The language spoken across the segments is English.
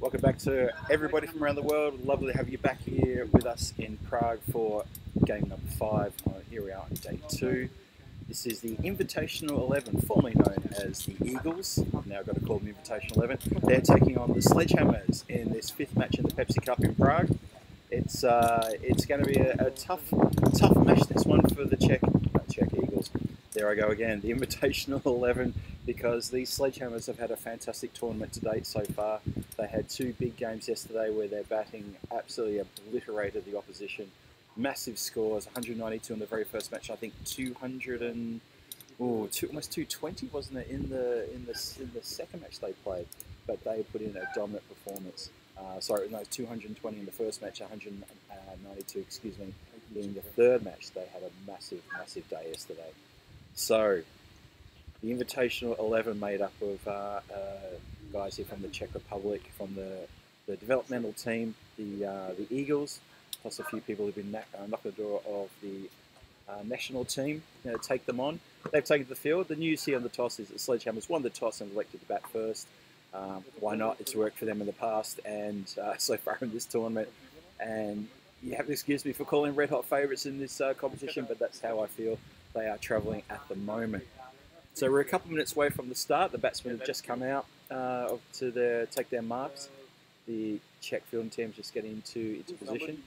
Welcome back to everybody from around the world. Lovely to have you back here with us in Prague for game number 5. Here we are on day 2. This is the Invitational 11, formerly known as the Eagles. I've now got to call them Invitational 11. They're taking on the SledgeHammers in this 5th match in the Pepsi Cup in Prague. It's going to be a tough match, this one, for the Czech Eagles. There I go again, the Invitational 11, because these SledgeHammers have had a fantastic tournament to date so far. They had 2 big games yesterday where their batting absolutely obliterated the opposition. Massive scores, 192 in the very first match. I think almost 220, wasn't it, in the second match they played? But they put in a dominant performance. Sorry, no, 220 in the first match, 192, excuse me, in the third match. They had a massive day yesterday. So, the Invitational 11 made up of guys here from the Czech Republic, from the developmental team, the Eagles, plus a few people who've been knocking the door of the national team to take them on. They've taken the field. The news here on the toss is that SledgeHammers won the toss and elected to bat first. Why not? It's worked for them in the past and so far in this tournament. And you have to excuse me for calling red hot favourites in this competition, but that's how I feel they are travelling at the moment. So we're a couple of minutes away from the start. The batsmen have just come out to take their marks. The Czech fielding team's just getting into position.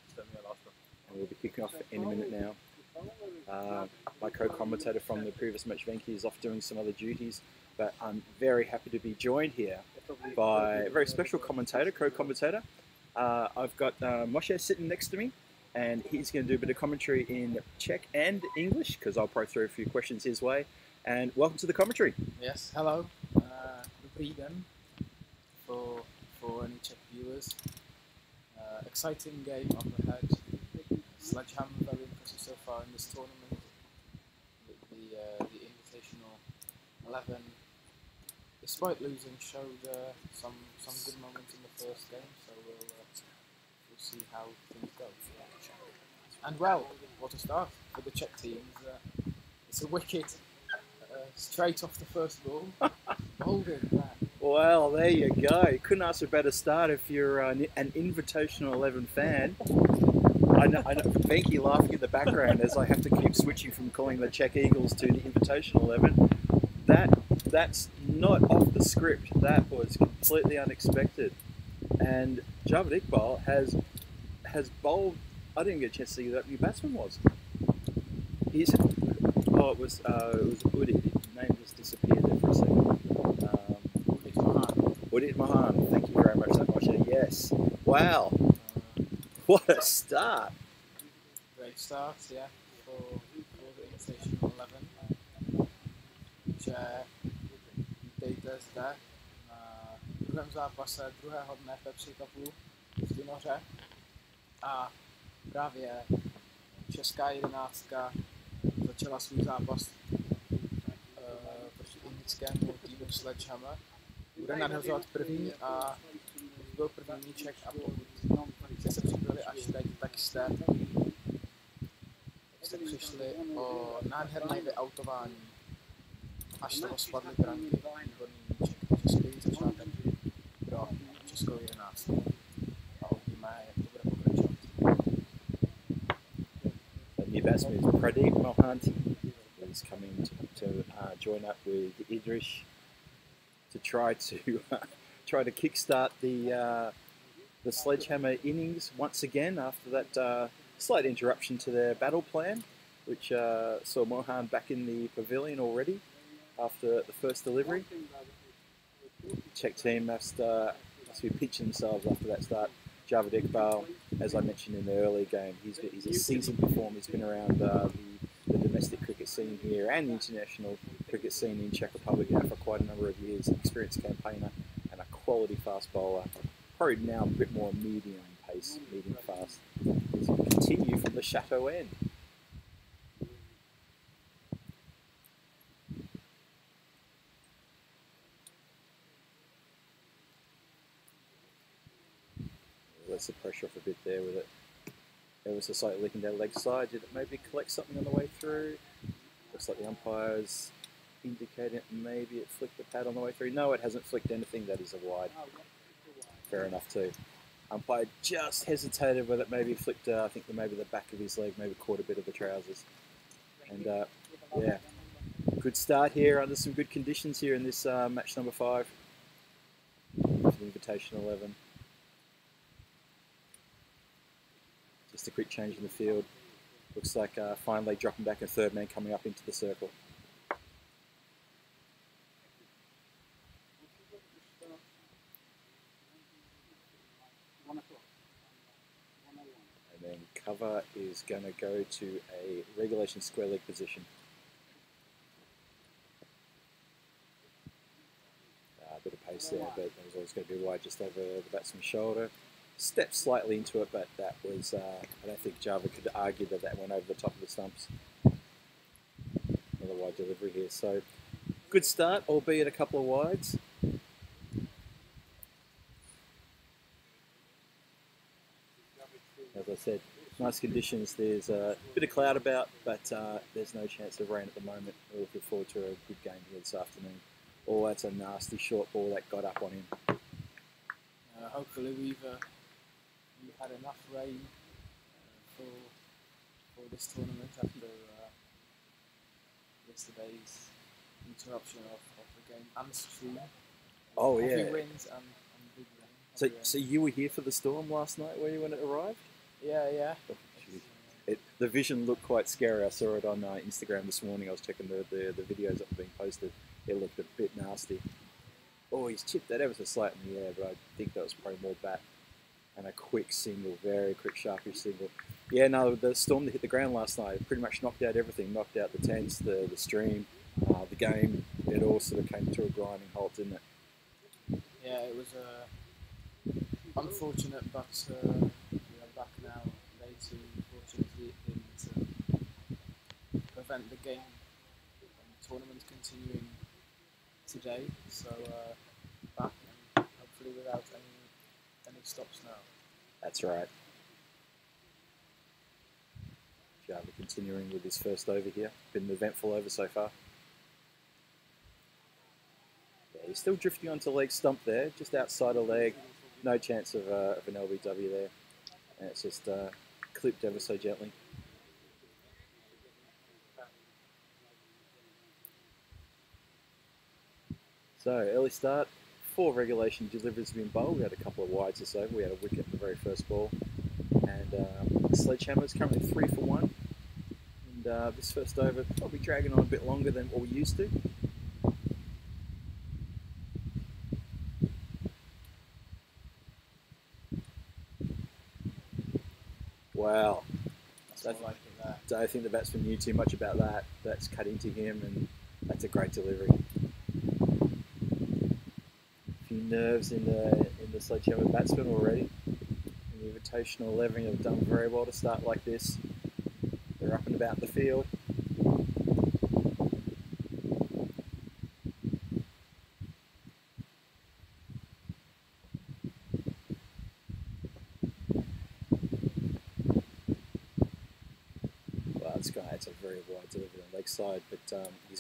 And we'll be kicking off any minute now. My co-commentator from the previous match, Venki, is off doing some other duties, but I'm very happy to be joined here by a very special commentator, co-commentator. I've got Moshe sitting next to me, and he's going to do a bit of commentary in Czech and English, because I'll probably throw a few questions his way. And welcome to the commentary. Yes, hello. Dobrý den for any Czech viewers. Exciting game up ahead. SledgeHammer very impressive so far in this tournament. The Invitational 11, despite losing, showed some good moments in the first game. So we'll see how things go. And well, what a start for the Czech teams. It's a wicket straight off the first ball. Holding. Well, there you go. You couldn't ask for a better start if you're an Invitational 11 fan. I know Venki laughing in the background as I have to keep switching from calling the Czech Eagles to the Invitational 11. That's not off the script. That was completely unexpected. And Javed Iqbal has bowled. I didn't get a chance to see who that new batsman was. It was Udit. His name just disappeared there for a second. Udit Mahan. Thank you very much, Moshe. Yes. Wow. What a start. Great start, yeah, for the Invitational 11. Že vítejte zde na druhém zápase druhého dne Pepsi Cupu v Vinoře. A právě česká jedenáctka začala svůj zápas proti indickému týmu SledgeHammer. Bude nadhazovat první a byl první míček, a pokud jste se připravili až teď, tak jste přišli o nádherné vyautování, až z toho spadly branky. Výborný míček, takže skvělý začátek pro českou jedenáctku. A uvidíme, jak to bude pokračovat. The new batsman is Pradeep Mohanty. He's coming to join up with Idrish to try to kickstart the SledgeHammer innings once again after that slight interruption to their battle plan, which saw Mohan back in the pavilion already after the first delivery. The Czech team must be pitching themselves after that start. Javed Iqbal, as I mentioned in the early game, he's a seasoned performer. He's been around the domestic cricket scene here and the international cricket scene in Czech Republic now for quite a number of years. An experienced campaigner and a quality fast bowler. Probably now a bit more medium pace, medium fast. As we continue from the Chateau end. Lets the pressure off a bit there with it. Ever so slightly leaking down the leg side. Did it maybe collect something on the way through? Looks like the umpire's indicating maybe it flicked the pad on the way through. No, it hasn't flicked anything. That is a wide. fair enough too. Umpire just hesitated with it, maybe flicked, I think maybe the back of his leg, maybe caught a bit of the trousers. And yeah, good start here under some good conditions here in this match number 5. Invitation 11. Just a quick change in the field. Looks like finally dropping back a third man coming up into the circle. And then cover is going to go to a regulation square leg position. A bit of pace there, but there was always going to be wide just over the batsman's shoulder. Stepped slightly into it, but that was, I don't think Java could argue that that went over the top of the stumps. Another wide delivery here. So, good start, albeit a couple of wides. As I said, nice conditions. There's a bit of cloud about, but there's no chance of rain at the moment. We're looking forward to a good game here this afternoon. Oh, that's a nasty short ball that got up on him. Hopefully we've had enough rain for this tournament after yesterday's interruption of the game and stream. Oh yeah. Heavy winds and big rain. So you were here for the storm last night when it arrived? Yeah. Oh, the vision looked quite scary. I saw it on Instagram this morning. I was checking the videos that were being posted. It looked a bit nasty. Oh, he's chipped that ever so slightly in the air, but I think that was probably more bat. And a quick single, very quick, sharpish single. Yeah, no, the storm that hit the ground last night pretty much knocked out everything. Knocked out the tents, the stream, the game. It all sort of came to a grinding halt, didn't it? Yeah, it was unfortunate, but we are back now. Later, fortunately, to prevent the game and the tournament continuing today. So back and hopefully without any stops now. That's right. Java continuing with his first over here. Been an eventful over so far. Yeah, he's still drifting onto leg stump there, just outside a leg. No chance of an LBW there. And it's just clipped ever so gently. So, early start. 4 regulation deliveries have been bowled. We had a couple of wides or so. We had a wicket in the very first ball. And SledgeHammer is currently 3 for 1. And this first over probably dragging on a bit longer than what we used to. Wow. Don't think the batsman knew too much about that. That's cut into him, and that's a great delivery. A few nerves in the SledgeHammer batsman already. And the Invitational 11 have done very well to start like this. They're up and about the field. It's a very wide delivery on leg side, but he's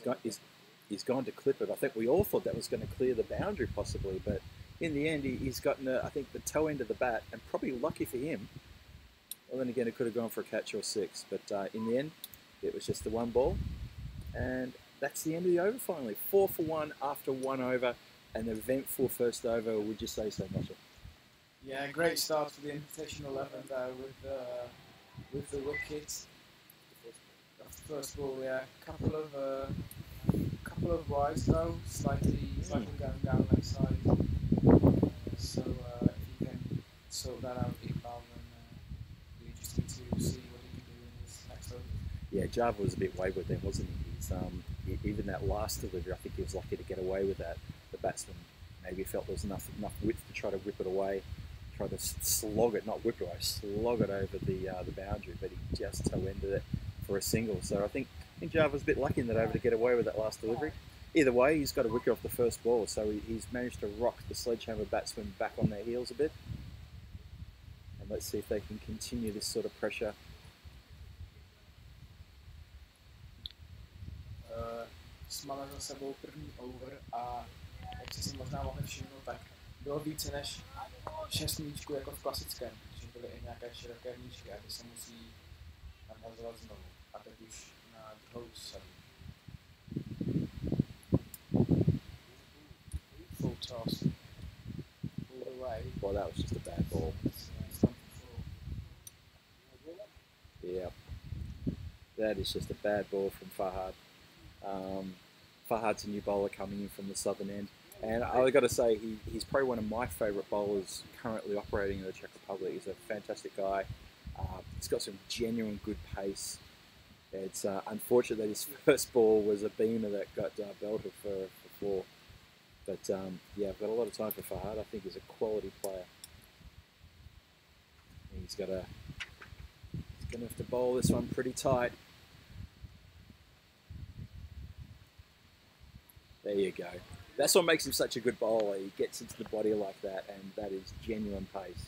gone to clip it. I think we all thought that was going to clear the boundary possibly, but in the end he's gotten I think the toe end of the bat, and probably lucky for him. Well, then again, it could have gone for a catch or 6, but in the end it was just the 1 ball, and that's the end of the over finally. 4 for 1 after 1 over, an eventful first over. Would you say so, Marshall? Yeah, great start for the Invitational 11 there with the wickets. First ball, yeah, couple of wides though, slightly going down that side. So if he can sort that out, Iqbal, then it'll be interesting to see what he can do in his next over. Yeah, Java was a bit wayward then, wasn't he? Even that last delivery, I think he was lucky to get away with that. The batsman maybe felt there was enough width to try to whip it away, try to slog it, not whip it away, slog it over the boundary, but he just toe-ended it for a single. So I think Java's a bit lucky in that over to get away with that last delivery. Either way, he's got a wicket off the first ball, so he's managed to rock the SledgeHammer batsmen back on their heels a bit. And let's see if they can continue this sort of pressure. Máme za sebou první over a jak jste si možná mohli všimnout, tak bylo více než 6 míčků jako v klasickém, že byly i nějaké široké míčky a ty se musí nahazovat znovu. A teď už na druhou sadu. Full toss. All the way. Well, that was just a bad ball. Yeah, that is just a bad ball from Fahad. Fahad's a new bowler coming in from the southern end, and I've got to say he's probably one of my favourite bowlers currently operating in the Czech Republic. He's a fantastic guy. He's got some genuine good pace. It's unfortunate that his first ball was a beamer that got belted for 4. But yeah, I've got a lot of time for Fahad. I think he's a quality player. He's going to have to bowl this one pretty tight. There you go. That's what makes him such a good bowler. He gets into the body like that, and that is genuine pace.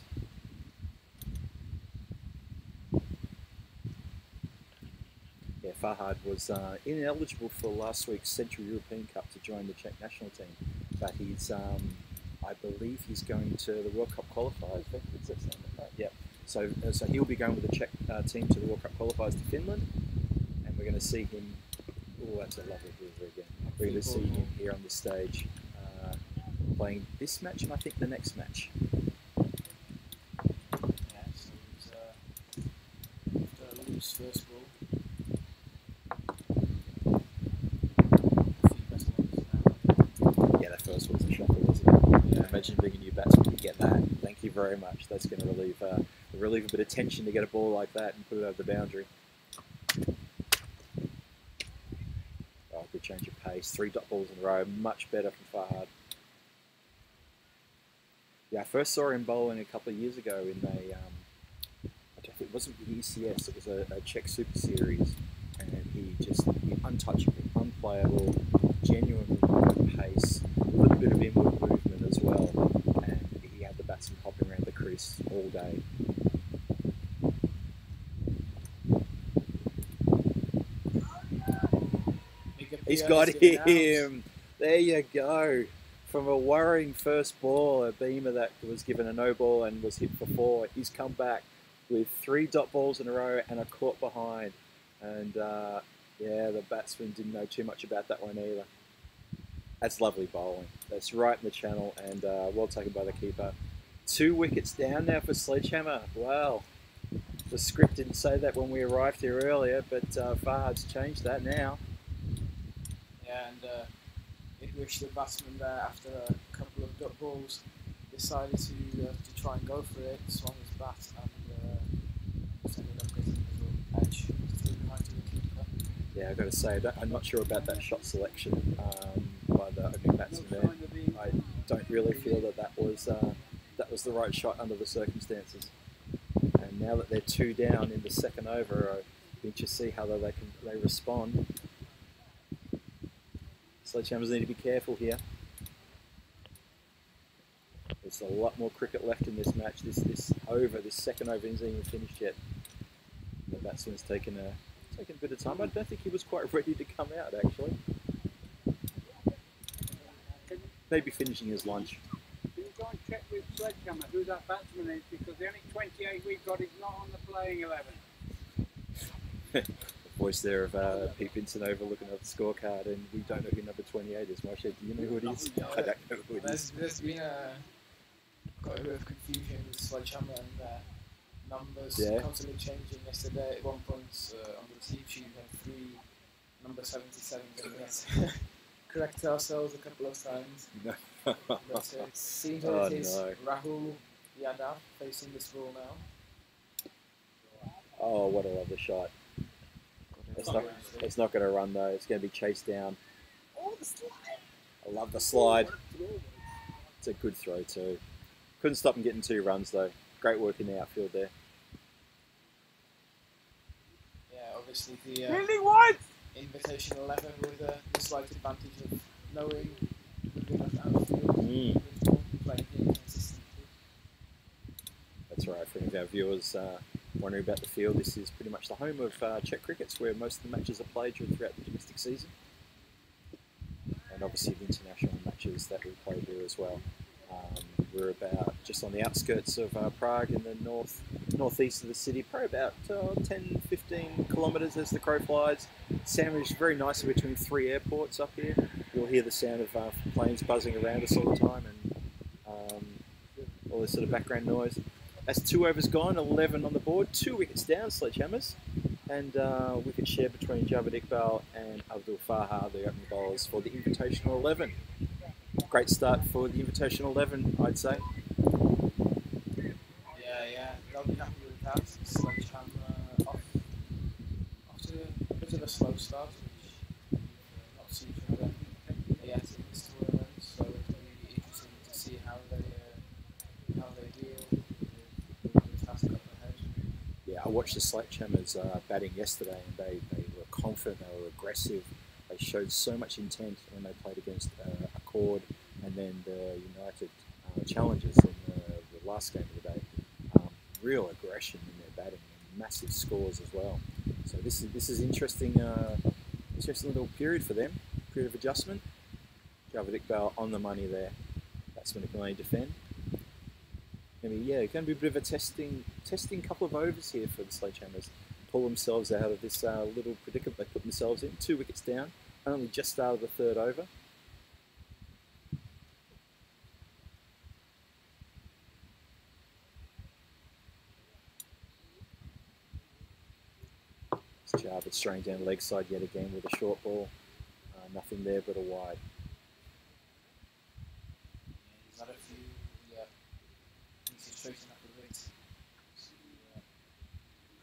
Yeah, Fahad was ineligible for last week's Central European Cup to join the Czech national team, but he's, I believe he's going to the World Cup qualifiers. Yeah, so he'll be going with the Czech team to the World Cup qualifiers to Finland, and we're going to see him. Oh, that's a lovely hoover again. We're going to see him here on the stage, playing this match and I think the next match. Yeah, so he's after a loose first ball. Yeah, that first one's a shocker, wasn't it? Yeah. Imagine being a new batsman, you get that. Thank you very much. That's going to relieve a bit of tension to get a ball like that and put it over the boundary. Oh, good change of pace. 3 dot balls in a row, much better from Fahad. Yeah, I first saw him bowling a couple of years ago in a, I don't think it wasn't the ECS, it was a Czech Super Series, and he untouchable, unplayable, genuinely good pace, a little bit of inward movement as well, and he had the batsman hopping around the crease all day. He's got him! There you go! From a worrying first ball, a beamer that was given a no ball and was hit for 4, he's come back with 3 dot balls in a row and a caught behind. And yeah, the batsman didn't know too much about that one either. That's lovely bowling. That's right in the channel, and well taken by the keeper. 2 wickets down now for SledgeHammer. Wow. The script didn't say that when we arrived here earlier, but Fahad's changed that now. Yeah, and English, the batsman there, after a couple of dot balls, decided to try and go for it, swung his bat, and just ended up getting a little edge through behind to the keeper. Yeah, I've got to say, I'm not sure about that shot selection by the opening batsman there. I don't really feel that was the right shot under the circumstances. And now that they're 2 down in the second over, I think to see how they respond. Sledgehammers need to be careful here. There's a lot more cricket left in this match. This second over isn't even finished yet. The batsman's taken a bit of time. I don't think he was quite ready to come out actually. Maybe finishing his lunch. Can you go and check with SledgeHammer who that batsman is, because the only 28 we've got is not on the playing 11. The voice there of Pete Vincent overlooking at the scorecard, and we don't know who number 28 is. Marsha, do you know who it is? I don't know who it is. There's been quite a bit of confusion with SledgeHammer and numbers constantly changing. Yesterday, at one point on the team sheet, we had 3 number 77, and we had to correct ourselves a couple of times. No. But it seems that it is Rahul Yadav facing this ball now. Oh, what a lovely shot. It's not going to run though. It's going to be chased down. Oh, the slide! I love the slide. It's a good throw too. Couldn't stop him getting 2 runs though. Great work in the outfield there. Yeah, obviously the invitation 11 with a slight advantage of knowing the Vinor outfield playing here consistently. That's right. For any of our viewers wondering about the field, this is pretty much the home of Czech crickets, where most of the matches are played throughout the domestic season, and obviously the international matches that we play here as well. We're about just on the outskirts of Prague in the northeast of the city, probably about 10-15 kilometres as the crow flies. Sandwiched very nicely between 3 airports up here. You'll hear the sound of planes buzzing around us all the time and all this sort of background noise. That's 2 overs gone, 11 on the board, 2 wickets down, SledgeHammers, and wicket share between Javed Iqbal and Abdul Farha, the opening bowlers for the Invitational 11. Great start for the Invitational 11, I'd say. Yeah, they'll be happy with that. SledgeHammer off to a bit of a slow start, which we've not seen from them yet in this tournament, so it'll be interesting to see how they deal with the task up ahead. Yeah, I watched the SledgeHammers batting yesterday, and they were confident, they were aggressive. They showed so much intent when they played against Accord and then the United Challengers in the last game of the day. Real aggression in their batting and massive scores as well. So this is interesting. Interesting little period for them. Period of adjustment. Javed Iqbal on the money there. Batsman can only defend. Going to be a bit of a testing couple of overs here for the SledgeHammers. Pull themselves out of this little predicament they put themselves in. 2 wickets down. Only just started the 3rd over. Javed straying down leg side yet again with a short ball. Nothing there but a wide. He's had a few, needs to straighten up a bit to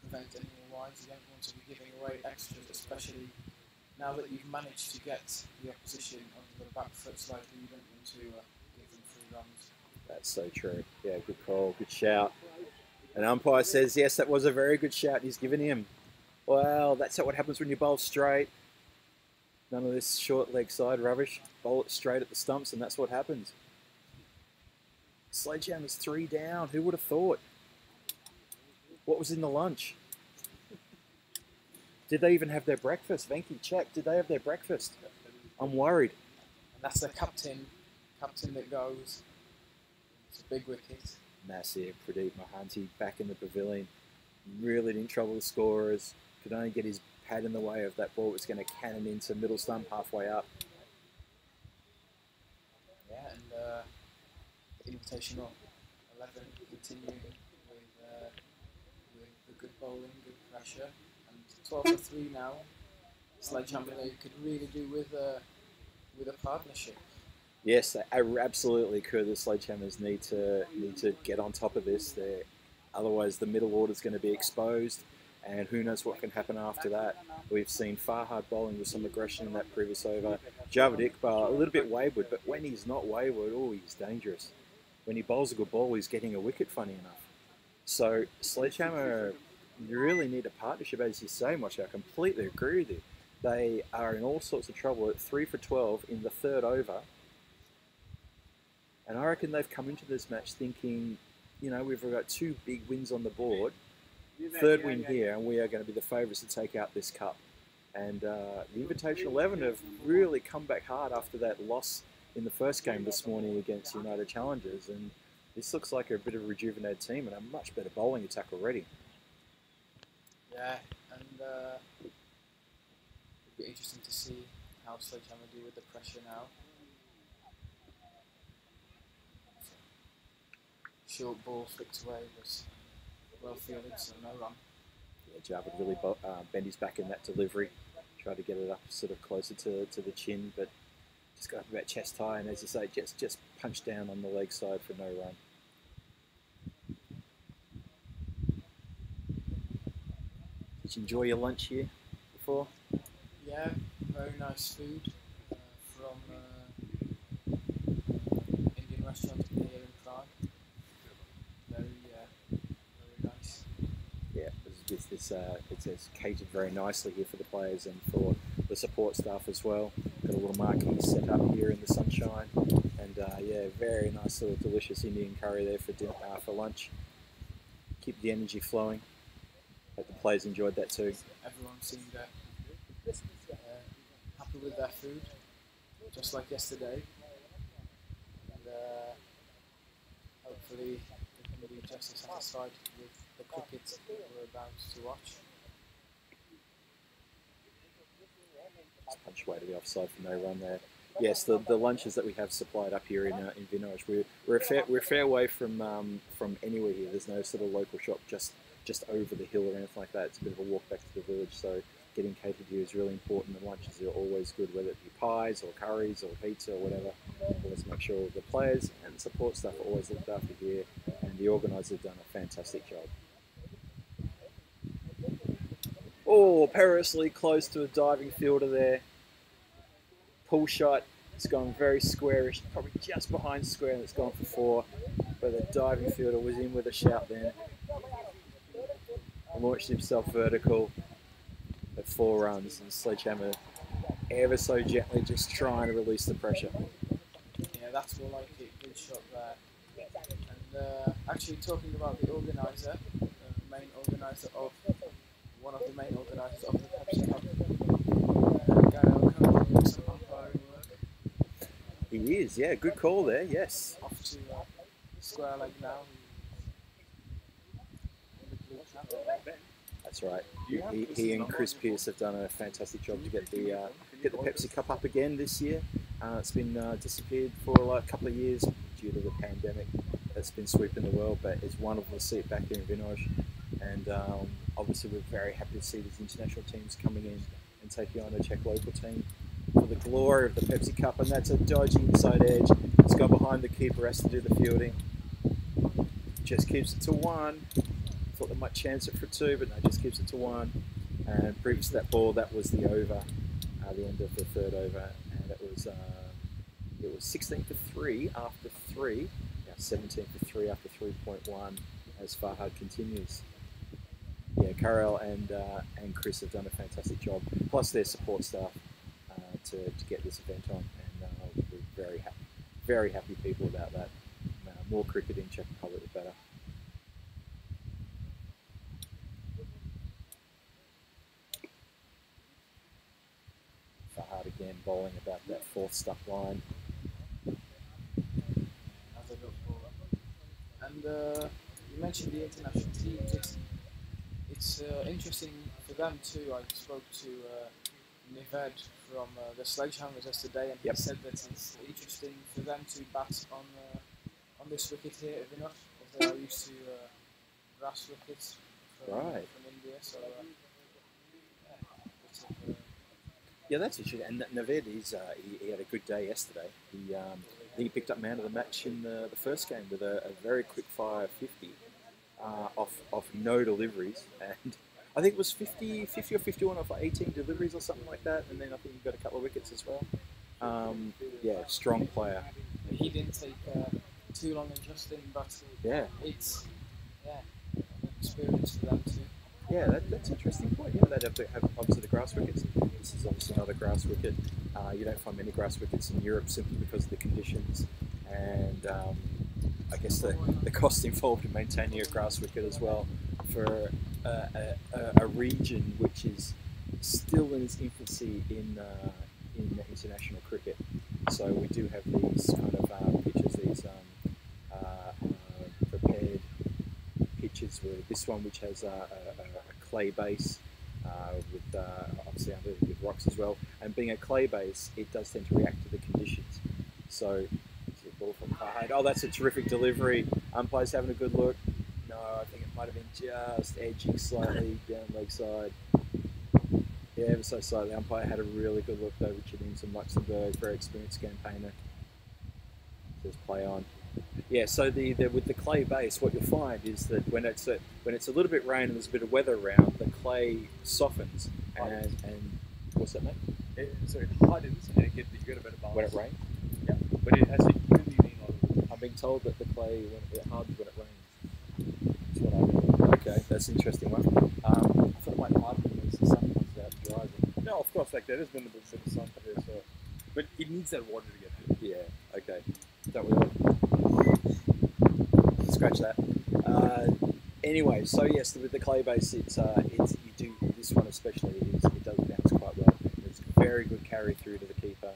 prevent any more wides. You don't want to be giving away extras, especially now that you've managed to get the opposition onto the back foot slightly. You don't want to give them 3 runs. That's so true. Yeah, good call, good shout. An umpire says, yes, that was a very good shout. He's given him. Well, that's what happens when you bowl straight. None of this short leg side rubbish. Bowl it straight at the stumps, and that's what happens. SledgeHammer's 3 down. Who would have thought? What was in the lunch? Did they even have their breakfast? Venki, check. Did they have their breakfast? I'm worried. And that's the captain that goes. It's a big wicket. Massive. Pradeep Mohanty back in the pavilion. Really didn't trouble the scorers. Could only get his pad in the way of that ball. It was going to cannon into middle stump halfway up. Yeah, and the Invitational 11 continuing with the good bowling, good pressure, and 12 for 3 now. SledgeHammer they could really do with a partnership. Yes, they absolutely could. The SledgeHammers need to get on top of this. Otherwise, the middle order is going to be exposed, and who knows what can happen after that. We've seen Farhad bowling with some aggression in that previous over. Javed Iqbal, a little bit wayward, but when he's not wayward, he's dangerous. When he bowls a good ball, he's getting a wicket, funny enough. So, SledgeHammer, you really need a partnership, as you say, Moshe. I completely agree with you. They are in all sorts of trouble at 3 for 12 in the 3rd over. And I reckon they've come into this match thinking, we've got 2 big wins on the board, 3rd win here, and we are going to be the favourites to take out this cup. And the Invitational 11 have really come back hard after that loss in the first game this morning against United Challengers. And this looks like a bit of a rejuvenated team and a much better bowling attack already. Yeah, and it'll be interesting to see how SledgeHammer deal with the pressure now. Short ball flicked away was well fielded, so no run. Yeah, Javed really bent his back in that delivery, tried to get it up sort of closer to the chin, but just got up about chest high, and as you say, just punched down on the leg side for no run. Did you enjoy your lunch here before? Yeah, very nice food from Indian restaurant here in Prague. Very nice. Yeah, it's catered very nicely here for the players and for the support staff as well. Got a little marquee set up here in the sunshine, and very nice little delicious Indian curry there for dinner, for lunch. Keep the energy flowing. Hope the players enjoyed that too. Everyone seemed happy with their food, just like yesterday. And hopefully we can be just as satisfied with the cricket we're about to watch. Just punch away to the offside for no run there. Yes, the lunches that we have supplied up here in Vinor, we're a fair way from anywhere here. There's no sort of local shop just over the hill or anything like that. It's a bit of a walk back to the village, so getting catered here is really important. The lunches are always good, whether it be pies or curries or pizza or whatever. Always make sure the players and the support staff are always looked after here, and the organisers have done a fantastic job. Oh, perilously close to a diving fielder there. Pull shot. It's gone very squarish, probably just behind square, and it's gone for 4. But the diving fielder was in with a shout then. Launched himself vertical at 4 runs, and SledgeHammer ever so gently just trying to release the pressure. Yeah, that's more like it. Good shot there. And actually, talking about the organiser, main organiser of one of the main organisers of the Pepsi Cup, Gael currently doing some umpiring work. He is, yeah, good call there. Yes. Off to square leg now. That's right. He and Chris Pearce have done a fantastic job to get the Pepsi Cup up again this year. It's been disappeared for a couple of years due to the pandemic that's been sweeping the world, but it's wonderful to see it back here in Vinor. And obviously we're very happy to see these international teams coming in and taking on a Czech local team for the glory of the Pepsi Cup. And that's a dodgy inside edge. It's gone behind the keeper, has to do the fielding. Just keeps it to 1. Thought they might chance it for 2, but no, just keeps it to 1. And previous to that ball, that was the over, the end of the 3rd over, and it was 16 for 3 after 3, now 17 for 3 after 3.1 as Farhad continues. Yeah, Karel and Chris have done a fantastic job, plus their support staff to get this event on, and we're very happy people about that. More cricket in Czech Republic, the better. Farhad again bowling about that 4th stuck line. And you mentioned the international teams. It's interesting for them too. I spoke to Nived from the SledgeHammers yesterday, and he said that it's interesting for them to bat on this wicket here at Vinor, as they are used to grass wickets from India. So yeah, that's interesting. And Naved, he had a good day yesterday. He picked up man of the match in the first game with a very quick fire 50 off no deliveries, and I think it was 50 or 51 off 18 deliveries or something like that. And then I think he got a couple of wickets as well. Yeah, strong player. He didn't take too long adjusting, but it's an experience for them too. Yeah, that's an interesting point. Yeah, they'd have to have obviously the grass wickets. This is obviously another grass wicket. You don't find many grass wickets in Europe simply because of the conditions, and I guess the cost involved in maintaining a grass wicket as well for a region which is still in its infancy in international cricket. So we do have these kind of pitches, these prepared pitches. With this one, which has a clay base with obviously under with rocks as well. And being a clay base, it does tend to react to the conditions. So, ball from Farhad. Oh, that's a terrific delivery. Umpire's having a good look. No, I think it might have been just edging slightly down leg side. Yeah, ever so slightly. The umpire had a really good look though, Richard Ings from Luxembourg, very experienced campaigner. Says play on. Yeah, so with the clay base, what you'll find is that when it's a little bit rain and there's a bit of weather around, the clay softens and what's that, mate? So it hardens and you get a bit of balance. When it rains? Yeah, but it has to really rain all over. I'm being told that the clay hardens when it rains. That's what I heard. Okay, that's an interesting one. I thought it might harden when the sun comes out and dries it. No, of course, like there is been a bit of sun today, so but it needs that water to get through. Yeah, okay. Don't we all? Scratch that. Anyway, so yes, with the clay base, you do this one especially. It does bounce quite well. It's very good carry through to the keeper,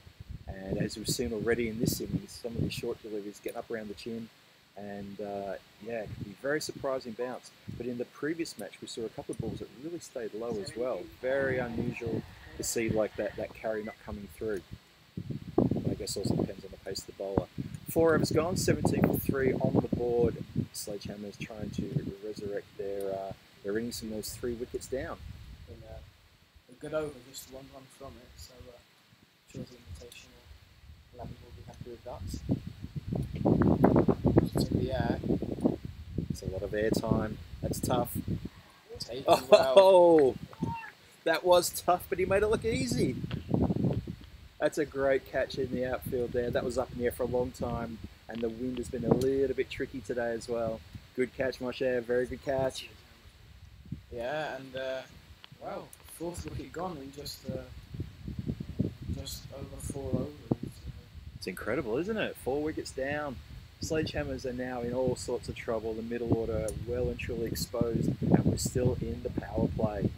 and as we've seen already in this innings, some of the short deliveries getting up around the chin, and yeah, it could be very surprising bounce. But in the previous match, we saw a couple of balls that really stayed low as well. Very unusual to see like that carry not coming through. But I guess also depends on the pace of the bowler. 4 overs gone, 17 for 3 on the board. SledgeHammer is trying to resurrect their innings from those 3 wickets down. And, a good over, just 1 run from it, so sure the invitational 11 will be happy with that. It's in the air. It's a lot of air time. That's tough. Taken well. Oh, that was tough, but he made it look easy. That's a great catch in the outfield there. That was up in the air for a long time, and the wind has been a little bit tricky today as well. Good catch, Moshe. Very good catch. Yeah, and well, 4th wicket gone in just over 4 overs. It's incredible, isn't it? 4 wickets down. Sledgehammers are now in all sorts of trouble. The middle order well and truly exposed, and we're still in the power play.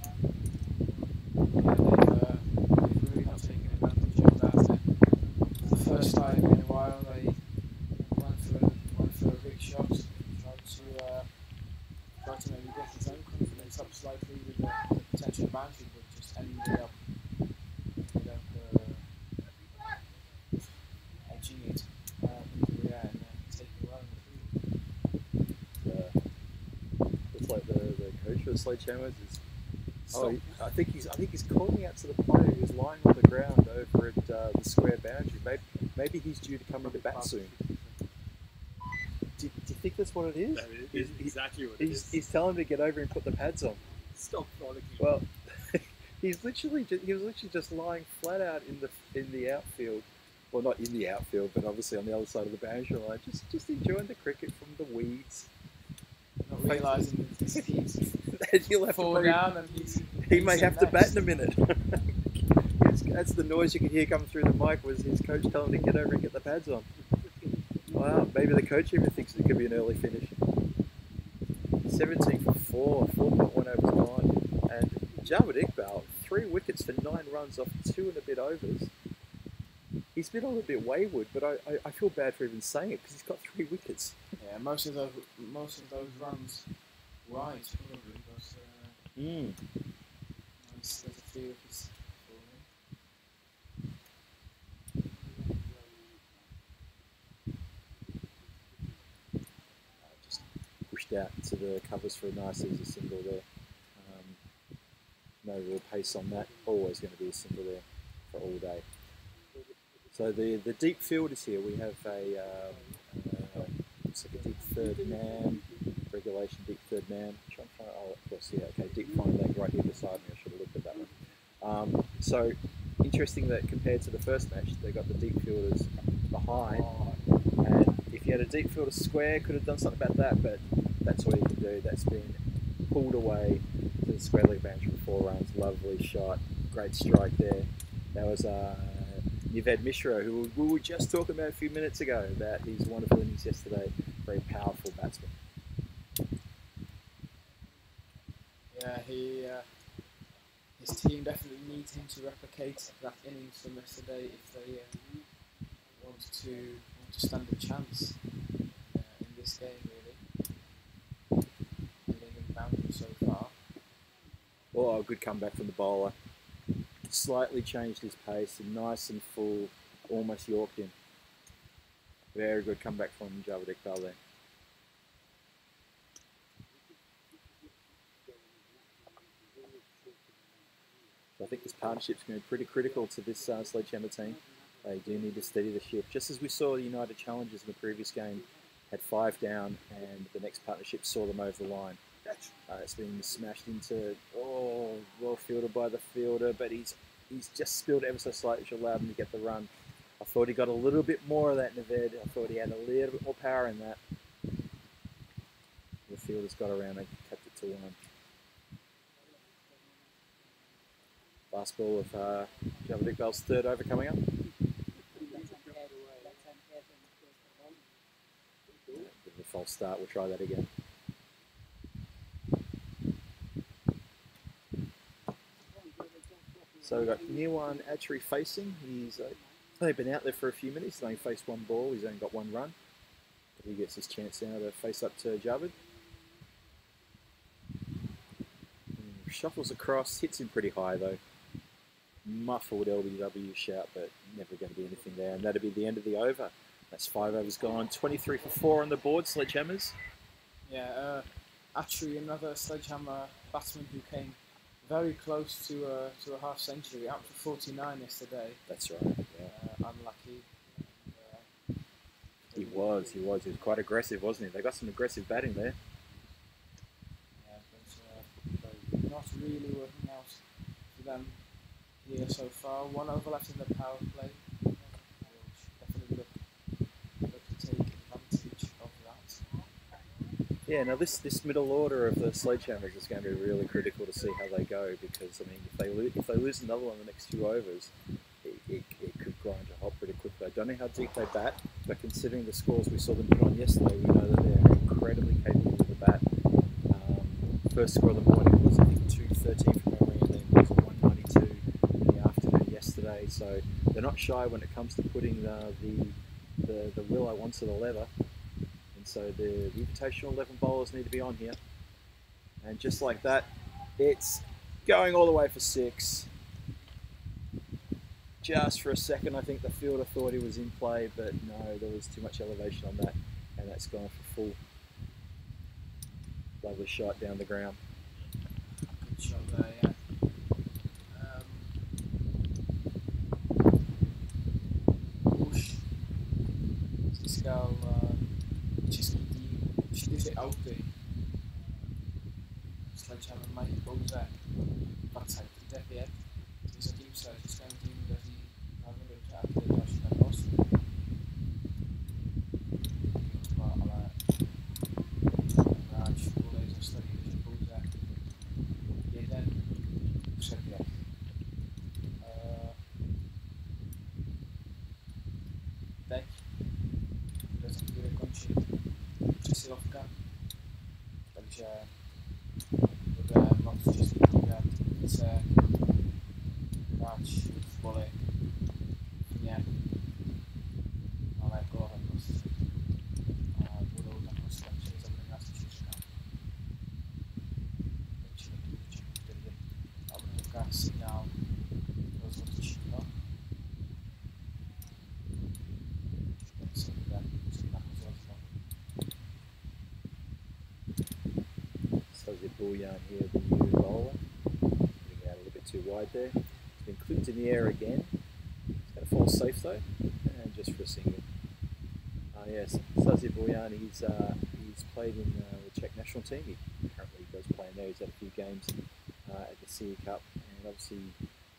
Yeah, they've really not taken advantage of that. For the first time in a while, they went for a big shot, tried to maybe get his own confidence up slightly with the potential boundary, but just ended up edging it into the air and taking well in the field. Looks like the coach for the Sledgehammers is. Oh, I think he's calling out to the player who's lying on the ground over at the square boundary. Maybe he's due to come into bat soon. Do you think that's what it is? No, it is exactly what it is. He's telling him to get over and put the pads on. Stop frolicking. Well, he was literally just lying flat out in the outfield. Well, not in the outfield, but obviously on the other side of the boundary line, just enjoying the cricket from the weeds. Not realising that He'll have fall to down and he may have to bat in a minute. That's the noise you could hear coming through the mic was his coach telling him to get over and get the pads on. Wow, maybe the coach even thinks it could be an early finish. 17 for 4, 4.1 overs gone. And Javed Iqbal, 3 wickets for 9 runs off 2 and a bit overs. He's been a little bit wayward, but I feel bad for even saying it because he's got 3 wickets. Yeah, most of those runs wide probably because there's a few of his Just pushed out to the covers for a nice easy single there. No real pace on that. Always going to be a single there for all day. So the deep field is here. We have looks like a deep third man, regulation deep third man. Oh, of course, yeah, okay, deep fine leg right here beside me. I should have looked at that one. So interesting that compared to the first match, they got the deep fielders behind. And if you had a deep fielder square, could have done something about that, but that's all you can do. That's been pulled away to the square leg boundary for 4 runs. Lovely shot, great strike there. That was Nived Mishra, who we were just talking about a few minutes ago, about his wonderful innings yesterday. Very powerful batsman. Yeah, his team definitely needs him to replicate that innings from yesterday if they want to stand a chance in this game, really. Ending in boundary so far. Oh, a good comeback from the bowler. Slightly changed his pace and nice and full, almost yorked him. Very good comeback from Javed Iqbal there. So I think this partnership's going to be pretty critical to this Sledgehammer team. They do need to steady the ship. Just as we saw the United Challengers in the previous game had 5 down and the next partnership saw them over the line. It's been smashed into, well fielded by the fielder, but he's just spilled ever so slightly, which allowed him to get the run. I thought he got a little bit more of that, Nived. I thought he had a little bit more power in that. The fielder's got around and kept it to 1. Last ball of Javed Iqbal's 3rd over coming up. Bit of a false start, we'll try that again. So we've got Nirwan Atri facing. He's only been out there for a few minutes. He's only faced 1 ball. He's only got 1 run. He gets his chance now to face up to Javid. Shuffles across, hits him pretty high though. Muffled LBW shout, but never going to be anything there. And that'll be the end of the over. That's 5 overs gone. 23 for 4 on the board, SledgeHammers. Yeah, actually another SledgeHammer batsman who came very close to a half century, out for 49 yesterday. That's right, yeah. Unlucky. He was quite aggressive, wasn't he? They got some aggressive batting there. Yeah, but not really working out for them here so far. 1 over left in the power play. We'll definitely look to take advantage of that. Yeah, now this middle order of the SledgeHammers is going to be really critical to see how they go, because I mean, if they lose another one in the next 2 overs, it could grind to a halt pretty quickly. I don't know how deep they bat, but considering the scores we saw them put on yesterday, we know that they're incredibly capable with the bat. First score of the morning was, I think, 213 from memory, and then it was 192 in the afternoon yesterday. So they're not shy when it comes to putting the willow onto the leather. And so the invitational 11 bowlers need to be on here. And just like that, it's going all the way for 6. Just for a second, I think the fielder thought he was in play, but no, there was too much elevation on that, and that's gone for full. Lovely shot down the ground. Good shot there, yeah. Už získal český tým 4 auty. SledgeHammer mají pouze 29. Zatím se českému týmu daří velmi dobře a tady další na post. Ale hráč volej zastaví, takže pouze 1 předběh. Teď bude za chvíli končit přesilovka, takže bude moc čistý pohled více hráč v poli vně malé kolové prostředí a budou na kostlem, čili zabudeme nás 4. Čili tedy a obrovská signál rozhodčího. Teď se bude muset nahozovat znovu. So the Bullion here, the new bowler. Putting it out a little bit too wide there. Been clipped in the air again. It's going to fall safe though, and just for a single. Yes, Stasi Bojan, he's played in the Czech national team. He currently does play in there. He's had a few games at the Pepsi Cup, and obviously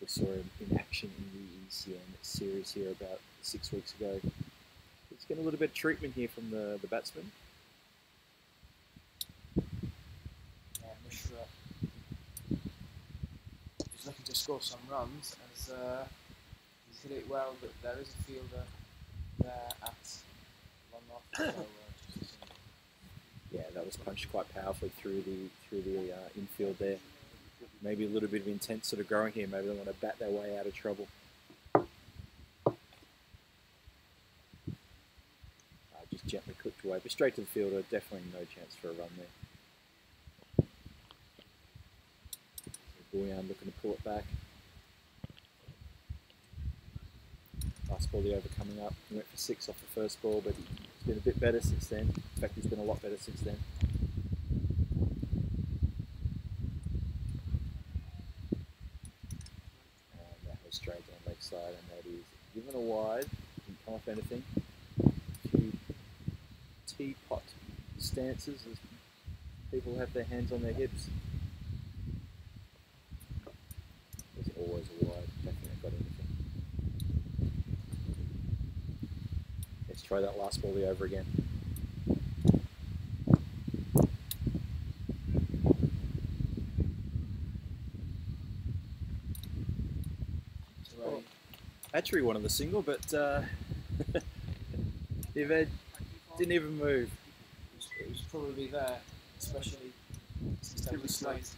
we saw him in action in the ECN series here about 6 weeks ago. He's getting a little bit of treatment here from the batsman. Yeah, Mishra is looking to score some runs as he's hit it well, but there is a fielder there at one off. So, yeah, that was punched quite powerfully through the infield there. Maybe a little bit of intent sort of growing here. Maybe they want to bat their way out of trouble. Just gently clipped away, but straight to the fielder. Definitely no chance for a run there. Boyan looking to pull it back. Last ball the over coming up. He went for 6 off the first ball, but he's been a bit better since then. In fact, he's been a lot better since then. And that was straight down leg side, and that is given a wide. Didn't come off anything. A few teapot stances as people have their hands on their hips. There's always a wide. Don't think they've got anything. Let's try that last ball the over again. Well, Hatchery wanted the single, but Yvette didn't even move. it was probably there, especially since there was a slight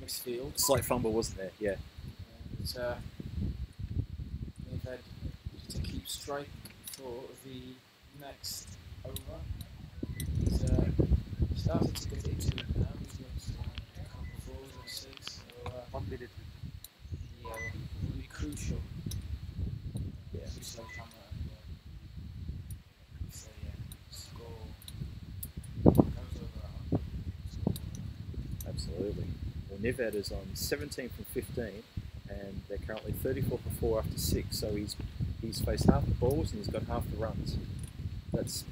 misfield. Slight fumble, wasn't there? Yeah. And they've had to keep strike for the next over. He's started to get into it now. He's got a couple of fours or six. So, 1 minute. yeah, will be crucial. Yeah. To SledgeHammer and so yeah, score comes over. Absolutely. Well, Nivet is on 17 from 15, and they're currently 34 for 4 after 6. So he's faced half the balls and he's got half the runs. That's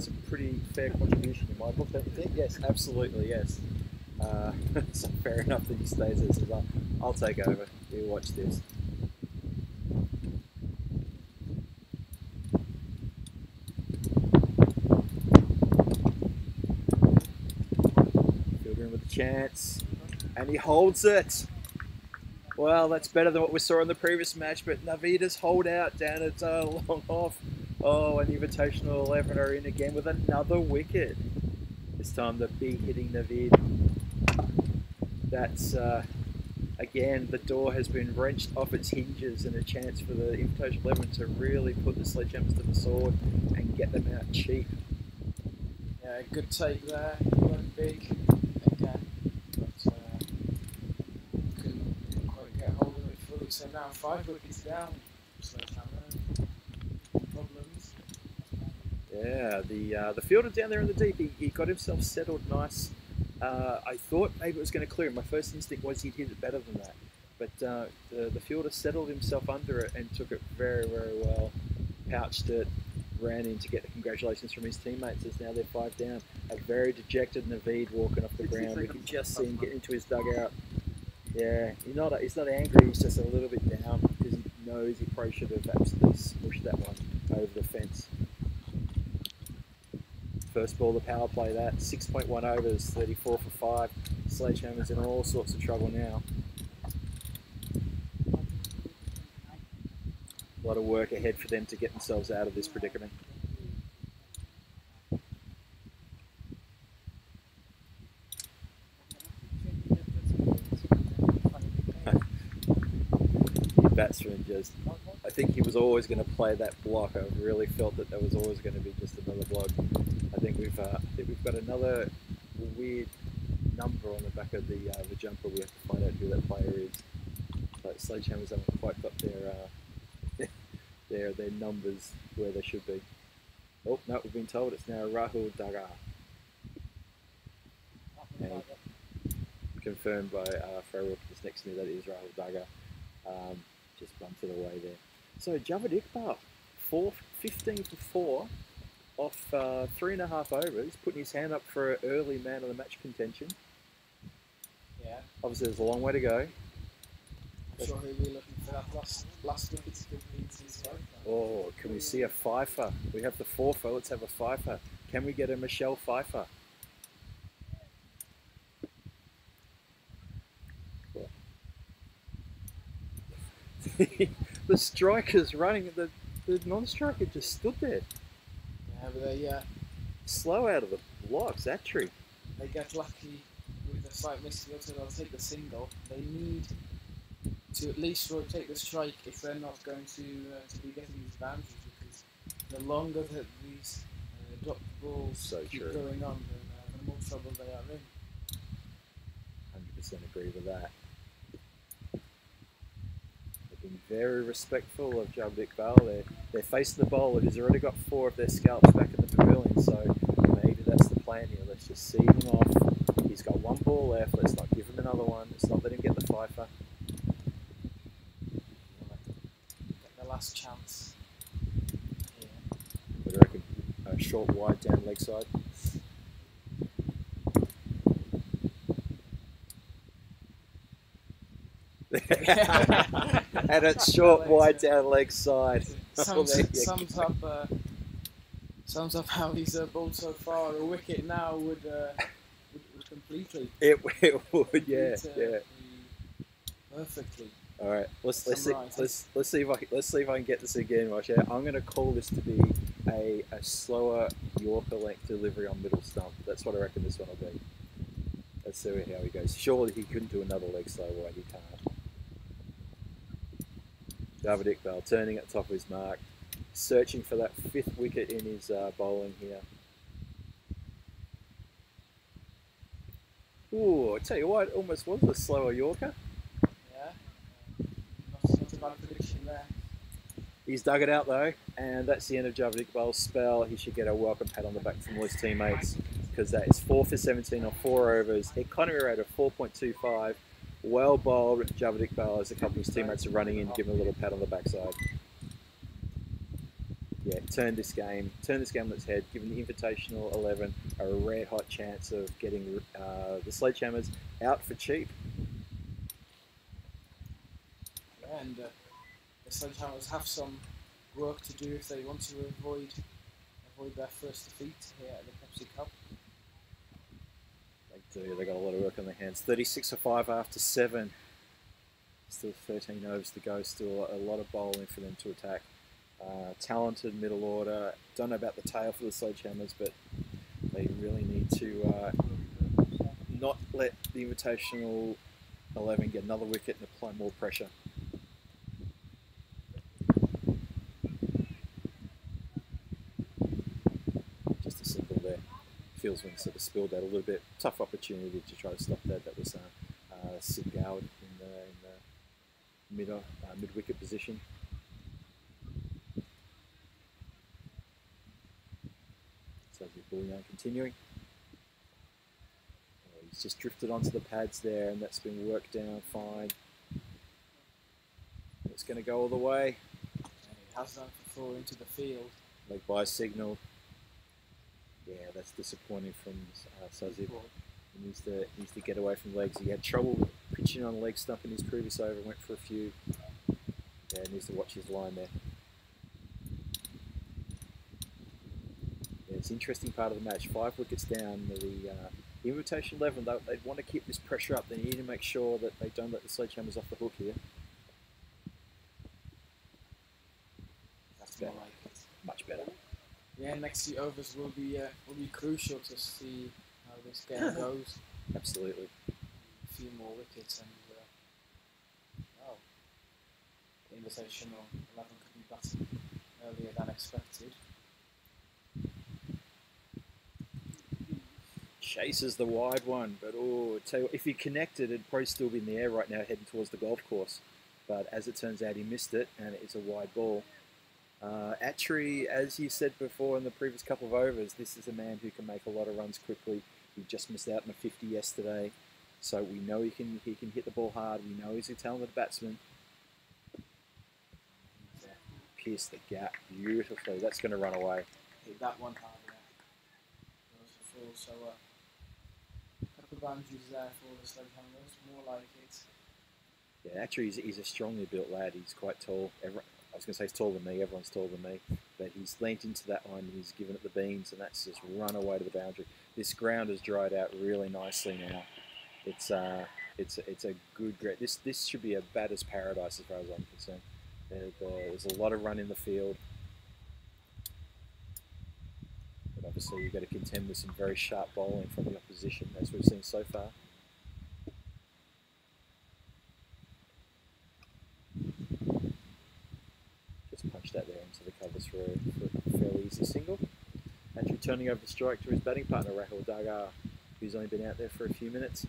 a pretty fair contribution in my book, don't you think? Yes, absolutely, yes. So fair enough that he stays there. Says, I'll take over. You watch this. Fielding with a chance, and he holds it. Well, that's better than what we saw in the previous match, but Navida's hold out down at long off. Oh, an invitational 11 are in again with another wicket. This time the big hitting Navid. That's, again, the door has been wrenched off its hinges, and a chance for the invitational 11 to really put the SledgeHammers to the sword and get them out cheap. Yeah, good take there. He went big again, but couldn't quite get hold of it fully. So now 5 wickets down. SledgeHammer problems. Yeah, the fielder down there in the deep, he got himself settled nice. I thought maybe it was going to clear him. My first instinct was he'd hit it better than that. But the fielder settled himself under it and took it very, very well. Pouched it, ran in to get the congratulations from his teammates as now they're 5 down. A very dejected Naveed walking off the ground. We can just see him get into his dugout. Yeah, he's not angry, he's just a little bit down because he knows he probably should have absolutely smushed that one over the fence. First ball, the power play that. 6.1 overs, 34 for 5. SledgeHammer's in all sorts of trouble now. A lot of work ahead for them to get themselves out of this predicament. The batsman just, I think he was always going to play that block. I really felt that there was always going to be just another block. I think we've got another weird number on the back of the jumper. We have to find out who that player is. But SledgeHammers haven't quite got their numbers where they should be. Oh no, we've been told it's now Rahul Daga. And confirmed by Farooq just next to me that it is Rahul Daga. Just bunted away there. So Javed Iqbal, 15 for 4 off 3.5 overs, putting his hand up for an early man of the match contention. Yeah. Obviously there's a long way to go. I'm sure he'll be looking for that last wicket to complete his strike. Oh, can we see a fifer? We have the fourfer, let's have a fifer. Can we get a Michelle Pfeiffer? The striker's running, the non-striker just stood there. Yeah, but they Slow out of the blocks, that trick. they get lucky with a slight misfield, so they'll take the single. They need to at least rotate the strike if they're not going to be getting these boundaries, because the longer that these drop balls keep going on, the more trouble they are in. 100% agree with that. They've been very respectful of Javed Iqbal. They're facing the bowler who's already got 4 of their scalps back in the pavilion, so maybe that's the plan here. Let's just see him off. He's got 1 ball left, let's not give him another one. Let's not let him get the fifer. Get the last chance. Yeah. What do you reckon? A short wide down leg side. And it's short wide down leg side. Sums up how he's bowled so far. A wicket now would completely. It would, yeah. Perfectly. All right, let's see if I can get this again, Roger. I'm going to call this to be a slower Yorker length delivery on middle stump. That's what I reckon this one will be. Let's see how he goes. Surely he couldn't do another leg slow wide. He can't. Javed Iqbal turning at the top of his mark, searching for that 5th wicket in his bowling here. Ooh, I tell you what, it almost was a slower Yorker. Yeah, not a bad prediction there. He's dug it out though, and that's the end of Javid Iqbal's spell. He should get a welcome pat on the back from all his teammates because that is 4 for 17 on 4 overs. Economy rate of 4.25. Well bowled, Javid Iqbal, as a couple of his teammates are running in, give him a little pat on the backside. Yeah, turn this game on its head, giving the Invitational 11 a red hot chance of getting the SledgeHammers out for cheap. Yeah, and the SledgeHammers have some work to do if they want to avoid their first defeat here at the Pepsi Cup. They do. They got a lot of work on their hands. 36 for 5 after 7. Still 13 overs to go. Still a lot of bowling for them to attack. Talented middle order. Don't know about the tail for the SledgeHammers, but they really need to not let the Invitational 11 get another wicket and apply more pressure. Just a single there. Fieldsman sort of spilled out a little bit. Tough opportunity to try to stop that. That was Sid Goward in the mid wicket position. So the Bouillon continuing. He's just drifted onto the pads there, and that's been worked down fine. It's going to go all the way. And it has done for 4 into the field. Leg by signal. Yeah, that's disappointing from Sazib. He needs to get away from legs. He had trouble pitching on leg stump in his previous over. Went for a few. Yeah, needs to watch his line there. Yeah, it's an interesting part of the match. 5 wickets down. The Invitation 11, they want to keep this pressure up. They need to make sure that they don't let the SledgeHammers off the hook here. That's better. Like it. Much better. Yeah, next few overs will be crucial to see how this game goes. Absolutely. A few more wickets and well, the Invitational 11 could be batting earlier than expected. Chases the wide one, but tell you what, if he connected, it'd probably still be in the air right now, heading towards the golf course. But as it turns out, he missed it, and it's a wide ball. Atri, as you said before in the previous couple of overs, this is a man who can make a lot of runs quickly. He just missed out on a 50 yesterday, so we know he can hit the ball hard. We know he's a talented batsman. Pierced the gap beautifully. That's going to run away. Hit that one hard, yeah. Goes for full, so a couple of boundaries there for the SledgeHammers, more like it. Yeah, actually, he's a strongly built lad. He's quite tall. I was going to say he's taller than me. Everyone's taller than me. But he's leant into that one and he's given it the beans, and that's just run away to the boundary. This ground has dried out really nicely now. It's a good ground. This should be a batter's paradise as far as I'm concerned. There's a lot of run in the field. But obviously you've got to contend with some very sharp bowling from the opposition, as we've seen so far. Punch that there into the covers for a fairly easy single. Actually turning over the strike to his batting partner, Rahul Dagar, who's only been out there for a few minutes.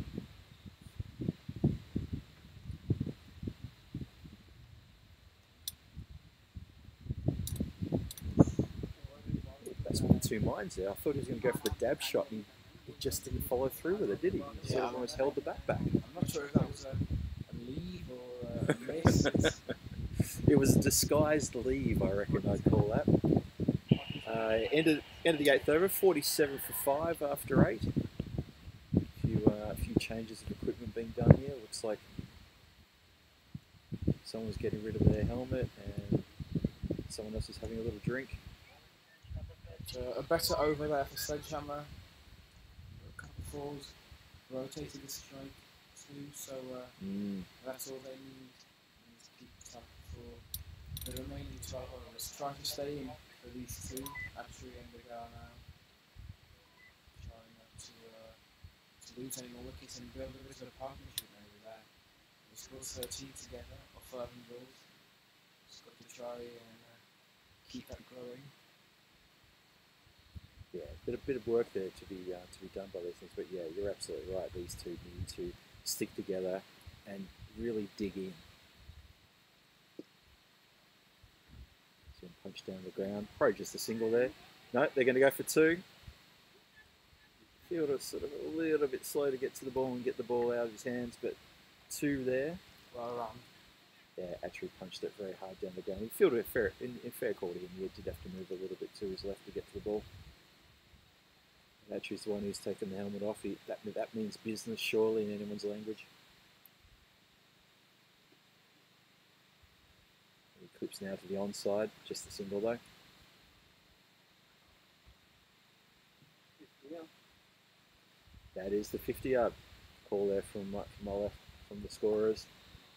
That's been 2 minds there. I thought he was going to go for the dab shot, and he just didn't follow through with it, did he? He sort of almost held the bat back. I'm not sure if that was a lead or a miss. It was a disguised leave, I reckon I'd call that. End of the 8th over, 47 for 5 after 8. A few changes of equipment being done here. Looks like someone's getting rid of their helmet and someone else is having a little drink. A better over there for SledgeHammer. A couple of falls, rotated the strike too, so that's all they need. To keep it up for the remaining 12 overs. Try to stay in for these 2, Atri and Dagar now. Trying not to lose any more wickets and build a bit of a partnership over there. They scored 13 together, or 11 goals. Just got to try and keep that growing. Yeah, bit of work there to be done by these things. But yeah, you're absolutely right. These two need to stick together and really dig in. So punch down the ground. Probably just a single there. No, they're going to go for two. Fielder's sort of a little bit slow to get to the ball and get the ball out of his hands, but two there. Well run. Yeah, actually punched it very hard down the ground. He fielded it in fair quality, and he did have to move a little bit to his left to get to the ball. Actually's the one who's taken the helmet off. That means business, surely, in anyone's language. He clips now to the onside, just a single though. That is the 50-yard call there from my left, from the scorers.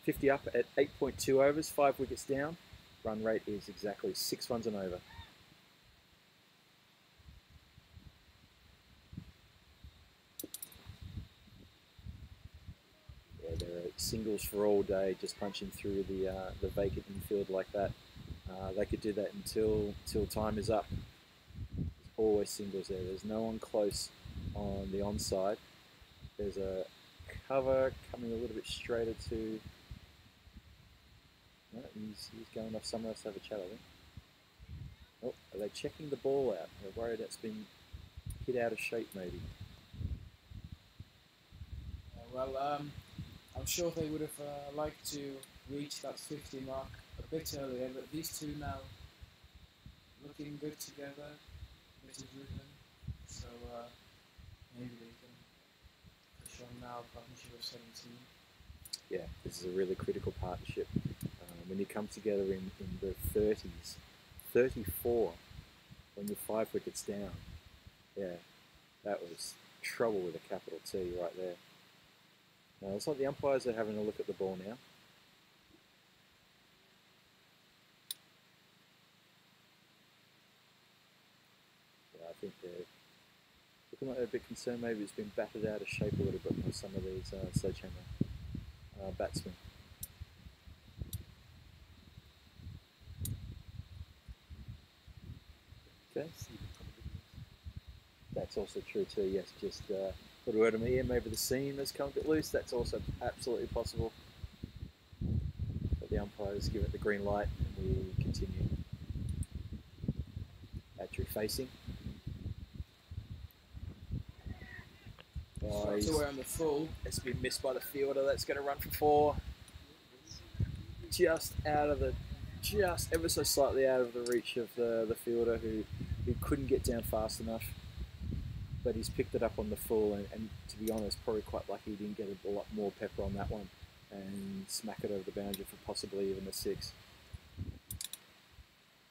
50 up at 8.2 overs, 5 wickets down. Run rate is exactly 6 runs and over. Yeah, there are singles for all day, just punching through the vacant infield like that. They could do that until time is up. There's always singles there. There's no one close on the onside. There's a cover coming a little bit straighter to. No, he's going off somewhere else to have a chat, I think. Oh, are they checking the ball out? They're worried it's been hit out of shape, maybe. I'm sure they would have liked to reach that 50 mark a bit earlier, but these two now looking good together, a bit of rhythm, so maybe they can push on now, partnership of 17. Yeah, this is a really critical partnership. When you come together in the 30s, 34, when you're 5 wickets down, yeah, that was trouble with a capital T right there. Now, it's like the umpires are having a look at the ball now. Yeah, I think they're looking like they're a bit concerned. Maybe it's been battered out of shape a little bit by some of these SledgeHammer batsmen. Okay. That's also true too, yes, just a little word of my ear, maybe the seam has come a bit loose, that's also absolutely possible. But the umpires give it the green light and we continue. Attree facing. Shots away on the full. It's been missed by the fielder, that's going to run for 4. Just ever so slightly out of the reach of the fielder who couldn't get down fast enough. But he's picked it up on the full, and to be honest, probably quite lucky he didn't get a lot more pepper on that one and smack it over the boundary for possibly even a 6.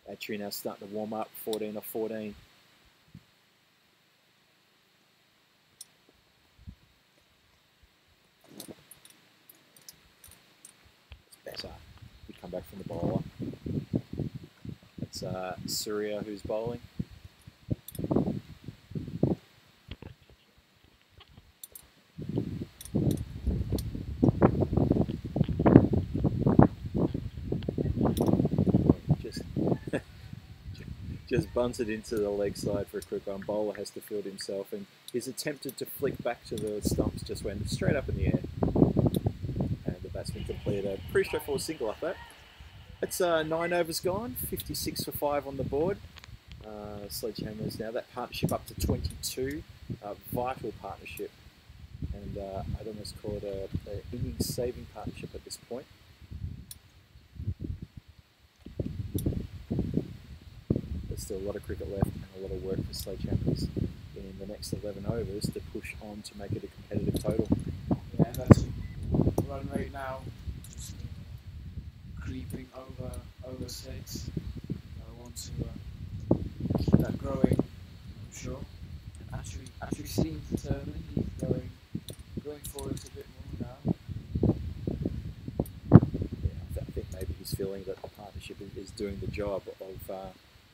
Attree now starting to warm up, 14 off 14. It's better. We come back from the bowler. It's Surya who's bowling. Just bunted into the leg side for a quick one. Bowler has to field himself, and he's attempted to flick back to the stumps, just went straight up in the air. And the batsman completed a pretty straightforward single like that. It's 9 overs gone, 56 for 5 on the board. SledgeHammer's now that partnership up to 22, vital partnership, and I'd almost call it an innings-saving partnership at this point. There's still a lot of cricket left and a lot of work for SledgeHammers in the next 11 overs to push on to make it a competitive total. Yeah, and that's run rate now, just creeping over 6. I want to keep that growing, I'm sure. Actually seems determined. He's going forward a bit more now. Yeah, I think maybe he's feeling that the partnership is doing the job of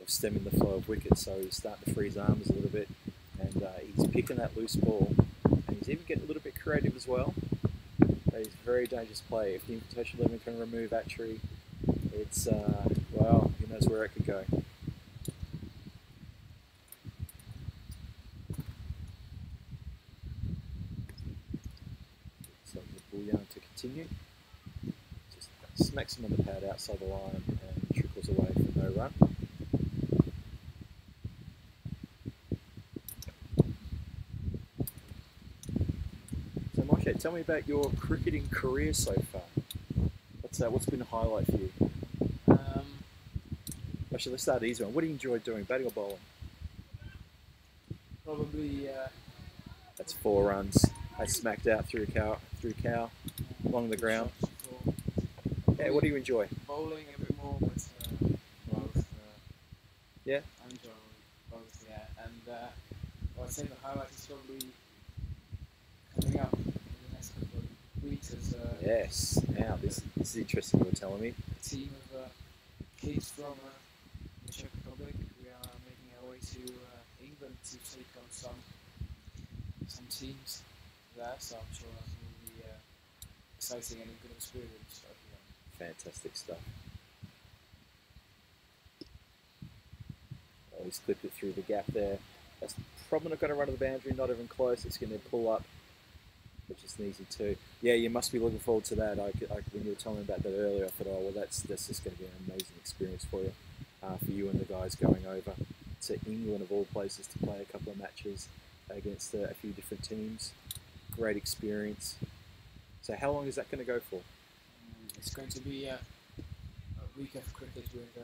stemming the flow of wickets, so he's starting to free his arms a little bit, and he's picking that loose ball, and he's even getting a little bit creative as well. He's a very dangerous play. If the invitation 11 can remove Attree, it's, well, who knows where it could go. continue. Just smacks him on the pad outside the line and trickles away for no run. So, Mike, tell me about your cricketing career so far. What's been a highlight for you? Actually, let's start easy one. What do you enjoy doing, batting or bowling? Probably. That's 4 runs. That's smacked out through cow along the ground. Yeah, what do you enjoy? Bowling a bit more, but both. Yeah. I enjoy both, yeah. And I'd say the highlight is probably coming up in the next couple of weeks as Yes. Now this is interesting. You were telling me. a team of kids from the Czech Republic. We are making our way to England to take on some teams there, so I'm sure that will be exciting and a good experience for everyone. Fantastic stuff. Oh, he's clipped it through the gap there. That's probably not going to run to the boundary, not even close. It's going to pull up, which is an easy 2. Yeah, you must be looking forward to that. When you were telling me about that earlier, I thought, oh, well, that's just going to be an amazing experience for you and the guys going over to England, of all places, to play a couple of matches against a few different teams. Great experience. So how long is that going to go for? It's going to be a week of cricket with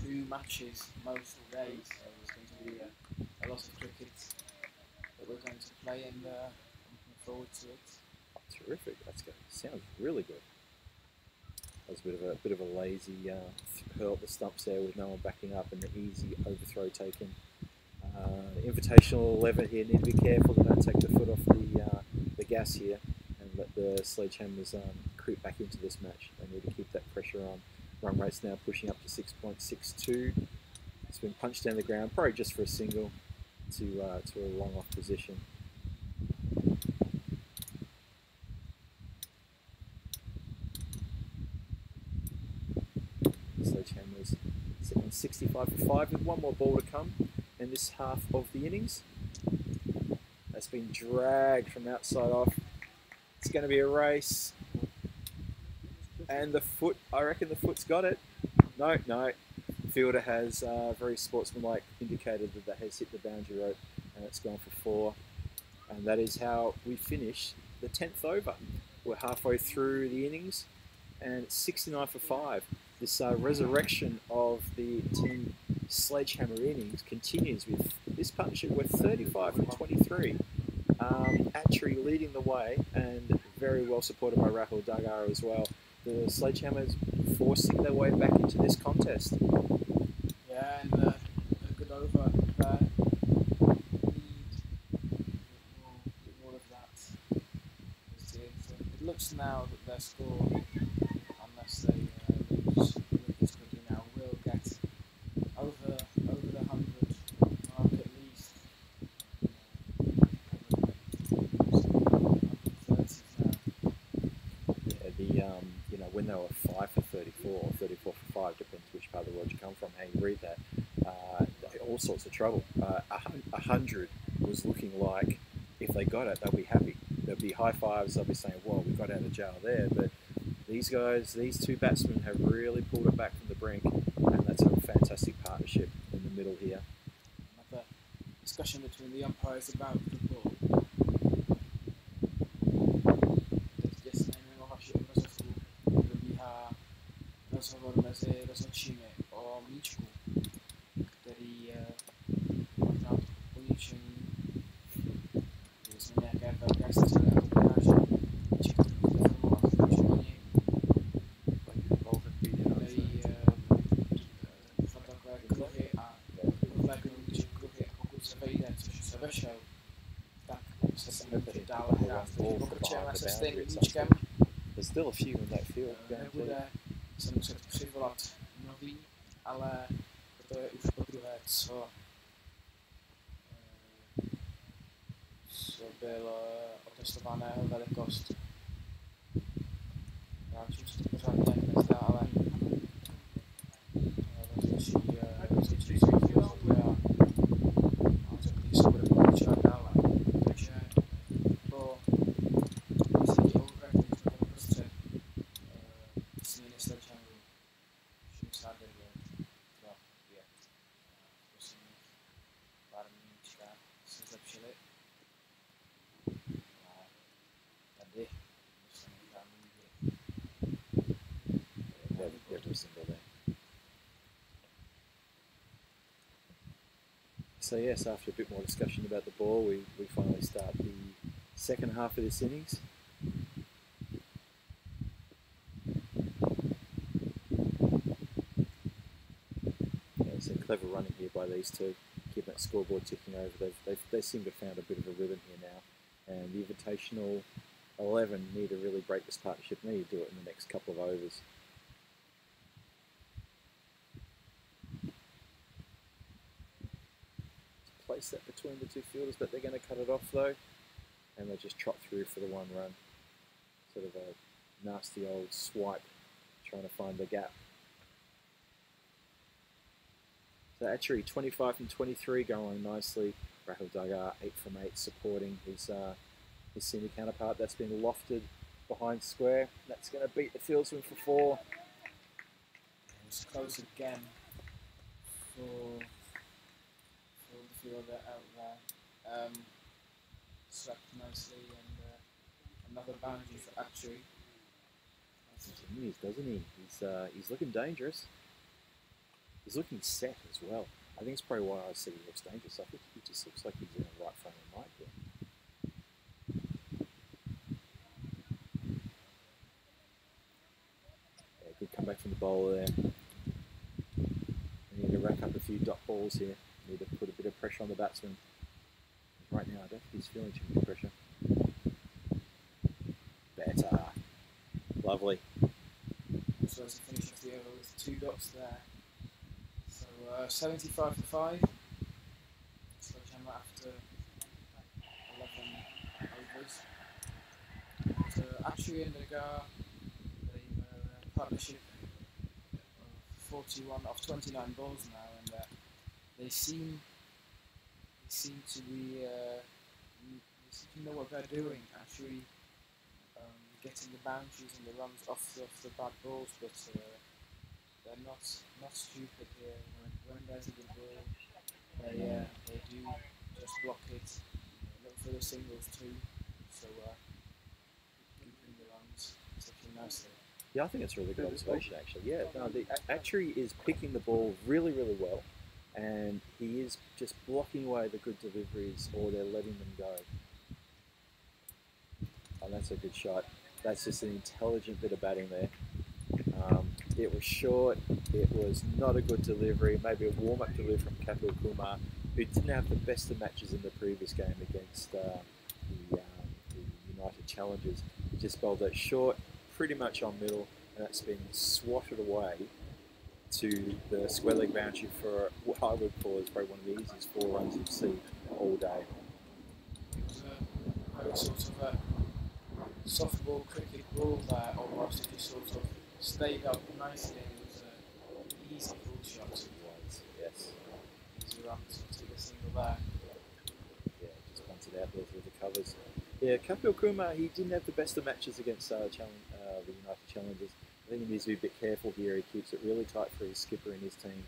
2 matches most days, so it's going to be a lot of cricket that we're going to play, and I'm looking forward to it. Terrific. Sounds really good. That was a bit of a lazy hurl at the stumps there with no one backing up, and an easy overthrow taken. Invitational 11 here. Need to be careful to don't take the foot off the gas here and let the Sledgehammers creep back into this match. They need to keep that pressure on. Run rate's now pushing up to 6.62. It's been punched down the ground, probably just for a single to a long off position. Sledgehammers sitting on 65 for 5 with one more ball to come in this half of the innings. That's been dragged from outside off. It's going to be a race. And the foot, I reckon the foot's got it. No. Fielder has very sportsmanlike indicated that has hit the boundary rope, and it's gone for 4. And that is how we finish the 10th over. We're halfway through the innings, and it's 69 for 5. This resurrection of the Team Sledgehammer innings continues with this partnership with 35 for 23. Atri leading the way, and very well supported by Rahul Dagar as well. The Sledgehammers forcing their way back into this contest. Yeah, and a good over there. Need more of that. It looks now that their score, unless they lose quickly now, will get over the 100 mark at least. 130 now. Yeah, when they were 5 for 34 or 34 for 5, depends which part of the world you come from, how you read that. All sorts of trouble. 100 was looking like if they got it, they'll be happy. There'll be high fives. They'll be saying, "Well, we got out of jail there." But these guys, these 2 batsmen, have really pulled it back from the brink, and that's a fantastic partnership in the middle here. Another discussion between the umpires about the ball. Teď se nejmenuje vašeho rozhovoru probíhá rozhovor mezi rozhodčími o míčku, který možná poničení, že jsme nějaké velké střely a to dokáže míček trochu deformovat, takže oni dají fakt takové kruhy a míček kruhy, a pokud se vejde, což se vešel, tak se s ním může dále hrát. Takže pokračujeme se stejným míčkem. There's still a few in that field. Nebude se muset přivolat nový, ale to je už podruhé, co byl otestovaného velikost. Hráčům se to pořád nějak nezdá, ale rozličí se rozhoduje a řekli, že se bude pokračovat dále. Takže po So yes, after a bit more discussion about the ball, we finally start the second half of this innings. Yeah, so clever running here by these two, keeping that scoreboard ticking over. They seem to have found a bit of a rhythm here now, and the Invitational 11 need to really break this partnership. They need to do it in the next couple of overs. Place that between the two fielders, but they're going to cut it off though, and they just trot through for the one run. Sort of a nasty old swipe, trying to find the gap. So actually 25 from 23 going nicely. Rahul Dagar 8 from 8 supporting his senior counterpart. That's been lofted behind square. That's going to beat the fieldsman for 4. It's close again for the fielder out there. Swept nicely, and another boundary for Actuary. He is, doesn't he? He's looking dangerous. He's looking set as well. I think it's probably why I said he looks dangerous. I think he just looks like he's in the right frame of mind here. Yeah, good comeback from the bowler there. We need to rack up a few dot balls here. We need to put a bit of pressure on the batsman. Right now, I don't think he's feeling too much pressure. Better. Lovely. So as a finish off the over with 2 dots there. So 75 for 5. SledgeHammer after 11 overs. So Actuary and Dagar, they were a partnership of 41 of 29 balls now, and they seem to be they seem to know what they're doing. Actually, getting the boundaries and the runs off the bad balls, but they're not stupid here. When there's a good ball, they do just block it. Look for the singles too. So keeping the runs taking nicely. Yeah, I think it's a really good observation actually. Yeah, no, the Actuary is picking the ball really, really well, and he is just blocking away the good deliveries, or they're letting them go. Oh, that's a good shot. That's just an intelligent bit of batting there. It was short, it was not a good delivery, maybe a warm-up delivery from Kapil Kumar, who didn't have the best of matches in the previous game against the United Challengers. He just bowled that short, pretty much on middle, and that's been swatted away to the square leg boundary for what I would call is probably one of the easiest 4 runs you'll see all day. It was a very sort of a softball cricket ball there, almost. It just sort of stayed up nicely. It was an easy full shot. It was, yes. Easy run to the single there. Yeah, just punted out there through the covers. Yeah, Kapil Kumar, he didn't have the best of matches against the United Challengers. I think he needs to be a bit careful here. He keeps it really tight for his skipper and his team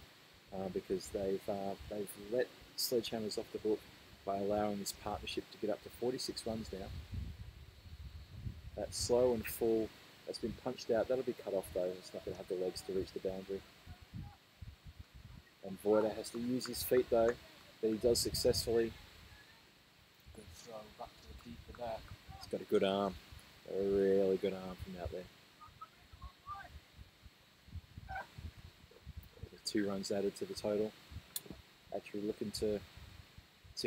because they've let SledgeHammers off the hook by allowing this partnership to get up to 46 runs now. That slow and full, that's been punched out. That'll be cut off though. It's not going to have the legs to reach the boundary. And Voida has to use his feet though, but he does successfully. Good throw back to the keeper there. He's got a good arm, a really good arm from out there. There's 2 runs added to the total. Actually looking to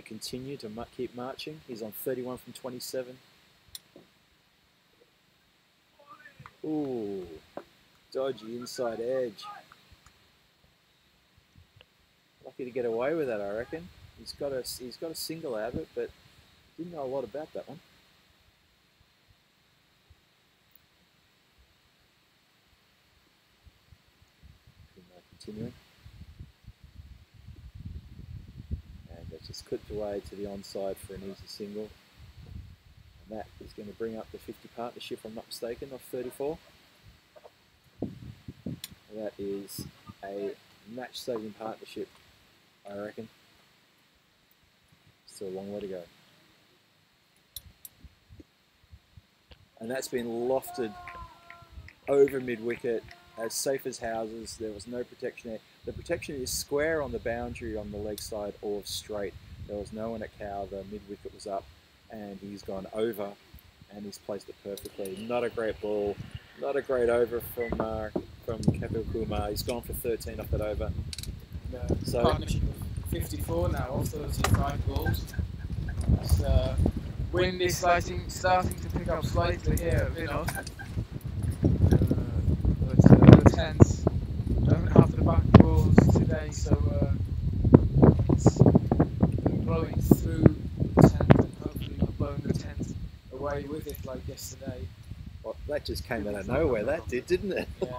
continue to keep marching. He's on 31 from 27. Ooh, dodgy inside edge. Lucky to get away with that, I reckon. He's got a single out of it, but didn't know a lot about that one. Continuing. And that's just clipped away to the onside for an easy single. And that is going to bring up the 50 partnership, if I'm not mistaken, off 34. That is a match-saving partnership, I reckon. Still a long way to go. And that's been lofted over mid-wicket as safe as houses. There was no protection there. The protection is square on the boundary on the leg side or straight. There was no one at cow. The mid wicket was up, and he's gone over, and he's placed it perfectly. Not a great ball, not a great over from Kapil Kumar. He's gone for 13 off that over. So partnership of 54 now, or 35 balls. As wind is starting to pick up slightly here at Vinor. But the tents don't have the back balls today, so it's blowing through the tent and hopefully not blowing the tent away with it like yesterday. well, that just came out of nowhere, that did, didn't it? Yeah.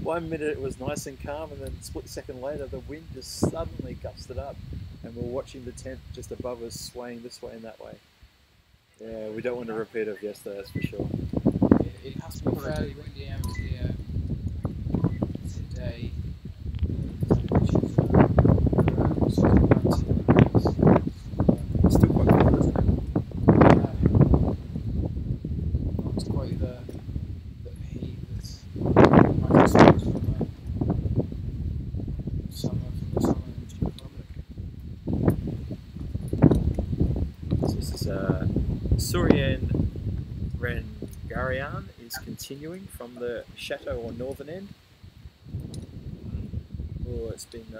1 minute it was nice and calm, and then a split second later the wind just suddenly gusted up, and we're watching the tent just above us swaying this way and that way. Yeah, we don't want a repeat of yesterday, that's for sure. It has been fairly windy out here today. Temperatures are around sort of 19 degrees. It's still quite cold, isn't it? Not quite the heat that you might expect from the summer in the Czech Republic. So this is Suryan Rengarian is continuing from the chateau or northern end. Oh, it's been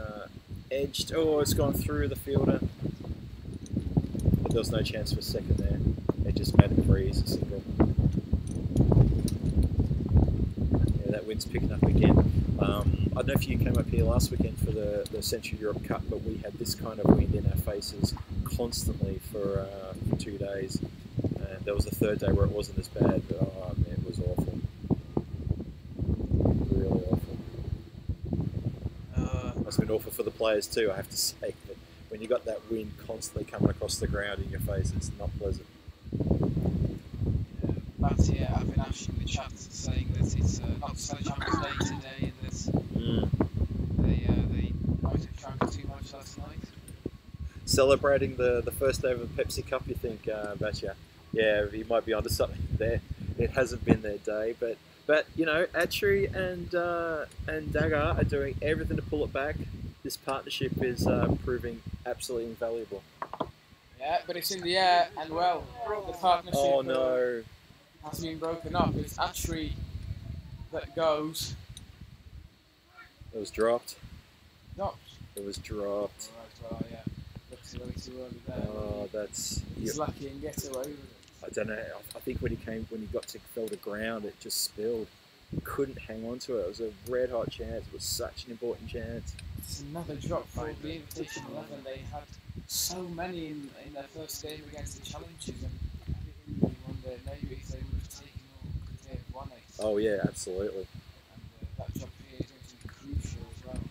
edged. Oh, it's gone through the fielder. But there was no chance for a second there. They just made it very easy single. Yeah, that wind's picking up again. I don't know if you came up here last weekend for the Central Europe Cup, but we had this kind of wind in our faces constantly for 2 days. And there was a third day where it wasn't as bad, but oh man, it was awful. Really awful. It's been awful for the players too, I have to say. But when you got that wind constantly coming across the ground in your face, it's not pleasant. But yeah, I've been actually in the chat saying that it's not SledgeHammer's day today, and that they might have drank too much last night. Celebrating the first day of the Pepsi Cup, you think, Batya? Yeah, he might be onto something there. It hasn't been their day, but you know, Atri and Dagar are doing everything to pull it back. This partnership is proving absolutely invaluable. Yeah, but it's in the air, and well, the partnership has been broken up. It's Atri that goes. It was dropped. Not. It was dropped. Right, well, yeah. Looks way too early there. Oh, that's. He's lucky and get away with it. I don't know. I think when he fell to ground, it just spilled. He couldn't hang on to it. It was a red hot chance. It was such an important chance. It's another drop for the Invitation 11. They had so many in their first game against the Challengers, and you wonder maybe if they would have taken all, could they have won it? Oh yeah, absolutely. And that drop here is going to be crucial as well.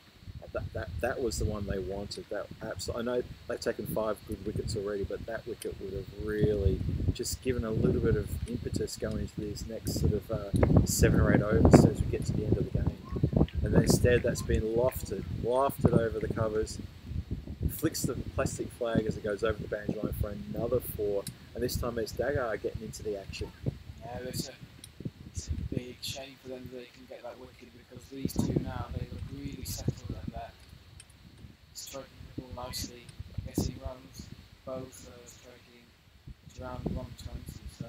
That was the one they wanted. That absolutely. I know they've taken 5 good wickets already, but that wicket would have really just given a little bit of impetus going into these next sort of 7 or 8 overs as we get to the end of the game. And then instead, that's been lofted over the covers. Flicks the plastic flag as it goes over the boundary line for another 4, and this time it's Dagar getting into the action. Yeah, it's a big shame for them that they can get that wicket, because these two now, they look really settled and they're striking the ball nicely, getting runs, both striking around 120. So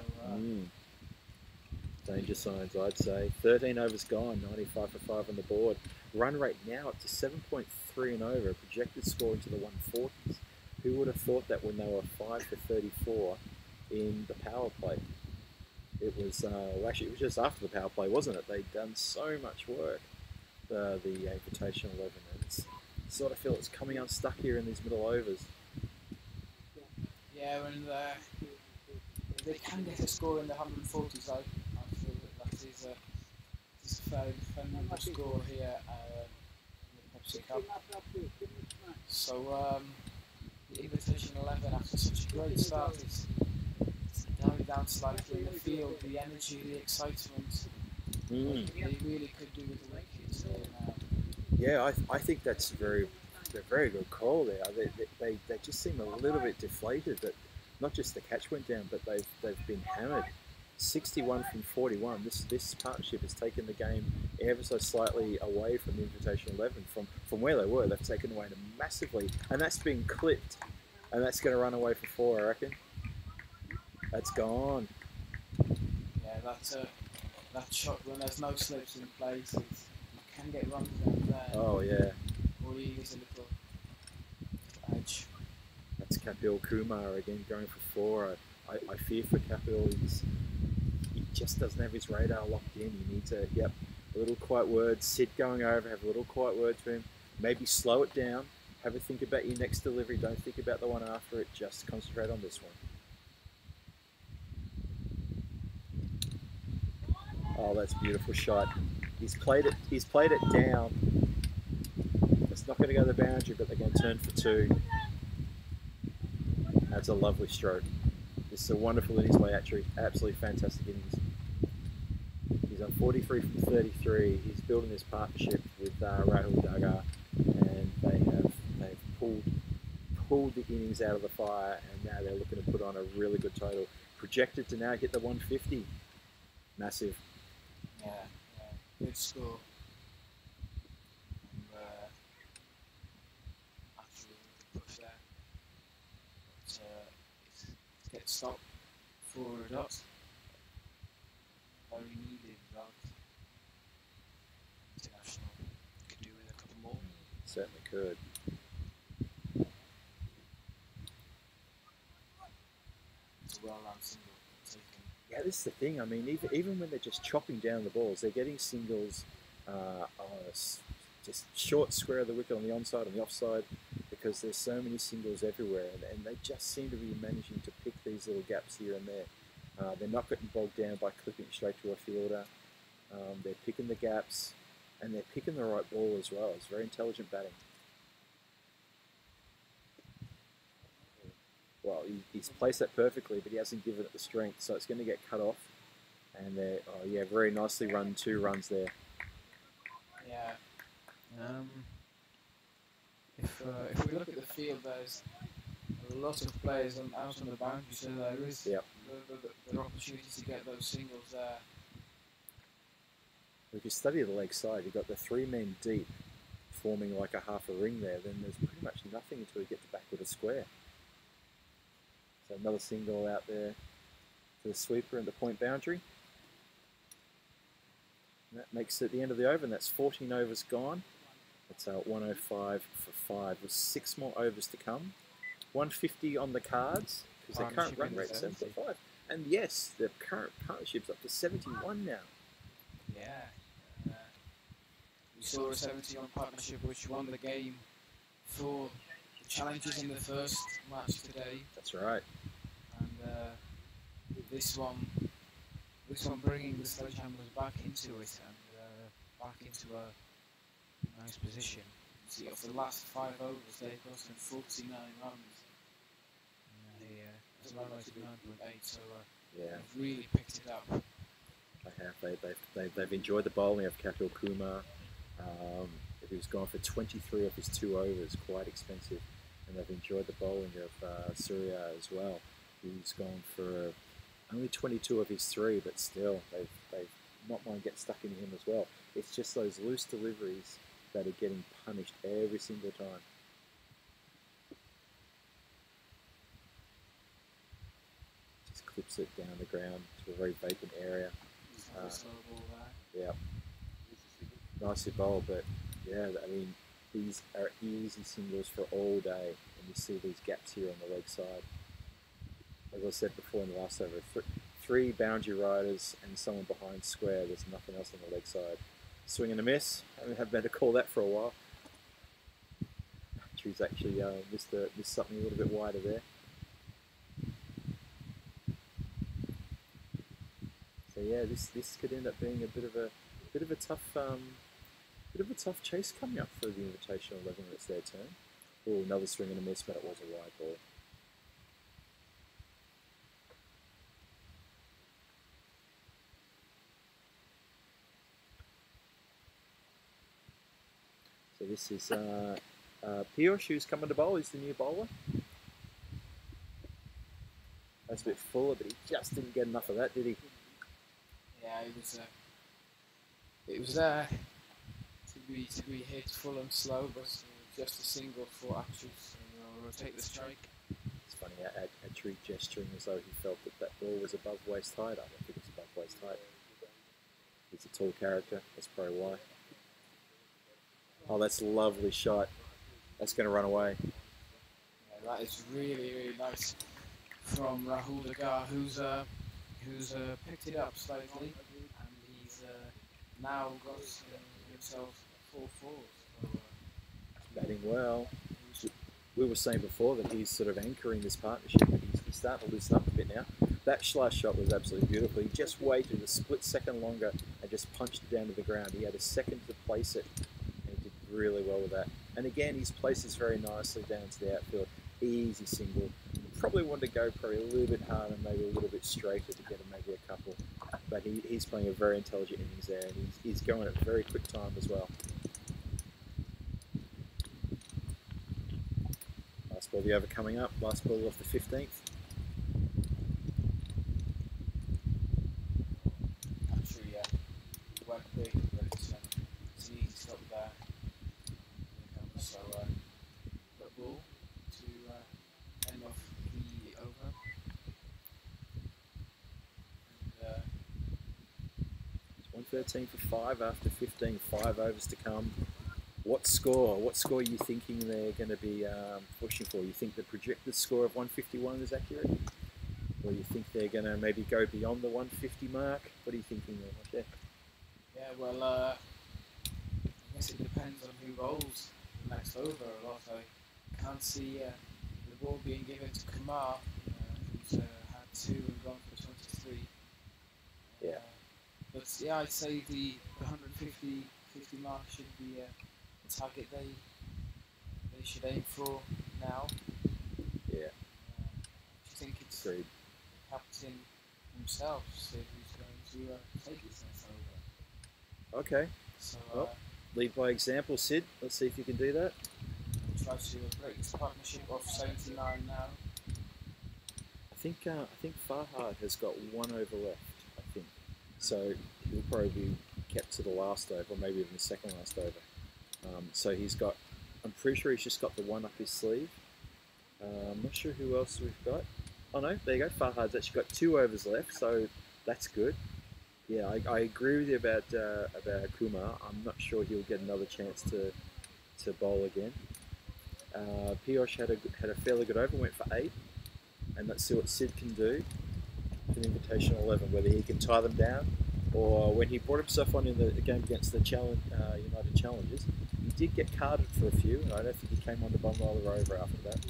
danger signs, I'd say. 13 overs gone, 95 for 5 on the board. Run rate now up to 7.3 and over, projected score into the 140s. Who would have thought that when they were 5 for 34 in the power play? It was, actually it was just after the power play, wasn't it? They'd done so much work, the Invitational 11, and it's, sort of feel it's coming unstuck here in these middle overs. Yeah, and they can get a score in the 140s, I feel that is a fairly defendable score here in the Pepsi Cup. So the Invitation 11, after such a great start, is dialed down slightly in the field. The energy, the excitement, they really could do with the wickets there now. Yeah, I think that's a very good call there. They just seem a little bit deflated. That not just the catch went down, but they've been hammered. 61 from 41. This partnership has taken the game ever so slightly away from the Invitational 11 from where they were. They've taken away massively, and that's been clipped, and that's going to run away for 4, I reckon. That's gone. Yeah, that shot when there's no slips in place, you can get runs down there. Oh yeah. All you need is a little edge. That's Kapil Kumar again going for 4. I fear for Kapil. He just doesn't have his radar locked in. You need to, yep, a little quiet word. Sid going over, have a little quiet word to him. Maybe slow it down. Have a think about your next delivery. Don't think about the one after it. Just concentrate on this one. Oh, that's a beautiful shot. He's played it down. It's not going to go to the boundary, but they're going to turn for 2. That's a lovely stroke. This is a wonderful innings by Atri. Absolutely fantastic innings. He's on 43 from 33. He's building this partnership with Rahul Dagar, and they've pulled the innings out of the fire, and now they're looking to put on a really good total. Projected to now hit the 150. Massive. Yeah, good score. And, actually, push there. But, it gets stopped for a dot. Very needed dot. International could do with a couple more. Certainly could. It's a well-run single taken. Yeah, this is the thing. I mean, even when they're just chopping down the balls, they're getting singles on just short square of the wicket on the onside and the offside, because there's so many singles everywhere, and they just seem to be managing to pick these little gaps here and there. They're not getting bogged down by clipping straight to a fielder. They're picking the gaps, and they're picking the right ball as well. It's very intelligent batting. Well, he's placed that perfectly, but he hasn't given it the strength, so it's going to get cut off. And they're, oh yeah, very nicely run 2 runs there. Yeah. If we look at the field, there's a lot of players out on the boundary, so there is the opportunity to get those singles there. If you study the leg side, you've got the 3 men deep forming like a half a ring there, then there's pretty much nothing until you get to back with a square. So another single out there for the sweeper and the point boundary. And that makes it the end of the over, and that's 14 overs gone. That's 105 for 5 with 6 more overs to come. 150 on the cards, because their current run rate is 75. And yes, their current partnership's up to 71 now. Yeah. We saw a 71 partnership which won the game for the challenges in the first match today. That's right. And this one bringing the SledgeHammers back into it and back into a nice position. See, of the last 5 overs, they've gotten 49 runs. It's a run rate of 9.8, so yeah, they've really picked it up. They have. They've enjoyed the bowling of Kapil Kumar. Who's gone for 23 of his 2 overs, quite expensive. And they've enjoyed the bowling of Surya as well. He's gone for only 22 of his 3, but still, they've not mind get stuck into him as well. It's just those loose deliveries that are getting punished every single time. Just clips it down the ground to a very vacant area. Yeah, nicely bowled, but yeah, I mean, these are easy singles for all day, and you see these gaps here on the leg side. As I said before in the last over, 3 boundary riders and someone behind square. There's nothing else on the leg side. Swing and a miss. I haven't been to call that for a while. She's actually missed something a little bit wider there. So yeah, this could end up being a bit of a tough chase coming up for the Invitational 11 when it's their turn. Oh, another swing and a miss, but it was a wide ball. So this is Piyush, who's coming to bowl. He's the new bowler. That's a bit fuller, but he just didn't get enough of that, did he? Yeah, he was. it was there to be hit full and slow, but just a single for Atri. So we'll rotate the strike. It's funny, Atri gesturing as though he felt that that ball was above waist height. I don't think it's above waist height. He's a tall character, that's probably why. Oh, that's a lovely shot. That's going to run away. Yeah, that is really nice from Rahul Dagar, who's picked it up slightly, and he's now got himself 4 fours. So, batting well. We were saying before that he's sort of anchoring this partnership, but he's starting to loosen up a bit now. That slice shot was absolutely beautiful. He just waited a split second longer and just punched it down to the ground. He had a second to place it, and he did really well with that. And again, he's placed this very nicely down to the outfield. Easy single. Probably wanted to go probably a little bit harder, maybe a little bit straighter to get maybe a couple. But he's playing a very intelligent innings there, and he's going at a very quick time as well. Last ball of the over coming up. Last ball of the 15th. Actually, went big, but it's an easy stop there. So, the ball to end off the over. And, It's 113 for 5 after 15. 5 overs to come. What score? What score are you thinking they're going to be pushing for? You think the projected score of 151 is accurate? Or you think they're going to maybe go beyond the 150 mark? What are you thinking there? yeah, well, I guess it depends on who bowls the next over a lot. I can't see the ball being given to Kumar, who's had 2 and gone for 23. Yeah. But yeah, I'd say the 150 mark should be target they should aim for now. Yeah. I think it's Agreed. the captain himself, so who's going to take this next over. Okay. So Well, lead by example, Sid. Let's see if you can do that. try to break this partnership of 79 now. I think Farhad has got 1 over left. I think so. He'll probably be kept to the last over, or maybe even the second last over. So he's got. I'm pretty sure he's just got the 1 up his sleeve. I'm not sure who else we've got. Oh no, there you go. Farhad's actually got 2 overs left, so that's good. Yeah, I agree with you about Kumar. I'm not sure he'll get another chance to bowl again. Piyush had a fairly good over, went for 8, and let's see what Sid can do for the Invitational 11. Whether he can tie them down, or when he brought himself on in the game against the United Challengers, he did get carded for a few, and I don't think he came on the bum roller over after that.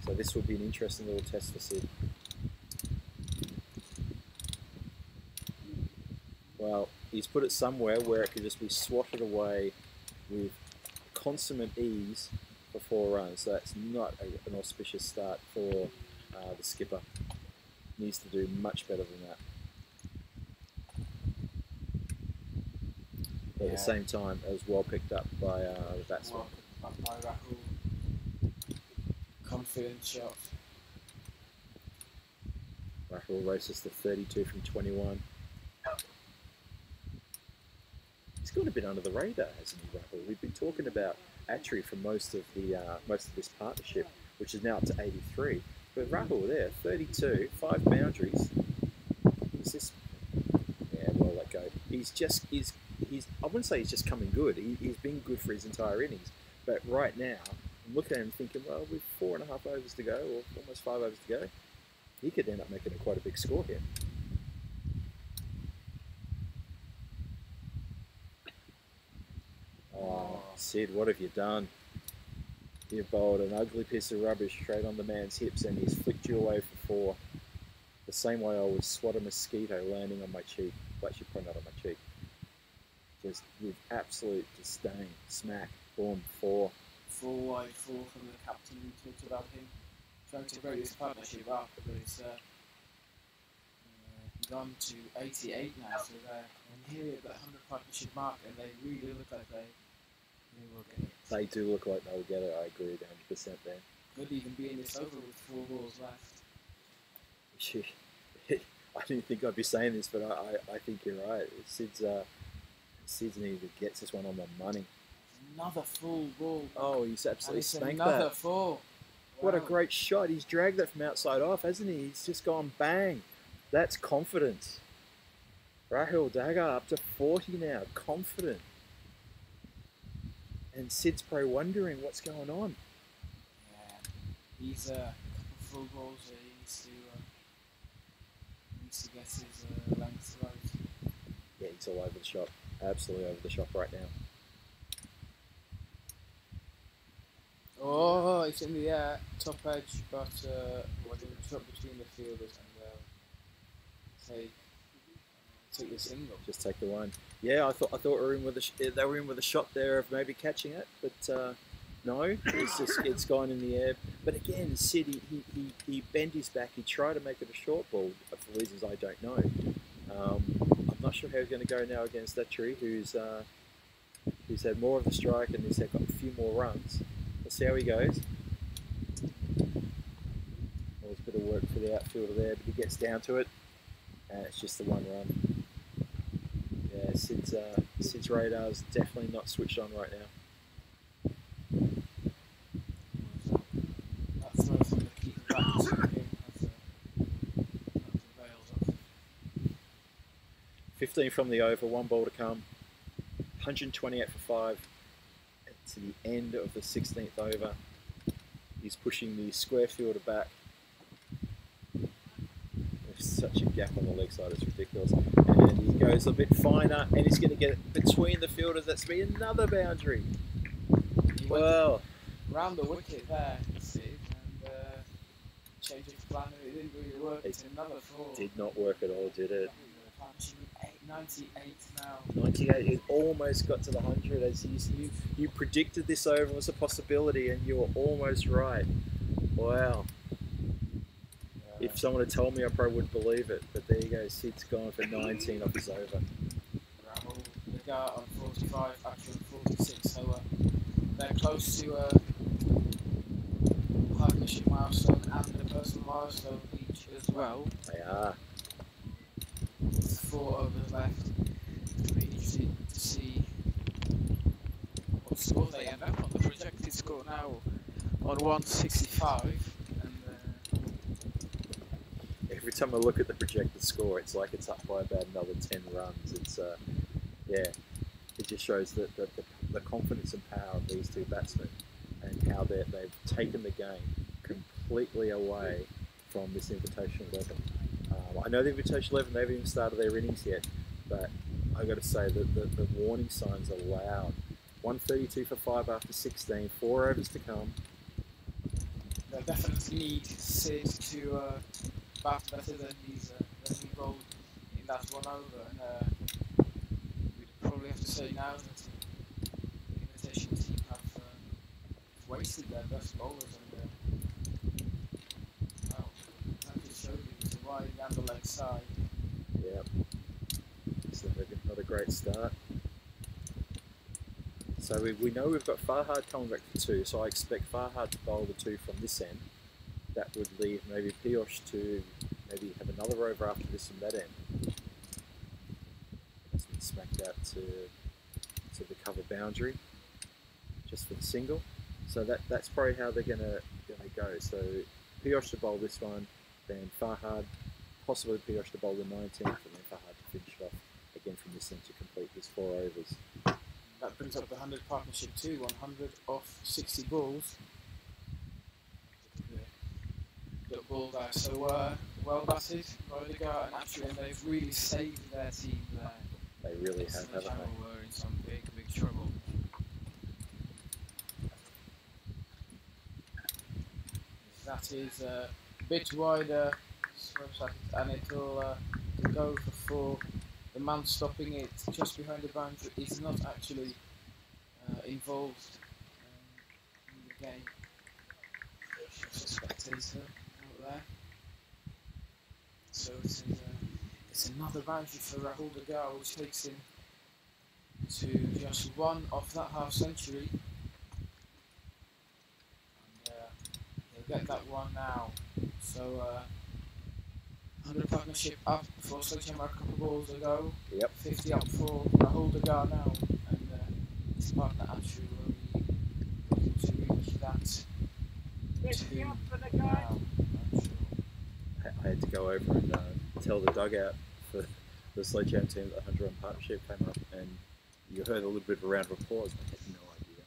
So this will be an interesting little test for Sid. Well, he's put it somewhere where it could just be swatted away with consummate ease for 4 runs. So that's not an auspicious start for the skipper. Needs to do much better than that. But at the same time, it was well picked up by the batsman. Well picked up by Rahul. Confident shot. Rahul races to 32 from 21. He's gone a bit under the radar, hasn't he, Rahul? We've been talking about Atri for most of this partnership, which is now up to 83. But Rahul there, 32, 5 boundaries. He's just, yeah, well, let go. He's I wouldn't say he's just coming good. He's been good for his entire innings. But right now, I'm looking at him thinking, well, with 4.5 overs to go, or almost 5 overs to go, he could end up making quite a big score here. Oh, Sid, what have you done? You've bowled an ugly piece of rubbish straight on the man's hips, and he's flicked you away for 4. The same way I would swat a mosquito landing on my cheek. Well, actually, probably not on my cheek. Just with absolute disdain. Smack. Boom. 4. 4 wide, 4 from the captain. We talked about him trying to break this partnership up, but it's gone to 88 now, so they're nearly at that 100 partnership mark, and they really look like they will get it. They do look like they'll get it. I agree with 100% there. Could even be in this over with 4 balls left. I didn't think I'd be saying this, but I think you're right. Sid's needed to get this one on the money. Another full ball. Oh, he's absolutely spanked another that. full. What a Wow. great shot. He's dragged that from outside off, hasn't he? He's just gone bang. That's confidence. Rahul Dagger up to 40 now. Confident. And Sid's probably wondering what's going on. Yeah, he's a couple full balls here. He needs to get his length right. Yeah, he's all over the shop. Absolutely over the shop right now. Oh, it's in the air, top edge, but we'll drop between the fielders and take the single. Just take the one. Yeah, I thought we were in with they were in with a shot there of maybe catching it, but no, it's gone in the air. But again, Sid, he bent his back. He tried to make it a short ball for reasons I don't know. I'm not sure how he's going to go now against that tree, who's had more of the strike and has got a few more runs. Let's see how he goes. There's a bit of work for the outfielder there, but he gets down to it, and it's just the one run. Yeah, Sid's radar's definitely not switched on right now. That throw from the keeper back to him as off. 15 from the over, one ball to come. 128 for 5. To the end of the 16th over. He's pushing the square fielder back. There's such a gap on the leg side, it's ridiculous. And he goes a bit finer, and he's going to get it between the fielders. That's be another boundary. Well, round the wicket there, Sid, and change of plan. It didn't really work. It's another 4. Did not work at all, did it? 98 now. 98. He almost got to the 100. As you predicted this over was a possibility, and you were almost right. Wow. If someone had told me, I probably wouldn't believe it. But there you go. Sid's gone for 19 off his over. Rahul Nagar on 45, actually on 46. So they're close to a partnership milestone and a personal milestone each as well. They are. With 4 overs left. It'll be interesting to see what score they end up on. The projected score now on 165. And Every time I look at the projected score, it's like it's up by about another 10 runs. It's yeah, it just shows that the confidence and power of these two batsmen and how they've taken the game completely away from this Invitation 11. I know the Invitation 11, they haven't even started their innings yet, but I've got to say that the warning signs are loud. 132 for 5 after 16, 4 overs to come. they definitely need Sid to bat better than he's involved in that one over. And we'd probably have to say now that the Invitation team have wasted their best bowlers. And well, that just showed it was wide down the leg side. Yeah, it's not a great start. So we know we've got Farhad coming back for 2, so I expect Farhad to bowl the 2 from this end. That would leave maybe Piyush to maybe have another over after this from that end. That's been smacked out to the cover boundary, just for the single. So that's probably how they're gonna go. So Piyush to bowl this one, then Farhad, possibly Piyush to bowl the 19th, and then Farhad to finish off again from this end to complete his 4 overs. That brings up the 100 partnership too, 100 off 60 balls. Good ball there, so well batted by the guy, and actually they've really saved their team there. They really have, haven't Channel they? were in some big trouble. That is a bit wider, and it'll go for 4. The man stopping it just behind the boundary is not actually involved in the game. Just a spectator out there. So it's another boundary for Rahul Dagar, which takes him to just 1 off that half century. And he'll get that one now. So 100 partnership up for SledgeHammer a couple of balls ago. Yep. 50 up for Rahul Dagar now, and his partner actually will be looking to reach that 50 2 up for the guy. now, I'm sure. I had to go over and tell the dugout for the SledgeHammer team that the 100-run partnership came up, and you heard a little bit of a round of applause. I had no idea.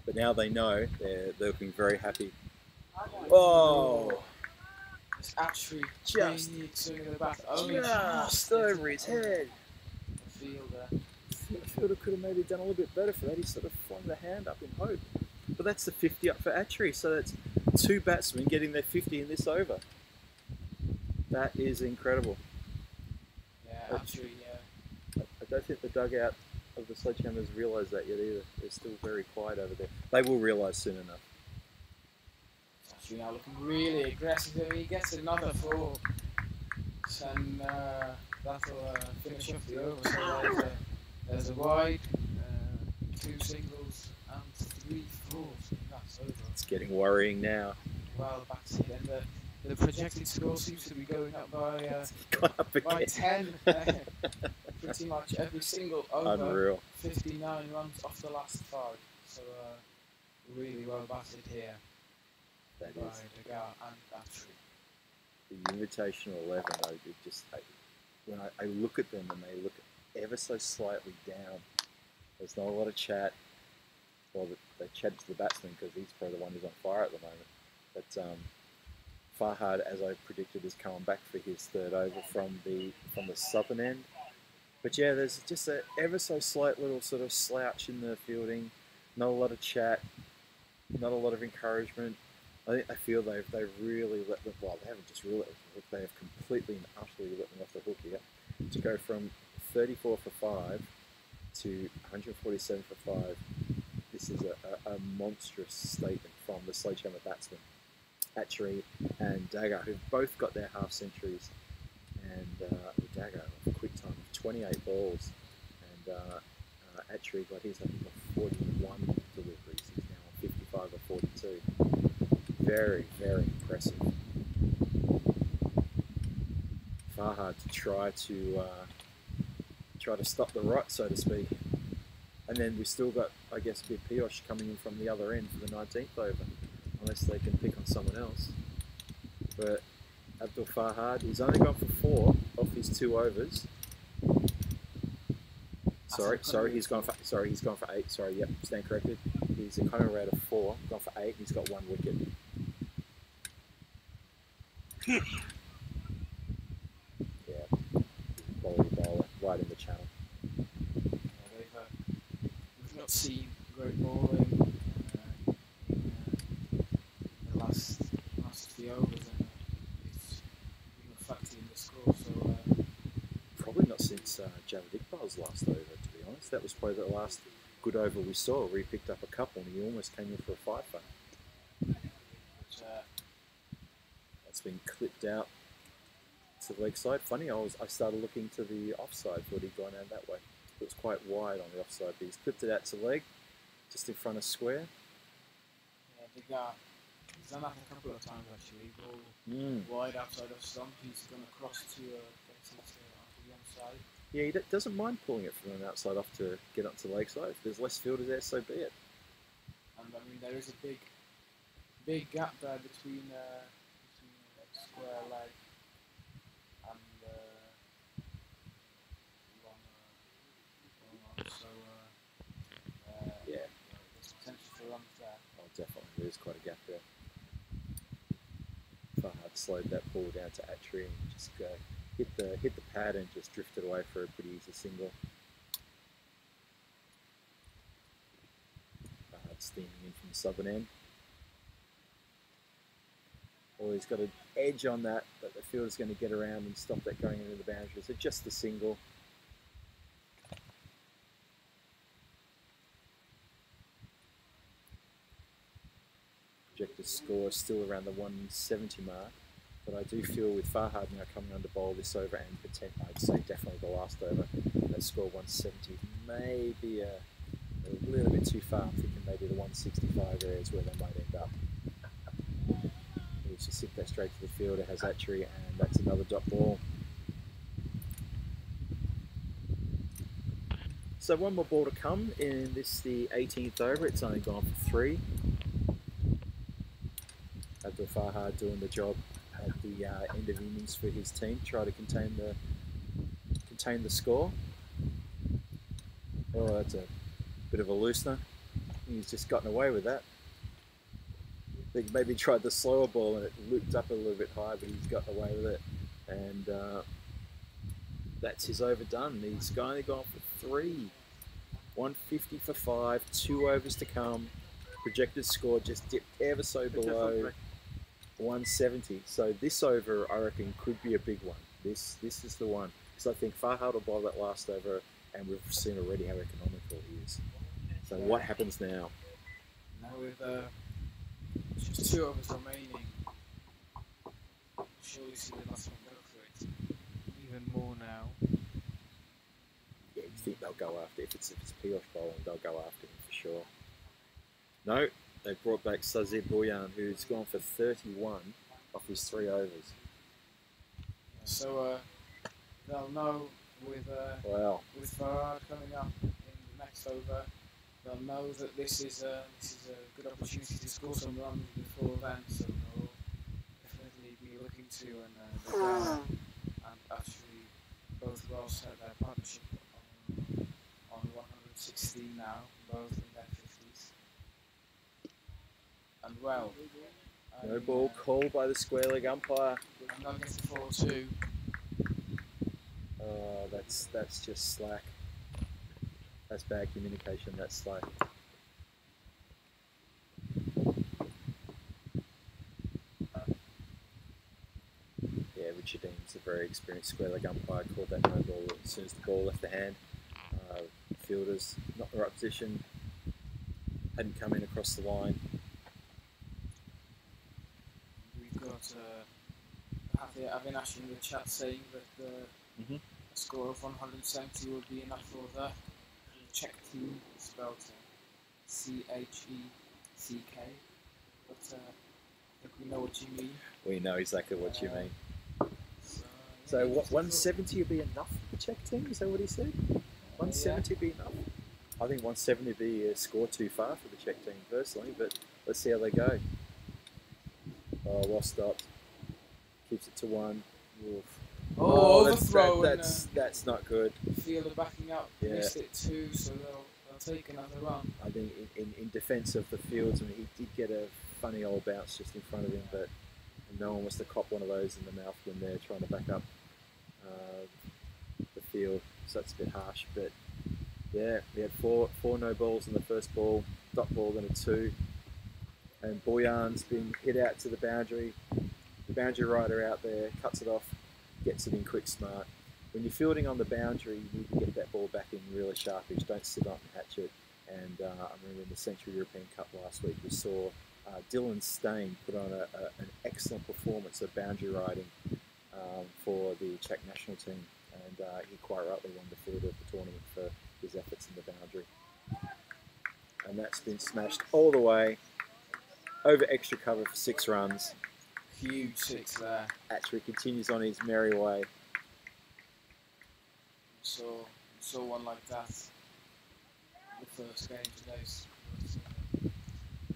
But now they know. They're looking very happy. Oh! It's actually Just swinging the bat only just over his head. The fielder. The fielder could have maybe done a little bit better for that. He sort of flung the hand up in hope. But that's the 50 up for Atri, so that's 2 batsmen getting their 50 in this over. That is incredible. Yeah, actually, yeah. I don't think the dugout of the SledgeHammers realise that yet either. They're still very quiet over there. They will realise soon enough. Actually now looking really aggressive. He gets another 4. And that'll finish off the over. So there's a wide, 2 singles and 3 fours. That's over. It's getting worrying now. Well batted, and the projected score seems to be going up by Gone up by again. 10. Pretty much every single over. Unreal. 59 runs off the last 5. So really well batted here That by is. Dagar and Atri. The Invitational 11, when I look at them and they look ever so slightly down, there's not a lot of chat. Well, they chat to the batsman because he's probably the one who's on fire at the moment. But Farhad, as I predicted, is coming back for his 3rd over from the southern end. But yeah, there's just a ever so slight little sort of slouch in the fielding. Not a lot of chat, not a lot of encouragement. I feel they've really let them. Well, they haven't just really let them hook. They have completely and utterly let them off the hook here. To go from 34 for 5 to 147 for 5. This is a monstrous statement from the SledgeHammer batsmen, Atri and Dagar, who've both got their half centuries. And Dagar, a quick time of 28 balls, and Atri got his, I think, 41 deliveries. He's now on 55 or 42. Very, very impressive. Farhad to try to stop the rot, so to speak. And then we've still got, I guess, Big Pioche coming in from the other end for the 19th over, unless they can pick on someone else. But Abdul Farhad, he's only gone for 4 off his 2 overs. He's gone for 8. Sorry, yep, stand corrected. He's a kind of rate of 4, gone for 8. He's got 1 wicket. Yeah, quality bowler, right in the channel. We've not seen great bowling in the last few overs, and it's been reflected in the score. So Probably not since Javed Iqbal's last over, to be honest. That was probably the last good over we saw, where he picked up a couple and he almost came in for a 5-for. That's been clipped out to the leg side. Funny, I started looking to the offside, thought he'd gone out that way. It was quite wide on the offside, but he's clipped it out to leg, just in front of square. yeah, he's done that a couple of times actually. Ball wide outside of stump. He's going to cross to get it onto the onside. Yeah, he doesn't mind pulling it from an outside off to get up to the leg side. If there's less fielders there, so be it. And I mean, there is a big gap there between square leg and long arm. So Yeah. there's potential for runs there. Oh, definitely. There is quite a gap there. Farhad slowed that ball down to Atri and just hit the pad and just drifted away for a pretty easy single. Farhad steaming in from the southern end. Well, he's got an edge on that, but the fielder's going to get around and stop that going into the boundary. So just the single. Projected score is still around the 170 mark, but I do feel with Farhad now coming under bowl this over and I'd say definitely the last over, that score 170 may be a little bit too far. I'm thinking maybe the 165 area is where they might end up. which is hit that straight to the fielder, has archery, and that's another dot ball. So one more ball to come in this, the 18th over. It's only gone for 3. Abdul Farhad doing the job at the end of innings for his team, try to contain the score. Oh, that's a bit of a loosener. He's just gotten away with that. I think maybe he tried the slower ball and it looped up a little bit high, but he's gotten away with it. And that's his over done. He's only gone for 3. 150 for 5, 2 overs to come. Projected score just dipped ever so below 170. So this over, I reckon, could be a big one. This is the one. Because I think Farhad will bowl that last over, and we've seen already how economical he is. So what happens now? Now with just 2 overs remaining, surely see the last one go for it. Even more now. Yeah, you think they'll go after, if it's Pioche bowling, they'll go after him for sure. No, they brought back Sazid Boyan, who's gone for 31 off his 3 overs. So they'll know with Farhad coming up in the next over, they'll know that this is a good opportunity to score some runs before then. So they'll definitely be looking to and actually both well set their partnership on 116 now, both in their 50s. And well, no ball called by the square leg umpire. I'm not getting 4-2. Oh, that's just slack. That's bad communication. That's slack. Yeah, Richard Dean's a very experienced square leg umpire. Called that no ball as soon as the ball left the hand. Fielders not in the right position. Hadn't come in across the line. We've got Avinash in the chat saying that a score of 170 would be enough for the Czech team, spelled Check. But I think we know what you mean. We know exactly what you mean. So what, 170 would be enough for the Czech team? Is that what he said? 170 would be enough? I think 170 would be a score too far for the Czech team personally, but let's see how they go. Oh, well stopped. Keeps it to 1. Oof. Oh, overthrow. That's not good. Fielder backing up, missed it too, so they'll take another run. I think in defence of the fields, I mean, he did get a funny old bounce just in front of him, but no one wants to cop one of those in the mouth when they're trying to back up the field, so that's a bit harsh. But yeah, we had four no balls in the first ball, dot ball then a 2, and Boyan's been hit out to the boundary. The boundary rider out there cuts it off, gets it in quick, smart. When you're fielding on the boundary, you need to get that ball back in really sharpish. Don't sit up and hatch it. And I remember in the Central European Cup last week, we saw Dylan Stain put on an excellent performance of boundary riding for the Czech national team. And he quite rightly won the field of the tournament for his efforts in the boundary. And that's been smashed all the way over extra cover for 6 runs. Huge 6 there. Atchery continues on his merry way. Saw one like that the first game today.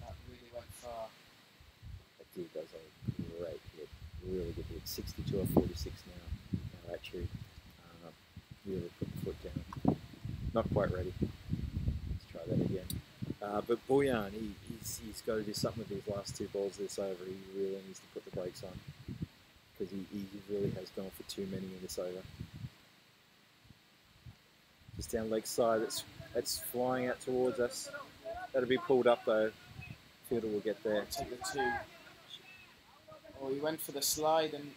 That really went far. That dude does a great hit, really good hit. 62 or 46 now. Atchery really put the foot down. Not quite ready. Let's try that again. But Boyan, he's got to do something with his last 2 balls this over. He really needs to put the brakes on because he really has gone for too many in this over. Just down leg side, that's flying out towards us. That'll be pulled up though. Fielder will get there. Take the 2. Oh, he went for the slide and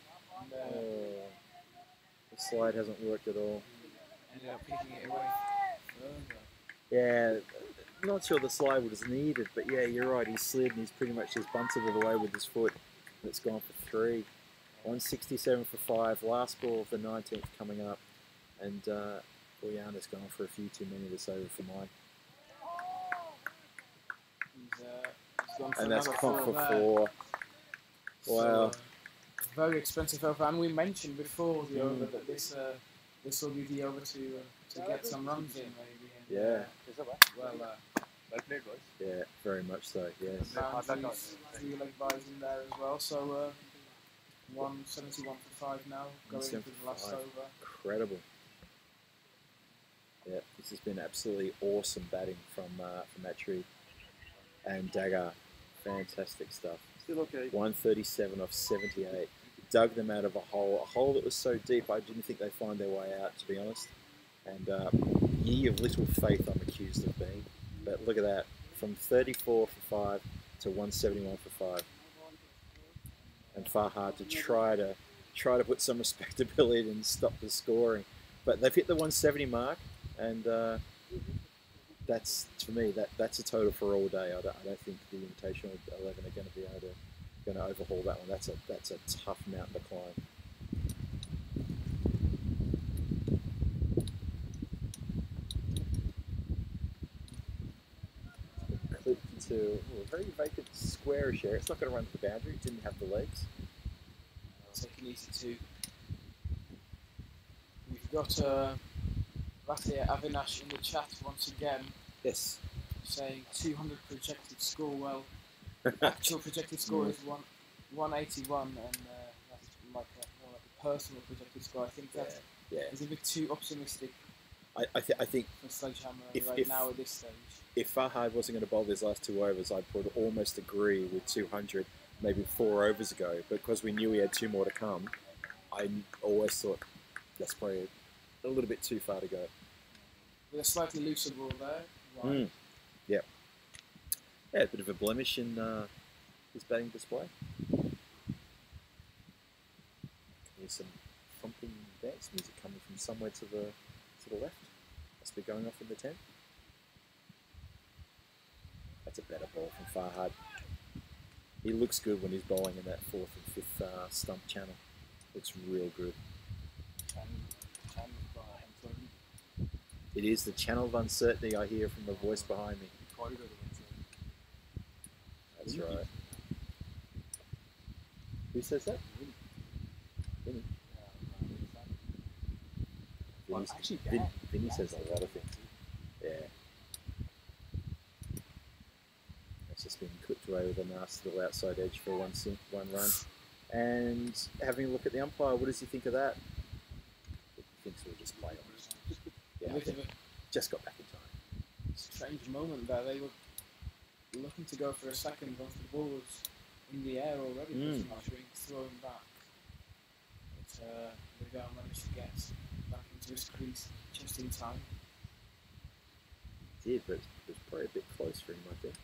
the slide hasn't worked at all. Ended up picking it away further. Yeah, not sure the slide was needed, but yeah, you're right. He slid and he's pretty much just bunted it away with his foot. It's gone for 3. 167 for 5. Last ball of the 19th coming up, and Boyan has gone for a few too many this over for mine. He's gone for and that's another gone 4 for there. 4. Wow. So, very expensive over, and we mentioned before the over that this will be the over to get some runs in maybe. And, Yeah. well, Well played, boys. Yeah, very much so. Yes. boundaries, 3 leg buys in there as well. So 171 for 5 now, going into the last 175. over. Incredible. Yeah, this has been absolutely awesome batting from Atri and Dagger. Fantastic stuff. Still okay. 137 off 78. Dug them out of a hole that was so deep I didn't think they'd find their way out, to be honest. And ye of little faith I'm accused of being. But look at that, from 34 for 5 to 171 for 5. And Farhad to try to put some respectability and stop the scoring. But they've hit the 170 mark, and that's, for me, that's a total for all day. I don't think the Invitational 11 are going to be able to overhaul that one. That's a tough mountain to climb. Clipped into a very vacant squarish area. It's not going to run to the boundary. It didn't have the legs. Take it easy too. We've got Rathia Avinash in the chat once again, Yes. saying 200 projected score. Well, actual projected score is 181, and that's like more like a personal projected score. I think that is a bit too optimistic I think for SledgeHammer if now at this stage. if Farhad wasn't going to bowl his last 2 overs, I'd probably almost agree with 200 maybe 4 overs ago. But because we knew he had 2 more to come, I always thought that's probably a little bit too far to go. With a slightly looser ball there. Right. Mm. Yeah, a bit of a blemish in his batting display. There's some thumping dance music coming from somewhere to the left. Must be going off in the 10. That's a better ball from Farhad. He looks good when he's bowling in that 4th and 5th stump channel. Looks real good. It is the channel of uncertainty I hear from the voice behind me. That's right. Who says that? Vinny. Vinny says a lot of things. Yeah. That's just been clipped away with a nasty little outside edge for one run. And having a look at the umpire, what does he think of that? He thinks we'll just play on. Yeah, I think just got back in time. Strange moment there. They were looking to go for a second once the ball was in the air already, pretty much being thrown back. But the guy managed to get back into his crease just in time. He did, but it was probably a bit close for him, I think.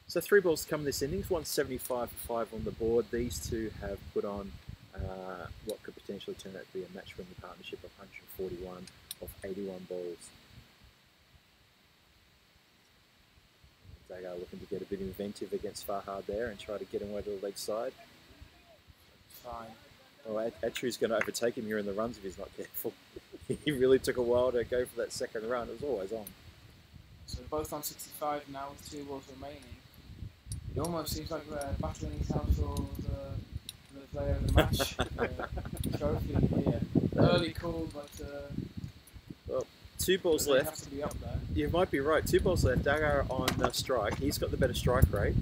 So 3 balls to come this innings, 175 for 5 on the board. These two have put on what could potentially turn out to be a match-winning partnership of 141 of 81 balls. They are looking to get a bit inventive against Farhad there and try to get him away to the leg side. Fine. Oh, Atri's going to overtake him here in the runs if he's not careful. He really took a while to go for that second run. It was always on. So both on 65 now with 2 balls remaining. It almost seems like we're battling it out for the player of the match trophy here. Early call, but well, 2 balls left. Have to be up there. You might be right. 2 balls left. Dagger on strike. He's got the better strike rate.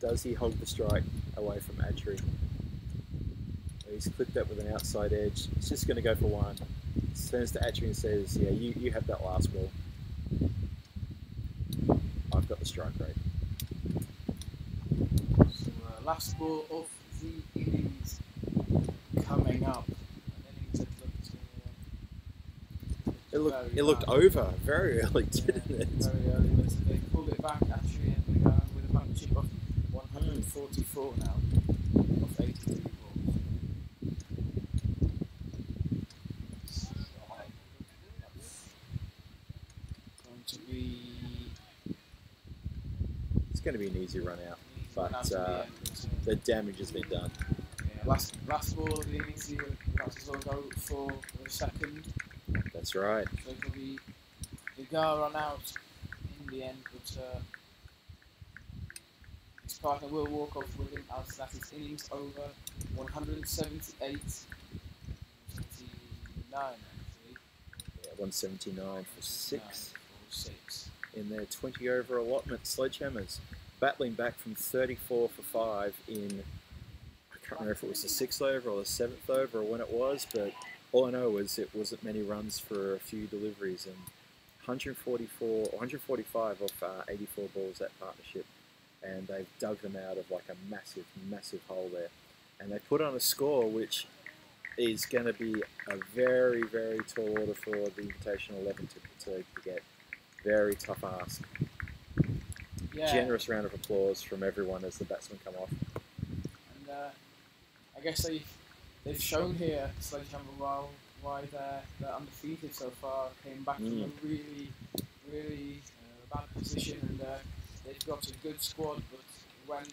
Does he hog the strike away from Atri? He's clipped up with an outside edge. He's just going to go for 1. Turns to Atri and says, "Yeah, you have that last ball. I've got the strike rate." So last ball of the innings coming up. An innings that It looked over very early, didn't it? Very early, but they pulled it back actually, and they're going with a partnership of 144 now of 83 balls. It's going to be an easy run out, but the damage has been done. Yeah, last ball of the innings here, might as well go for the second. That's right. So it'll be the Gar run out in the end, but his partner will walk off with him as that is innings over 178. 79 actually. Yeah, 179 for 6 For 6. in their 20 over allotment. Sledgehammers battling back from 34 for 5 in, I can't remember if it was the 6th over or the 7th over or when it was, but all I know was it wasn't many runs for a few deliveries, and 145 off 84 balls, that partnership, and they've dug them out of like a massive, massive hole there. And they put on a score which is going to be a very, very tall order for the Invitational 11 to get. Very tough ask. Yeah. Generous round of applause from everyone as the batsmen come off. And I guess they've shown here, Sledgehammer, why they're undefeated so far. Came back from a really, really bad position, and they've got a good squad. But when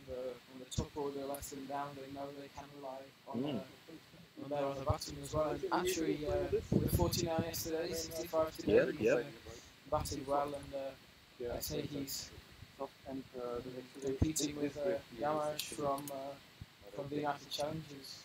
the top order lets them down, they know they can rely on their other batsmen as well. And actually, with 49 yesterday, 65 today, he's batted well, and I'd say he's competing with Yamash from the United Challengers.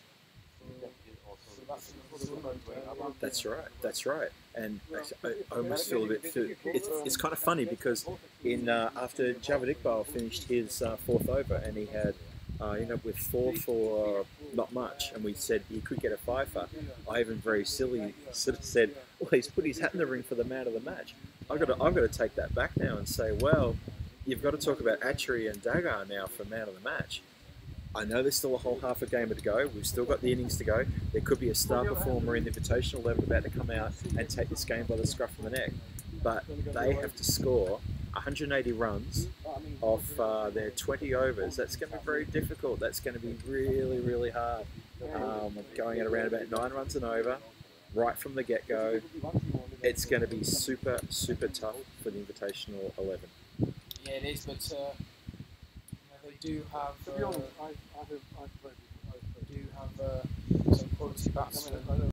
That's right. That's right. And I almost feel a bit. It's kind of funny because in after Javed Iqbal finished his 4th over and he had ended up with 4 for not much, and we said he could get a 5-fer. I even very silly sort of said, "Well, he's put his hat in the ring for the man of the match." I've got to take that back now and say, well, you've got to talk about Atchery and Dagar now for man of the match. I know there's still a whole half a game to go. We've still got the innings to go. There could be a star performer in the Invitational 11 about to come out and take this game by the scruff of the neck. But they have to score 180 runs off their 20 overs. That's going to be very difficult. That's going to be really, really hard. Going at around about 9 runs and over, right from the get-go. It's going to be super, super tough for the Invitational 11. Yeah, it is, but they do have some quality batsmen.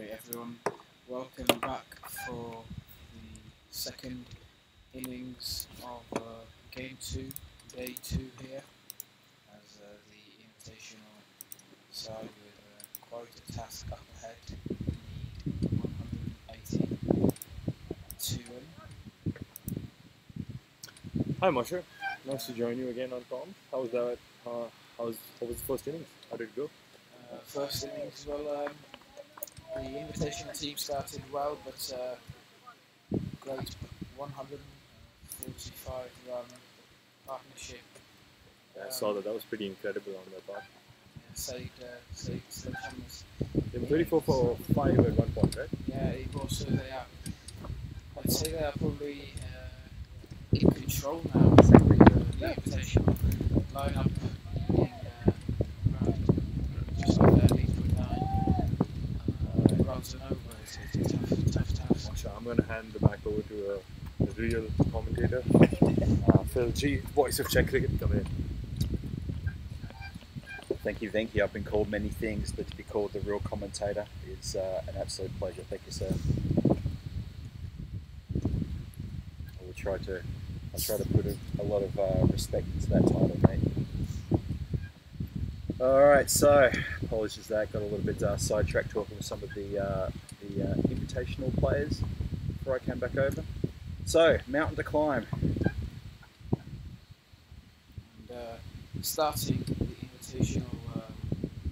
Okay, everyone, welcome back for the second innings of Game 2, Day 2 here, as the invitational side with quite a task up ahead. We need 182 win. Hi, Masha. Nice to join you again on Tom. How was that? How was the first innings? How did it go? First innings, well, the invitational team started well, but great 145 run partnership. I saw that. That was pretty incredible on their part. Saved SledgeHammer's. They were 34 for 5 at one point, right? Yeah, it was. So I'd say they are probably in control now with the invitational lineup in around just under 8.9 runs and over. It's a tough task. Masha, I'm going to hand the mic over to the real commentator, Phil G, voice of Czech cricket. Come in. Thank you, Venki. I've been called many things, but to be called the real commentator is an absolute pleasure. Thank you, sir. I'll try to put a lot of respect into that title, mate. All right, so apologies that got a little bit sidetracked talking with some of the invitational players before I came back over. So, mountain to climb. And starting the invitational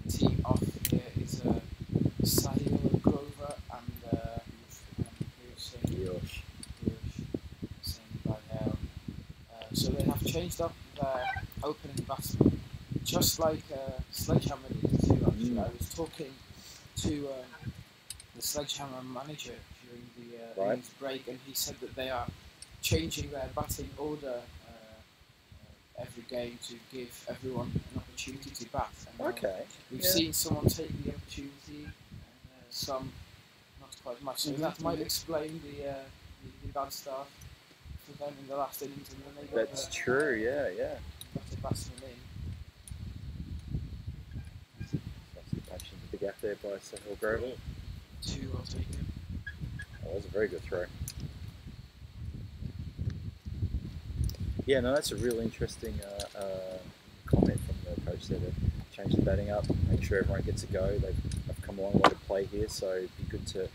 team off here is Sahil Grover and Yosh. So they have changed up their opening batsman, just like SledgeHammer did too. Actually, I was talking to the SledgeHammer manager during the innings break, and he said that they are changing their batting order every game to give everyone an opportunity to bat. And, we've seen someone take the opportunity, and some not quite much. So that might explain the bad start for them in the last innings, and then they got That's true. Yeah. got the batsman in. Punching the big gap there by Sahil Grover. 2 well taken. That was a very good throw. Yeah, no, that's a really interesting comment from the coach there to change the batting up, make sure everyone gets a go. They've come a long way to play here, so it'd be good to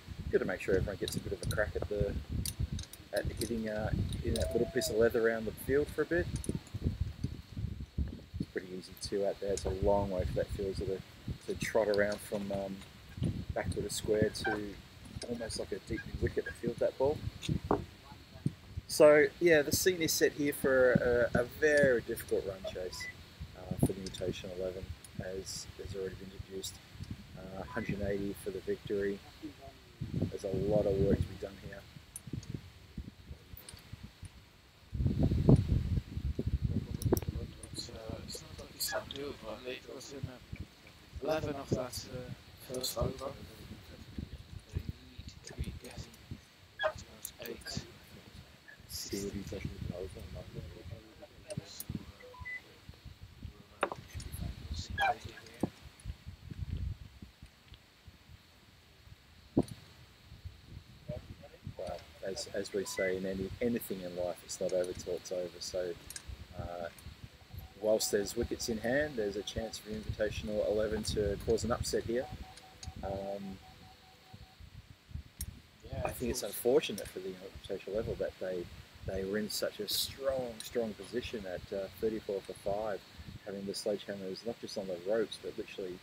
make sure everyone gets a bit of a crack at hitting in that little piece of leather around the field for a bit. It's pretty easy too out there. It's a long way for that fielder to trot around from backward of square to almost like a deep wicket to field that ball. So yeah, the scene is set here for a very difficult run chase for the invitational 11, as has already been introduced. 180 for the victory. There's a lot of work to be done here. It's not like it's not doable. They got in 11 of that first over. They need to be getting 8. Well, as we say in anything in life, it's not over till it's over. So whilst there's wickets in hand, there's a chance for invitational 11 to cause an upset here. I think it's unfortunate for the invitational level that they were in such a strong position at 34 for 5, having the SledgeHammers not just on the ropes but literally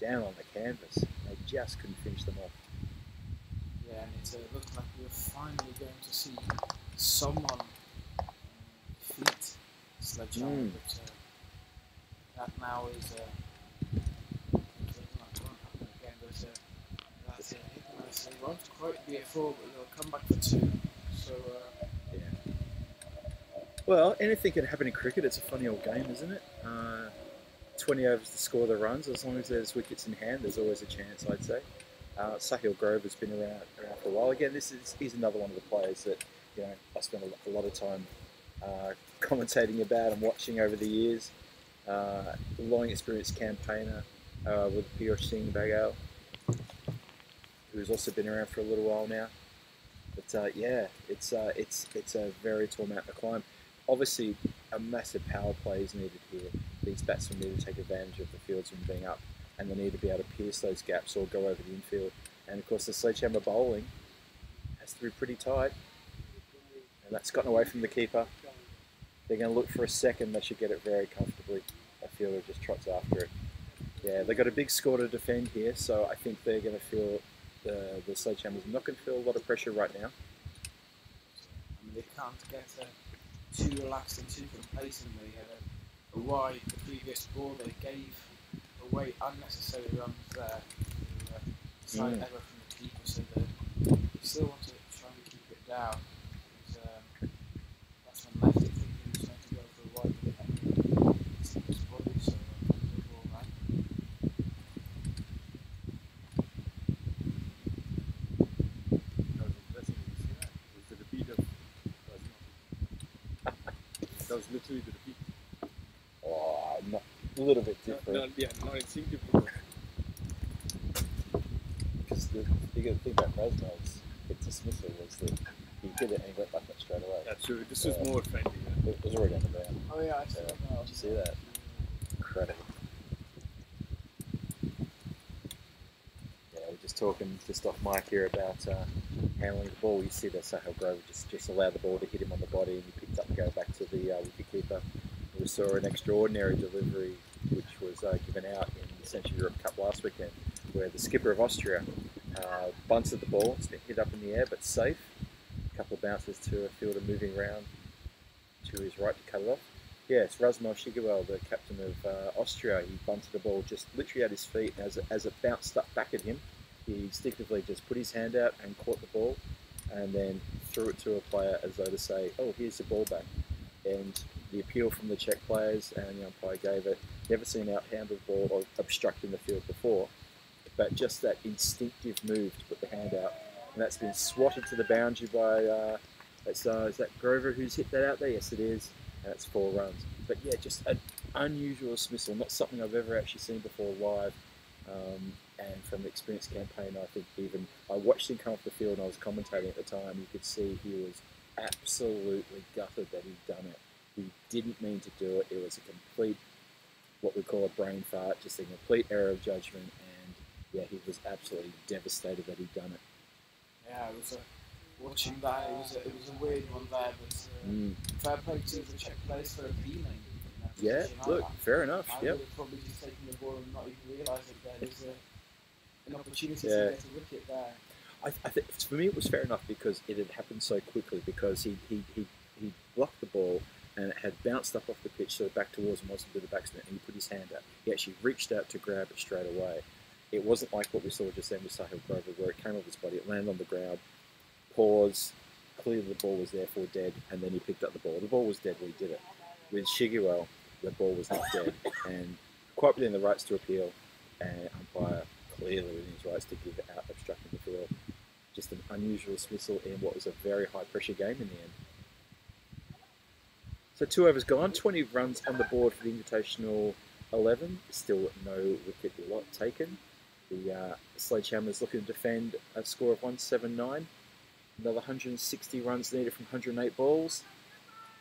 down on the canvas. They just couldn't finish them off. Yeah, and it looked like we were finally going to see someone defeat SledgeHammer, but that now is not going to happen again. But that's it. They won't quite be a 4, but they'll come back for 2. So yeah. Well, anything can happen in cricket. It's a funny old game, isn't it? 20 overs to score the runs. As long as there's wickets in hand, there's always a chance, I'd say. Sahil Grover's been around for a while. Again, he's another one of the players that I spent a lot of time commentating about and watching over the years. Long experienced campaigner with Pure Singh Bagal, who's also been around for a little while now. But yeah, it's a very tall mountain to climb. Obviously, a massive power play is needed here. These batsmen need to take advantage of the fields from being up, and they need to be able to pierce those gaps or go over the infield. And of course, the sledgehammer bowling has to be pretty tight, and that's gotten away from the keeper. They're going to look for a second. They should get it very comfortably. That fielder just trots after it. Yeah, they've got a big score to defend here, so I think they're going to feel the sledgehammer's not going to feel a lot of pressure right now. I mean, they can't get too relaxed and too complacent. They had a wide the previous ball. They gave away unnecessary runs there. Slight error from the keeper, so they still want to try and keep it down. That's one left. I think he was trying to go for a wide but it's his body, so the ball right. That was impressive. You see that? It was the repeat of that was literally the repeat. Oh, not, a little bit different. Not instinctively. Because the bigger thing about Rasmus, its dismissal was that he did it and he went back up straight away. That's true. This was more friendly. Yeah. It was already on the ground. Oh yeah, I saw that. Did you see that? Incredible. Yeah, we're just talking just off mic here about handling the ball. You see that Sahil Grover just allowed the ball to hit him on the body, and he picked up and go back to the wicketkeeper. We saw an extraordinary delivery which was given out in the Central Europe Cup last weekend, where the skipper of Austria bunted the ball. It's been hit up in the air, but safe. A couple of bounces to a fielder moving round to his right to cut it off. Yes, Rasmus Shigewell, the captain of Austria, he bunted the ball just literally at his feet, and as it bounced up back at him, he instinctively just put his hand out and caught the ball, and then threw it to a player as though to say, "Oh, here's the ball back." And the appeal from the Czech players and the umpire gave it. Never seen out-handled ball or obstructing the field before, but just that instinctive move to put the hand out, and that's been swatted to the boundary by. Is that Grover who's hit that out there? Yes, it is. And it's 4 runs. But yeah, just an unusual dismissal, not something I've ever actually seen before live. And from the experienced campaigner, I think even I watched him come off the field and I was commentating at the time. You could see he was absolutely gutted that he'd done it. He didn't mean to do it. It was a complete, what we call a brain fart, just a complete error of judgment. And yeah, he was absolutely devastated that he'd done it. Yeah, it was watching that. It was a weird one there, but fair play to the Czech players for appealing. Yeah, look, that. fair enough. I would have probably just taken the ball and not even realised that there was an opportunity to get a wicket there. I think for me it was fair enough because it had happened so quickly, because he blocked the ball and it had bounced up off the pitch, so back towards him wasn't with the batsman, and he put his hand out. He actually reached out to grab it straight away. It wasn't like what we saw just then with Sahil Grover, where it came off his body, it landed on the ground, paused, clearly the ball was therefore dead, and then he picked up the ball. The ball was dead when he did it. With Shigewell, the ball was not dead, and quite within the rights to appeal, and umpire clearly within his rights to give it out, obstructing the field. Just an unusual dismissal in what was a very high pressure game in the end. So 2 overs gone, 20 runs on the board for the Invitational 11. Still no wicket lot taken. The Sledgehammer's looking to defend a score of 179. Another 160 runs needed from 108 balls.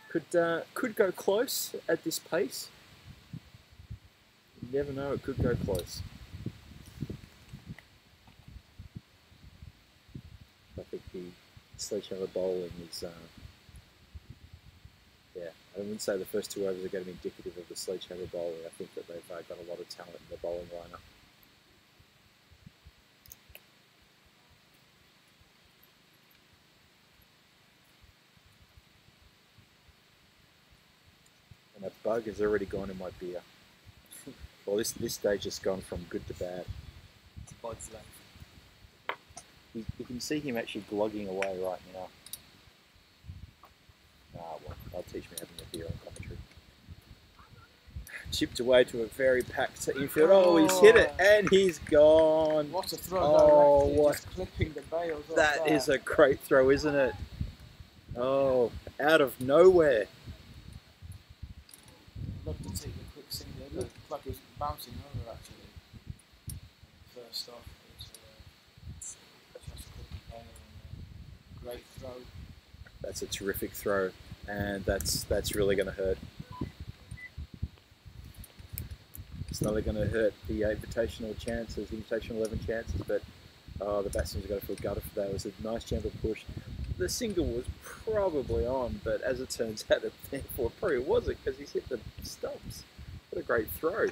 Could go close at this pace. You never know, it could go close. I think the Sledgehammer bowling is, I wouldn't say the first 2 overs are going to be indicative of the Sledgehammer bowling. I think that they've got a lot of talent in the bowling lineup. And a bug has already gone in my beer. Well, this stage has gone from good to bad. It's bugs left. You can see him actually glogging away right now. Well, that'll teach me having a beer on commentary. Chipped away to a very packed infield. Oh, he's hit it and he's gone. What a throw! Oh, what? Just clipping the bails. That is a great throw, isn't it? Oh, out of nowhere. I'd love to take a quick single. It looked like it was bouncing over actually. First off. great throw. That's a terrific throw, and that's really going to hurt. It's not going to hurt the invitational chances, the invitational 11 chances, but the batsman's got to feel gutted for that. It was a nice gentle push. The single was probably on, but as it turns out, it probably wasn't because he's hit the stumps. What a great throw!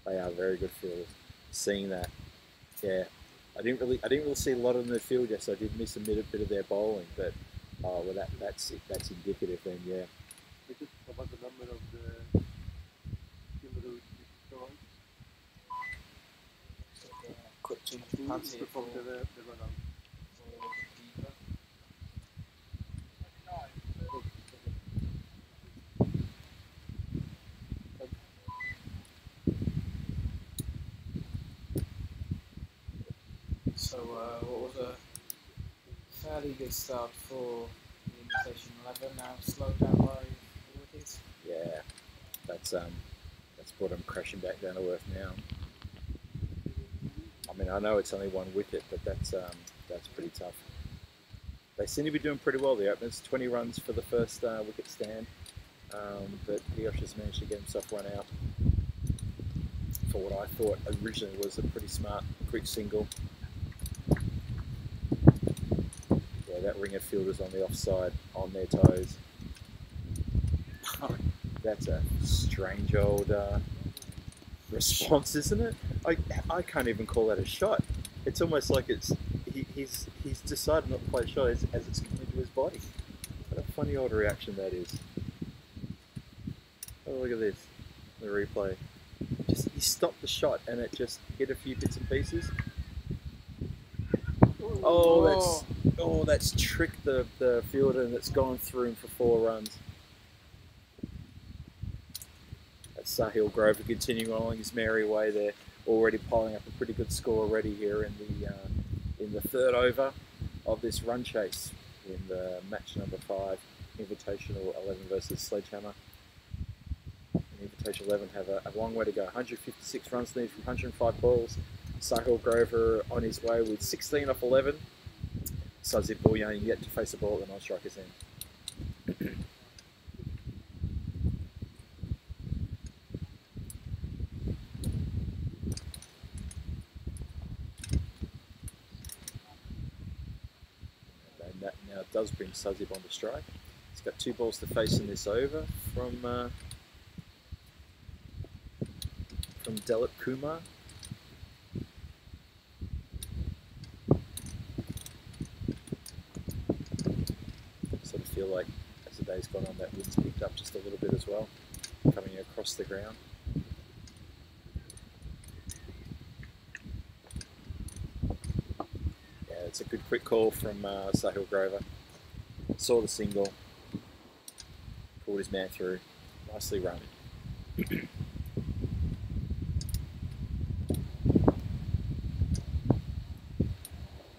They are very good fielders. Seeing that, yeah, I didn't really see a lot of them in the field yesterday. I did miss a bit of their bowling, but well, that's indicative then, yeah. What was the number of the fielders destroyed? Quick change of pants here Before the run out. for the keeper. So what was a fairly good start for the Invitation 11, now slowed down by 4 wickets. Yeah, that's brought them crashing back down to earth now. I mean, I know it's only 1 wicket, but that's pretty tough. They seem to be doing pretty well, the openers. 20 runs for the first wicket stand, but Piocha's managed to get himself run out for what I thought originally was a pretty smart, quick single. Yeah, that ring of fielders on the offside, on their toes. That's a strange old response, isn't it? I can't even call that a shot. It's almost like he's decided not to play a shot as it's coming into his body. What a funny old reaction that is. Oh, look at this, the replay. Just he stopped the shot and it just hit a few bits and pieces. Oh, that's tricked the fielder and it's gone through him for 4 runs. That's Sahil Grover continuing along his merry way there, already piling up a pretty good score already here in the 3rd over of this run chase in the match number 5, Invitational 11 versus Sledgehammer. Invitational 11 have a long way to go. 156 runs needed from 105 balls. Sahil Grover on his way with 16 off 11. Sazib Bulyan yet to face a ball at the non-striker's end. And that now does bring Sazib onto strike. He's got 2 balls to face in this over from Dilip Kumar. Sort of feel like as the day's gone on, that wind's picked up just a little bit as well, coming across the ground. Yeah, it's a good quick call from Sahil Grover. Saw the single, pulled his man through, nicely run.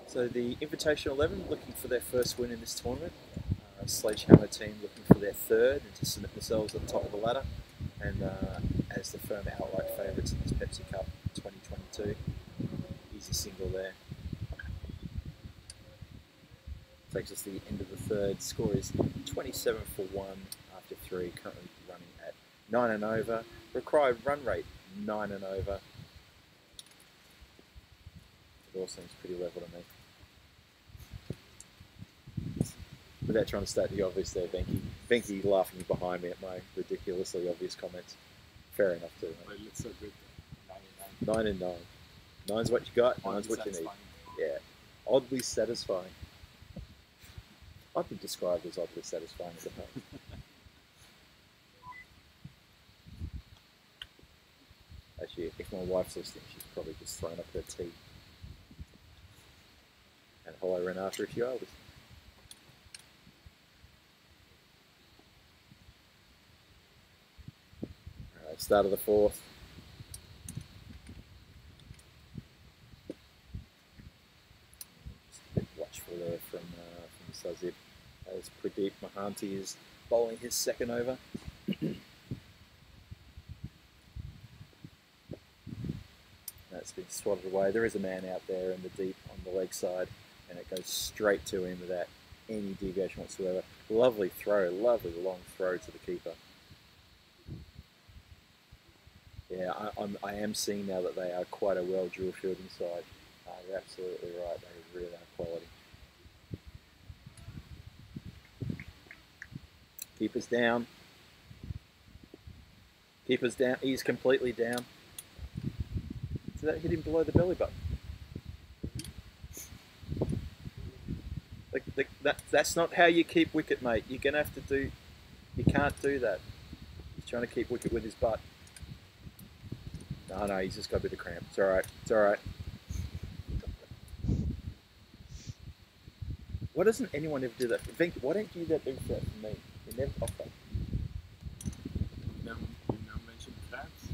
So the Invitational 11 looking for their first win in this tournament. Sledgehammer team looking for their 3rd and to cement themselves at the top of the ladder, and as the firm outright favourites in this Pepsi Cup 2022. Easy single there. Takes us to the end of the 3rd. Score is 27 for 1 after 3. Currently running at 9 and over. Required run rate 9 and over. It all seems pretty level to me. Without trying to state the obvious there, Venky laughing behind me at my ridiculously obvious comments. Fair enough too. But it looks so good. 9 and 9. 9's what you got, 9's what you need. Yeah. Oddly satisfying. I've been described as oddly satisfying at the moment. Actually, if my wife's listening, she's probably just thrown up her tea. And hello, Renata, if you are listening. Alright, start of the 4th. Just a bit watchful there from Sazib, as Pradeep Mahanti is bowling his 2nd over. That's been swatted away. There is a man out there in the deep on the leg side, and that goes straight to him without any deviation whatsoever. Lovely throw, lovely long throw to the keeper. Yeah, I am seeing now that they are quite a well dual fielding side. You're absolutely right. They really are quality. Keeper's down. Keeper's down. He's completely down. So that hit him below the belly button. That's not how you keep wicket, mate. You're gonna have to do. You can't do that. He's trying to keep wicket with his butt. No, he's just got a bit of cramp. It's all right. It's all right. Why doesn't anyone ever do that? Vink, why don't you do that for me? You never offer. No mention cramps.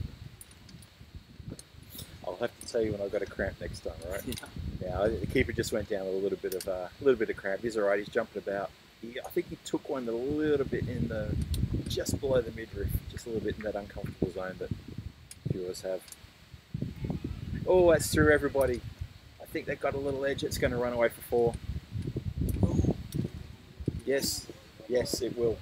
I'll have to tell you when I've got a cramp next time, all right? Yeah. Yeah, the keeper just went down with a little bit of cramp. He's all right. He's jumping about. I think he took one a little bit in the just below the midriff, just a little bit in that uncomfortable zone that few of us have. Oh, that's through everybody. I think they've got a little edge. It's going to run away for 4. Yes, yes, it will.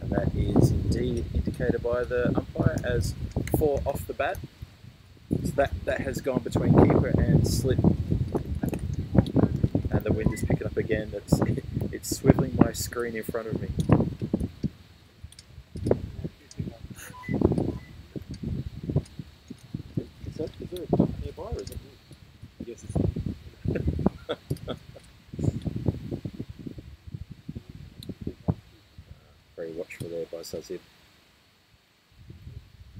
And that is indeed indicated by the umpire as 4 off the bat. So that has gone between keeper and slip. And the wind is picking up again. It's swiveling my screen in front of me. Is there a duck nearby or is it me? Yes, it's very watchful there by Sazib.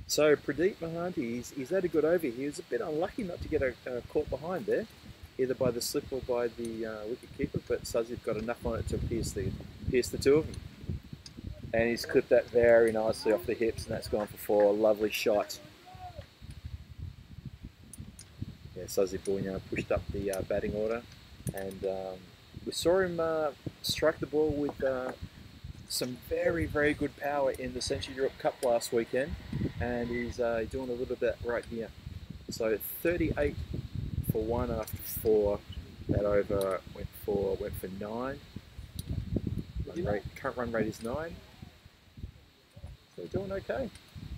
So Pradeep Mahanti, he's had a good over. He was a bit unlucky not to get caught behind there, either by the slip or by the wicket keeper, but Sazib got enough on it to pierce the two of them. And he's clipped that very nicely off the hips, and that's gone for 4. Lovely shot. Yeah, Sazib Bouillon pushed up the batting order, and we saw him strike the ball with some very, very good power in the Central Europe Cup last weekend, and he's doing a little bit right here. So 38 for 1 after 4. That over went for 9. Current run rate is 9. So doing okay.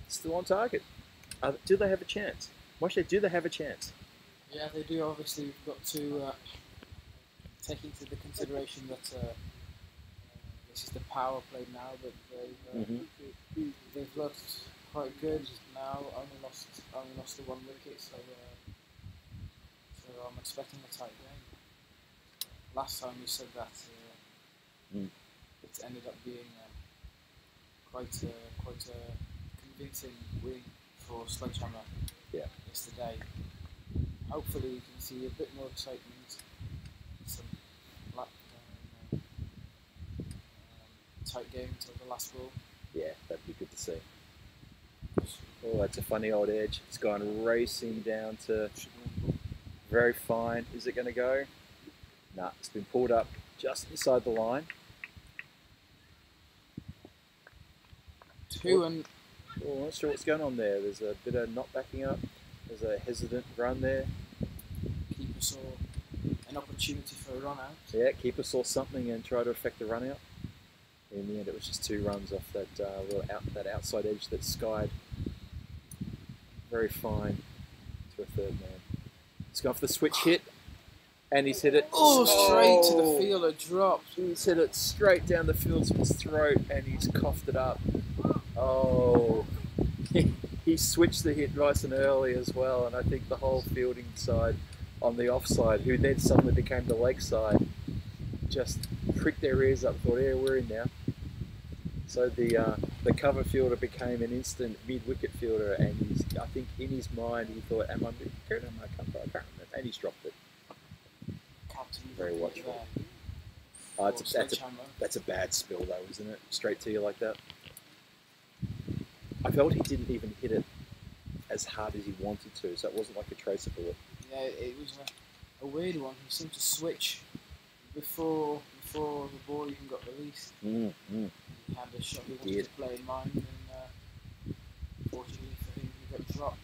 Still on target. Do they have a chance? Moshe, do they have a chance? Yeah, they do. Obviously, we've got to take into the consideration that this is the power play now, but they've looked quite good now. Only lost the 1 wicket, so I'm expecting a tight game. Last time we said that it ended up being quite a convincing win for SledgeHammer yesterday. Hopefully we can see a bit more excitement, some tight game until the last ball. Yeah, that'd be good to see. Oh, that's a funny old edge. It's gone racing down to very fine. Is it going to go? Nah, it's been pulled up just inside the line. 2 and... Oh, I'm not sure what's going on there. There's a bit of not backing up. There's a hesitant run there. Keeper saw an opportunity for a run out. Yeah, keeper saw something and tried to affect the run out. In the end, it was just 2 runs off that that outside edge that skied very fine to a 3rd man. He's gone for the switch hit, and he's hit it. Straight to the fielder, dropped. He's hit it straight down the fieldsman's throat, and he's coughed it up. Oh, he switched the hit nice and early as well, and I think the whole fielding side on the offside, who then suddenly became the leg side, just pricked their ears up, thought, yeah, we're in now. So the cover fielder became an instant mid-wicket fielder, and I think in his mind he thought, am I mid-wicket, am I cover? I can't remember, and he's dropped it. Very watchful. That's a bad spill though, isn't it? Straight to you like that. I felt he didn't even hit it as hard as he wanted to, so it wasn't like a tracer bullet. Yeah, it was a weird one. He seemed to switch before the ball even got released. He had a shot he wanted to play in mind, and fortunately for him, he got dropped.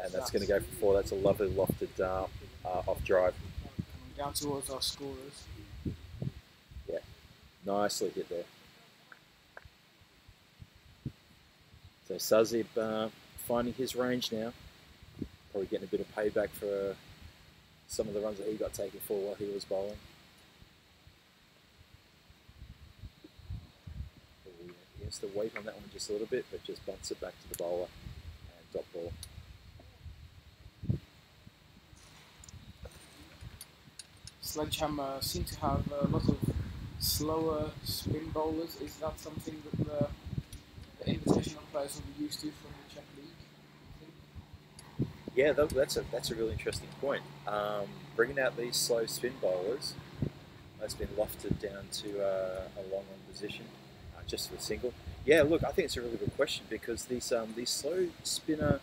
and that's going to go for 4. That's a lovely lofted off drive. Coming down towards our scorers. Yeah, nicely hit there. So Sazib finding his range now. Probably getting a bit of payback for some of the runs that he got taken for while he was bowling. He has to wait on that one just a little bit, but just bumps it back to the bowler and dot ball. SledgeHammer seem to have a lot of slower spin bowlers. Is that something that the invitational players will be used to from the Czech League? Yeah, that's a really interesting point. Bringing out these slow spin bowlers, that's been lofted down to a long on position, just for a single. Yeah, look, I think it's a really good question because these slow spinner,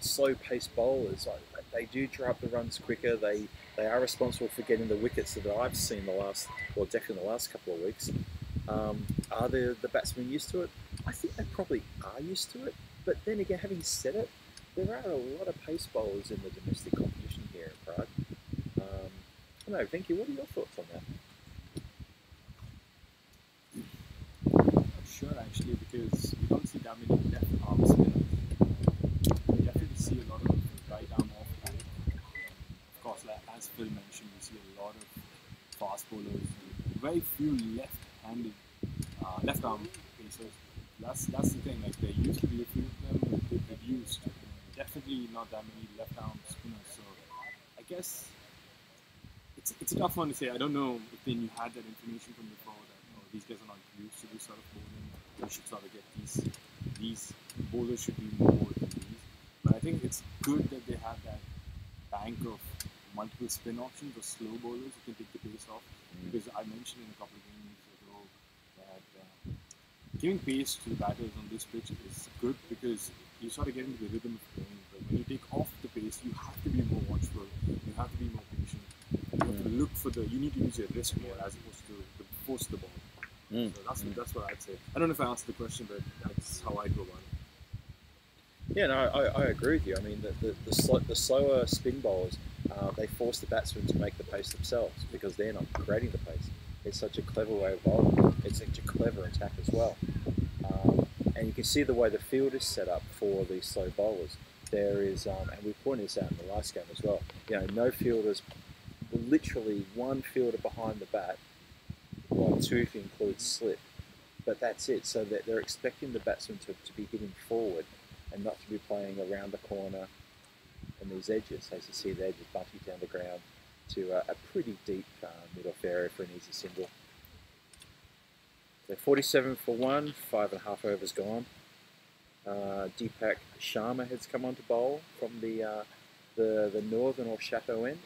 slow pace bowlers, they do draw up the runs quicker. They are responsible for getting the wickets that I've seen definitely the last couple of weeks. Are the batsmen used to it? I think they probably are used to it. But then again, having said it, there are a lot of pace bowlers in the domestic competition here in Prague. I don't know, Vinky, what are your thoughts on that? Not sure actually, because we don't see that many left arm spinners. We definitely see a lot of right arm off hand. Of course, like, as Phil mentioned, we see a lot of fast bowlers, very few left-handed, left arm pacers. That's the thing. Like, there used to be a few of them, but they've reduced. Definitely not that many left arm spinners. So I guess it's a tough one to say. I don't know if then you had that information from before that these guys are not used to this sort of bowling. We should sort of get these bowlers should be more than these. But I think it's good that they have that bank of multiple spin options or slow bowlers who can take the pace off. Because I mentioned in a couple of games ago that giving pace to the batters on this pitch is good because you sort of get into the rhythm of playing. But when you take off the pace, you have to be more watchful. You have to be more patient. You have to look for you need to use your wrist more as opposed to force the ball. So that's what I'd say. I don't know if I answered the question, but that's how I go about it. Yeah, no, I agree with you. I mean, the slower spin bowlers, they force the batsmen to make the pace themselves because they're not creating the pace. It's such a clever way of bowling. It's such a clever attack as well. And you can see the way the field is set up for these slow bowlers. There is, and we pointed this out in the last game as well, no fielders, literally one fielder behind the bat, well, 2 if you include slip, but that's it. So that they're expecting the batsman to be hitting forward and not to be playing around the corner and these edges. As you see, they're just bunting down the ground to a pretty deep mid-off area for an easy single. So 47 for 1, 5.5 overs gone. Deepak Sharma has come on to bowl from the northern or Chateau end.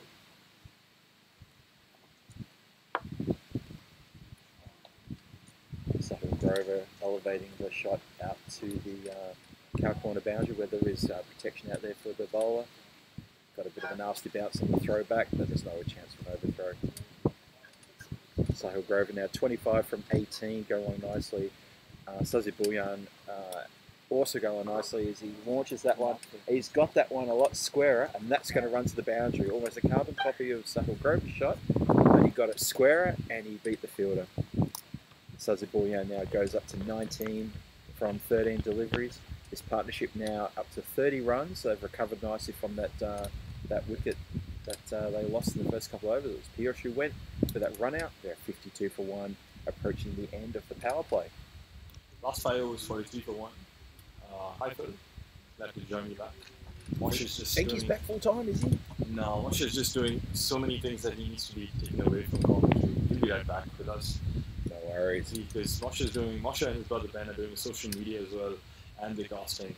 Sahil Grover elevating the shot out to the cow corner boundary where there is protection out there for the bowler. Got a bit of a nasty bounce on the throwback, but there's no chance for an overthrow. Sahil Grover now 25 from 18, going nicely. Sazi Bulyan also going nicely as he launches that one. He's got that one a lot squarer, and that's going to run to the boundary. Almost a carbon copy of Sahil Grover's shot, but he got it squarer and he beat the fielder. Sazi Bulyan now goes up to 19 from 13 deliveries. His partnership now up to 30 runs. They've recovered nicely from that wicket that they lost in the first couple of overs. It was Piyush who went for that run out. They're 52 for 1, approaching the end of the power play. Last 5 overs, 43 for 1. Hi Phil, glad to join you back. Moshe's just Think he's back full time, is he? No, Moshe's just doing so many things that he needs to be taken away from commentary. He'll be right back with us. No worries. Because Moshe and his brother Ben are doing the social media as well and the casting.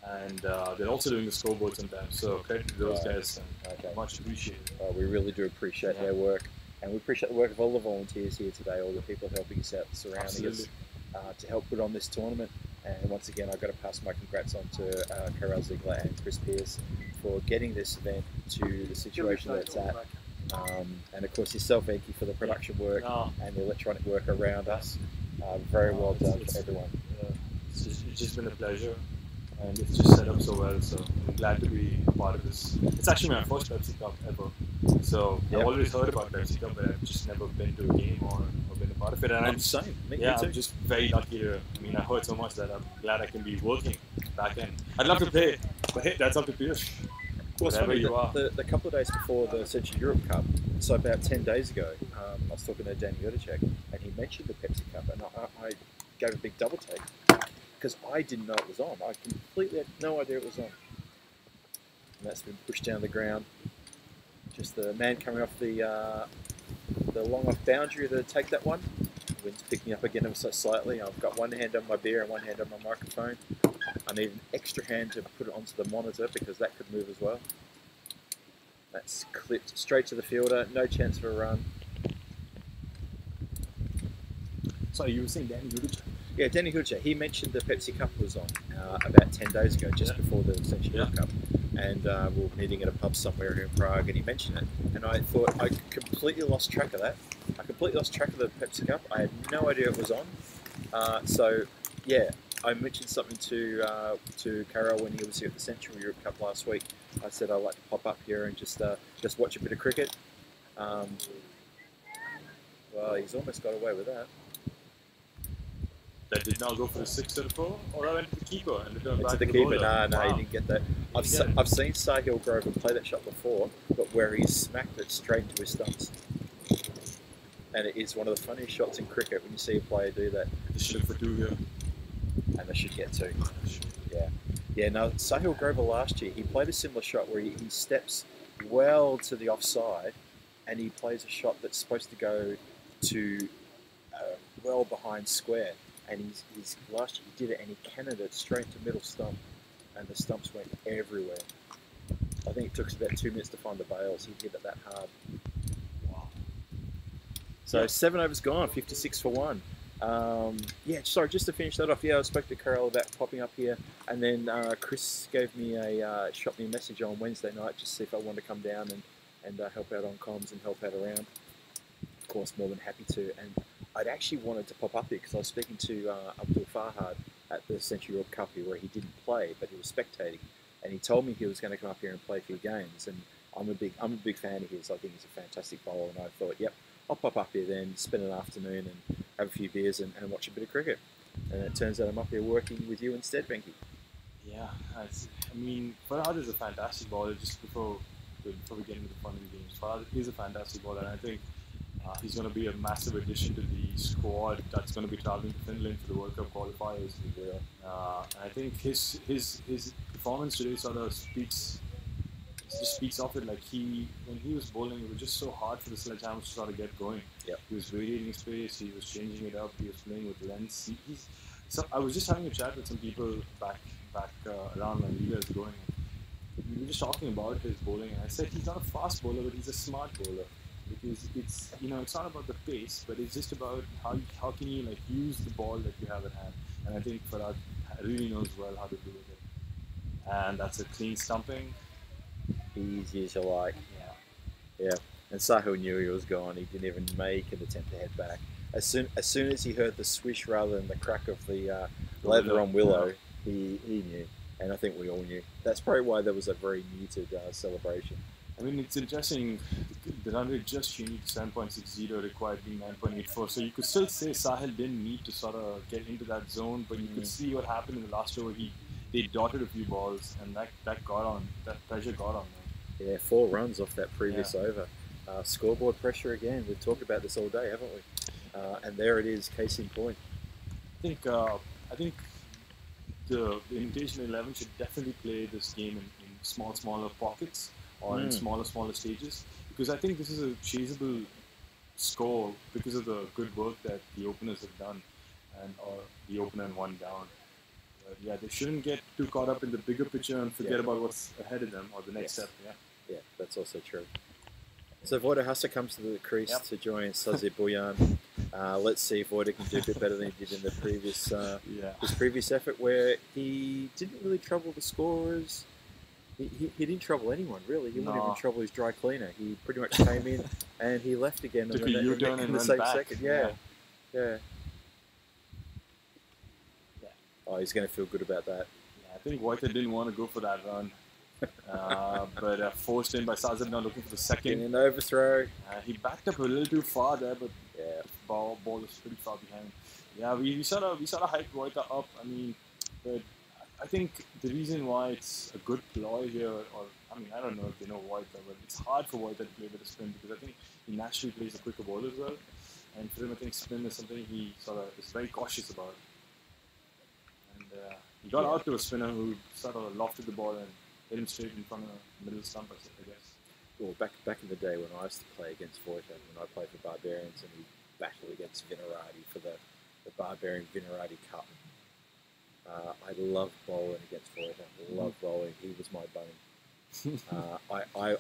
And they're also doing the scoreboard sometimes. So credit to those guys. And much appreciated. We really do appreciate their work. And we appreciate the work of all the volunteers here today, all the people helping us out, surrounding us to help put on this tournament. And once again, I've got to pass my congrats on to Karel Ziegler and Chris Pearce for getting this event to the situation that it's at. And of course yourself, Enki, for the production work and the electronic work around us. Very well done for everyone. It's just been a pleasure. and it's just set up so well. So I'm glad to be a part of this. It's actually my first Pepsi Cup ever. So Yep. I've always heard about Pepsi Cup, but I've just never been to a game or been a part of it. And I'm the same. Me yeah, too. I'm just very lucky to. I mean, I heard so much that I'm glad I can be working back end. I'd love to play, but hey, that's up to Piyush. Well, it's Wherever funny, you are. the couple of days before the Central Europe Cup, so about 10 days ago, I was talking to Danny Czech, and he mentioned the Pepsi Cup, and I gave a big double take, because I didn't know it was on. I completely had no idea it was on. And that's been pushed down the ground. Just the man coming off the long off boundary to take that one. The wind's picking up again ever so slightly. I've got one hand on my beer and one hand on my microphone. I need an extra hand to put it onto the monitor because that could move as well. That's clipped straight to the fielder, no chance for a run. Sorry, you were saying Danny Hudich? Yeah, Danny Hudich, he mentioned the Pepsi Cup was on about 10 days ago, just before the Central Europe Cup. And we were meeting at a pub somewhere here in Prague, and he mentioned it. And I thought, I completely lost track of that. I completely lost track of the Pepsi Cup. I had no idea it was on. So, yeah, I mentioned something to Carol when he was here at the Central Europe Cup last week. I said I'd like to pop up here and just watch a bit of cricket. Well, he's almost got away with that. That did not go for the 6 or 4, or I went to the keeper and returned back To the to keeper, bowler. no, Wow. he didn't get that. I've seen Sahil Grover play that shot before, but where he smacked it straight into his stumps. And it is one of the funniest shots in cricket when you see a player do that. They should look for 2 here. And they should get 2. Yeah. Yeah, no, Sahil Grover last year, he played a similar shot where he steps well to the offside and he plays a shot that's supposed to go to well behind square. And he's last year he did it and he cannoned it straight to middle stump and the stumps went everywhere. I think it took us about 2 minutes to find the bails. He hit it that hard. Wow. So 7 overs gone, 56 for 1. Yeah, sorry, just to finish that off, I spoke to Carol about popping up here, and then Chris gave me shot me a message on Wednesday night just to see if I wanted to come down and help out on comms and help out around. Of course, more than happy to. And I'd actually wanted to pop up here because I was speaking to Abdul Farhad at the Central Europe Cup here where he didn't play, but he was spectating, and he told me he was going to come up here and play a few games, and I'm a big fan of his. I think he's a fantastic bowler, and I thought, yep, I'll pop up here then, spend an afternoon and have a few beers and watch a bit of cricket. And it turns out I'm up here working with you instead, Benki. Yeah, I mean, Farhad is a fantastic bowler. Just before we get into the fun of the games, Farhad is a fantastic bowler, and I think he's going to be a massive addition to the squad that's going to be traveling to Finland for the World Cup qualifiers. I think his performance today sort of speaks off it. Like when he was bowling, it was just so hard for the SledgeHammer to sort of get going. Yep. He was variating his pace, he was changing it up, he was playing with lengths. So I was just having a chat with some people back around when Liga is going. We were just talking about his bowling, and I said he's not a fast bowler, but he's a smart bowler. Because it's not about the pace, but it's just about how can you like use the ball that you have at hand. And I think Farhad really knows well how to do it. And that's a clean stumping. Easy as you like. Yeah. And Sahil knew he was gone. He didn't even make an attempt to head back. As soon as he heard the swish rather than the crack of the leather on willow, he knew. And I think we all knew. That's probably why there was a very muted celebration. I mean, it's interesting. The run rate just changed to 7.60, required being 9.84. So you could still say Sahil didn't need to sort of get into that zone, but you could see what happened in the last over. They dotted a few balls, and that got on. That pressure got on them. Yeah, 4 runs off that previous over. Scoreboard pressure again. We've talked about this all day, haven't we? And there it is, case in point. I think the Invitational 11 should definitely play this game in smaller pockets or in smaller stages, because I think this is a chaseable score because of the good work that the openers have done, or the opener and one down. But yeah, they shouldn't get too caught up in the bigger picture and forget about what's ahead of them or the next step. Yeah, that's also true. So Voida Hassa comes to the crease to join Sazi Boyan. Let's see if Voida can do a bit better than he did in the previous his previous effort, where he didn't really trouble the scorers. He didn't trouble anyone, really. He wouldn't even trouble his dry cleaner. He pretty much came in and he left again Took a U-turn in and the went same back. second. Yeah. Oh, he's going to feel good about that. Yeah, think Whitehead didn't want to go for that run. But forced in by Sazib now looking for the second. Getting an overthrow. He backed up a little too far there, but Yeah. ball was pretty far behind. Yeah, we sort of hyped Whitehead up. I mean, but I think the reason why it's a good ploy here, or I mean, I don't know if they know Whitehead, but it's hard for Whitehead to play with a spin because I think he naturally plays a quicker ball as well. And for him, I think spin is something he sort of is very cautious about. And he got out to a spinner who sort of lofted the ball and hit him straight in front of the middle stump, I guess. Well, back in the day when I used to play against Voita, when I played for Barbarians and we battled against Vinorati for the Barbarian Vinorati Cup. I loved bowling against Voita. I loved bowling. He was my bunny.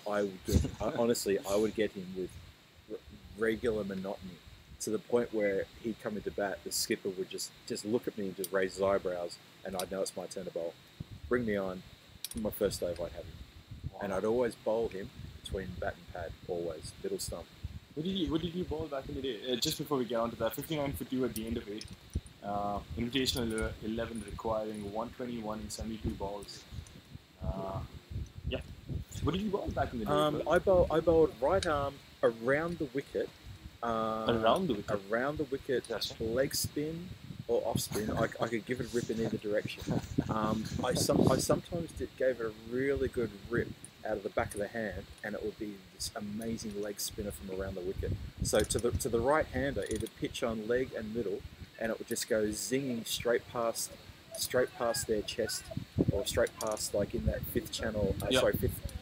I would get, honestly, I would get him with regular monotony to the point where he'd come into bat, the skipper would just look at me and just raise his eyebrows, and I'd know it's my turn to bowl. Bring me on. My first over, I'd have him. Wow. And I'd always bowl him between bat and pad, always, middle stump. What did you bowl back in the day? Just before we get on to that, 59 for 2 at the end of 8. Invitational 11 requiring 121 in 72 balls. Yeah. What did you bowl back in the day? I bowled right arm around the wicket. Around the wicket? Around the wicket, leg spin or off spin. I could give it a rip in either direction. I sometimes gave it a really good rip out of the back of the hand, and it would be this amazing leg spinner from around the wicket. So to the right hander, it'd pitch on leg and middle, and it would just go zinging straight past their chest, or straight past like in that fifth channel.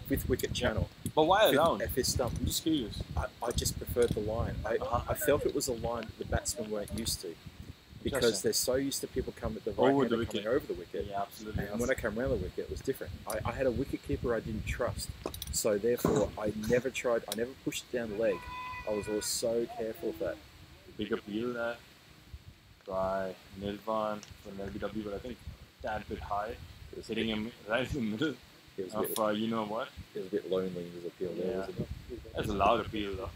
Fifth wicket channel. But why around? Fifth stump. I'm just curious. I just preferred the line. I felt it was a line that the batsmen weren't used to, because they're so used to people coming over the wicket. Yeah, absolutely. And when I came around the wicket, it was different. I had a wicket keeper I didn't trust, so therefore I never pushed it down the leg. I was always so careful of that. Big appeal there by Nilvan for an LBW, but I think a tad bit high. Hitting him right in the middle of you know what? It was a bit lonely in his appeal there, wasn't it? That's a loud appeal though.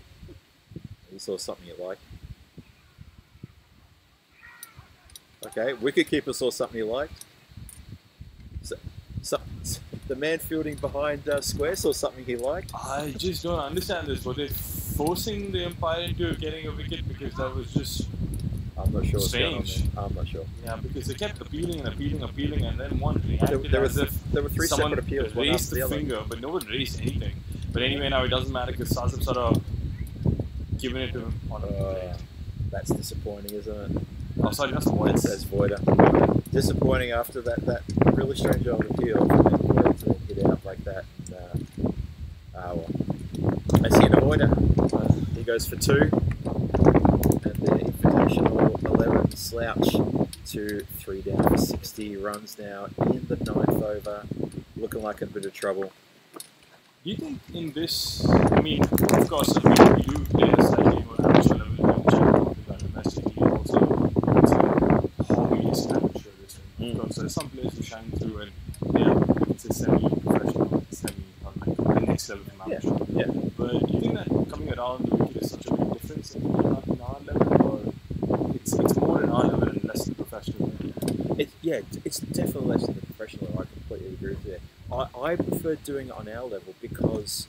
You saw something you liked. Okay, wicketkeeper saw something he liked. So the man fielding behind square saw something he liked. I just don't understand this. Were they forcing the umpire into getting a wicket? Because that was just I'm not sure. Strange. I'm not sure. Yeah, because they kept appealing, and then one reacted there as if there were three separate appeals. Someone raised the finger, but no one raised anything. But anyway, now it doesn't matter because Sazib sort of given it to him on a play. That's disappointing, isn't it? Oh, sorry, that's Voida. That's Voida. Disappointing after that really strange old appeal for Voida to hit out like that. Well, I see the Voida. He goes for 2. And the Invitational 11 slouch to 3 down for 60 runs now in the 9th over. Looking like a bit of trouble. Do you think in this, I mean, of course, you play a slightly more amateur level in Czech, domestically also, it's a hobbyist amateur this thing. Of course, there's some players who shine through and they're, it's a semi-professional, on the next level from amateur. Yeah. But do you think that coming around the wicket is such a big difference in our level, or it's more in our level and less in the professional level? It's definitely less than the professional level. I completely agree with you. I preferred doing it on our level because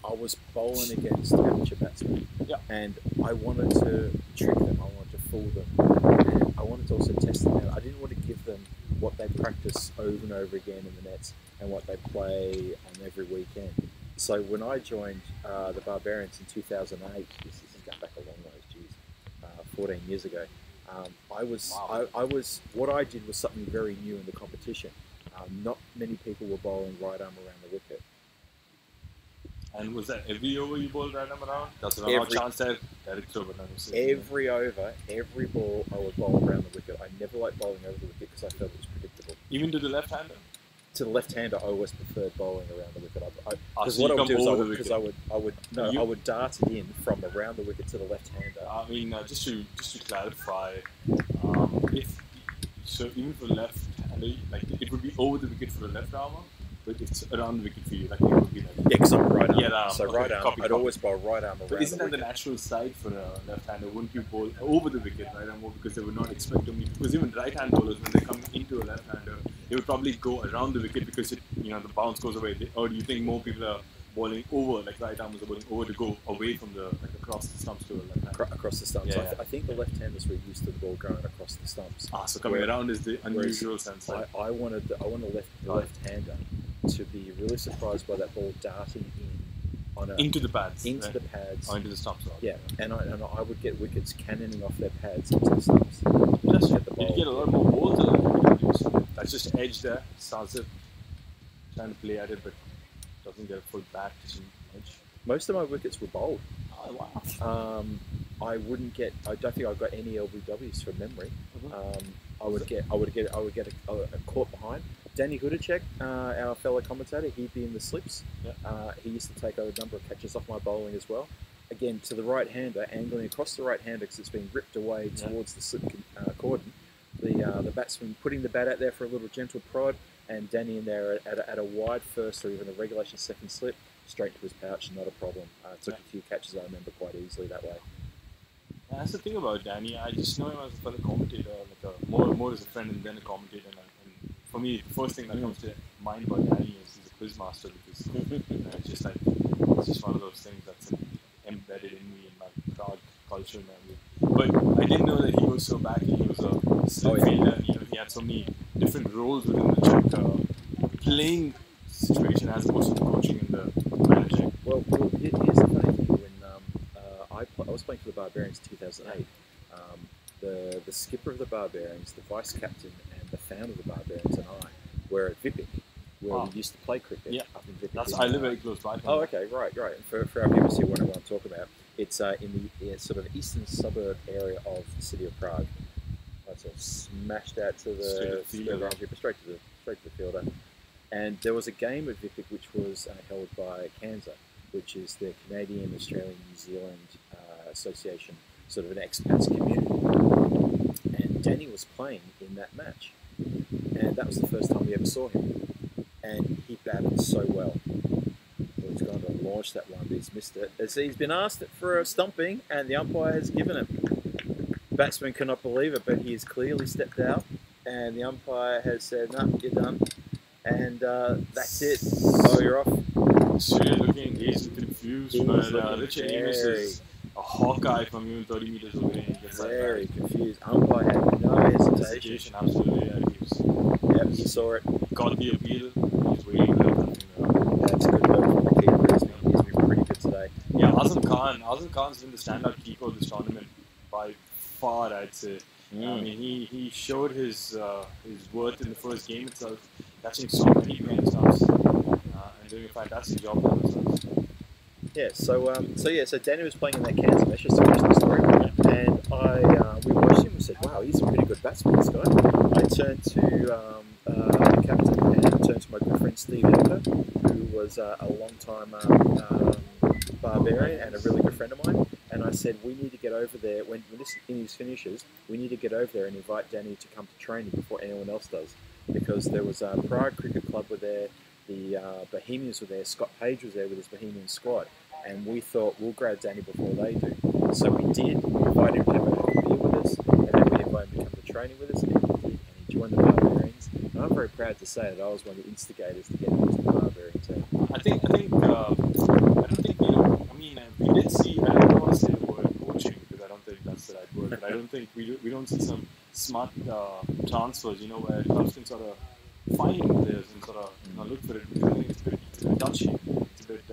I was bowling against amateur batsmen, and I wanted to trick them, I wanted to fool them, and I wanted to also test them out. I didn't want to give them what they practice over and over again in the nets and what they play on every weekend. So when I joined the Barbarians in 2008, this is going back a long ways, 14 years ago, what I did was something very new in the competition. Not many people were bowling right arm around the wicket. And was that every over you bowled right arm around? That's a chance that it's over. Every over, every ball, I would bowl around the wicket. I never liked bowling over the wicket because I felt it was predictable. Even to the left-hander? To the left-hander, I always preferred bowling around the wicket. Because what I would do is I would dart it in from around the wicket to the left-hander. I mean, just to clarify, even for the left-hander, like it would be over the wicket for the left armer, but it's around the wicket for you. Like it would be like because I'm right arm. Yeah, so right arm. I'd always bowl right arm around. But isn't that the natural side for a left-hander? Wouldn't you bowl over the wicket right arm more because they would not expect them? Because even right-hand bowlers, when they come into a left-hander, they would probably go around the wicket because the bounce goes away. Or do you think more people are bowling over, like right armers are bowling over to go away from across the stumps to the left hand? Across the stumps. Yeah, I think the left-handers were used to the ball going across the stumps. So coming around is the unusual sense. I wanted the left-hander to be really surprised by that ball darting into the pads. The pads. Or into the stumps. Yeah, and I would get wickets cannoning off their pads into the stumps. You get a lot more balls. That's just edge there. Starts it, trying to play at it, but doesn't get a full bat edge. Most of my wickets were bowled. Oh wow. I don't think I got any LBWs from memory. I would get a caught behind. Danny Hudacek, our fellow commentator, he'd be in the slips. Yeah. He used to take a number of catches off my bowling as well. Again, to the right-hander, angling across the right-hander because it's been ripped away towards the slip cordon. The batsman putting the bat out there for a little gentle prod, and Danny in there at a wide first or even a regulation second slip, straight to his pouch, not a problem. Took a few catches, I remember, quite easily that way. Yeah, that's the thing about Danny. I just know him as a fellow commentator, more as a friend and then a commentator. And for me, the first thing that comes to mind about Danny is he's a quiz master because it's just one of those things that's embedded in me in my Prague culture. But I didn't know that he was so back. He was a slip fielder, and he had so many different roles within the Czech playing situation as opposed to the coaching and the managing. Well, here's the funny thing. When I was playing for the Barbarians in 2008, the skipper of the Barbarians, the vice captain, and the founder of the Barbarians and I were at Vipik, where we used to play cricket up in Vipik. I live very close by. Oh, okay, right. And for our viewers who wonder what I'm talking about, it's in the sort of eastern suburb area of the city of Prague. It's all smashed out to the straight to the fielder. And there was a game at Vipik which was held by Kansa, which is the Canadian, Australian, New Zealand Association, sort of an expats community. And Danny was playing in that match. And that was the first time we ever saw him. And he batted so well. He's going to launch that one, but he's missed it. He's been asked for a stumping, and the umpire has given it. Batsman cannot believe it, but he has clearly stepped out, and the umpire has said, "No, you're done." And that's it. Oh, you're off. So you're looking engaged and confused, but Richard Amos is a hawkeye from even 30 meters away. He gets very confused. Umpire had no hesitation. Absolutely, Yep, he saw it. Got the appeal. He's waiting for that. That's good work from the keeper. He's been pretty good today. Yeah, Azam Khan's been the standout keeper of this tournament by far, I'd say. I mean, he showed his worth in the first game itself, catching so many grand stumps and doing a fantastic job on themselves. Yeah, so Danny was playing in that Kansas match, just to finish the story, and we watched him and said, wow, he's a pretty good batsman, this guy. I turned to the captain and I turned to my good friend Steve Edgar, who was a long-time Barbarian and a really good friend of mine, and I said, we need to get over there, when this innings finishes, we need to get over there and invite Danny to come to training before anyone else does, because there was a Prague Cricket Club were there, the Bohemians were there, Scott Page was there with his Bohemian squad, and we thought we'll grab Danny before they do. So we did. We invited him to have a beer with us, and then we invited him to come to training with us, and he did. And he joined the Barbarians. And I'm very proud to say that I was one of the instigators to get him into the Barbarian team. I don't think we did see, I don't want to say the word coaching because I don't think that's the right word, but I don't think we don't see some smart transfers, where clubs can sort of find players and sort of look for it, because I think it's a bit touchy. It's a bit,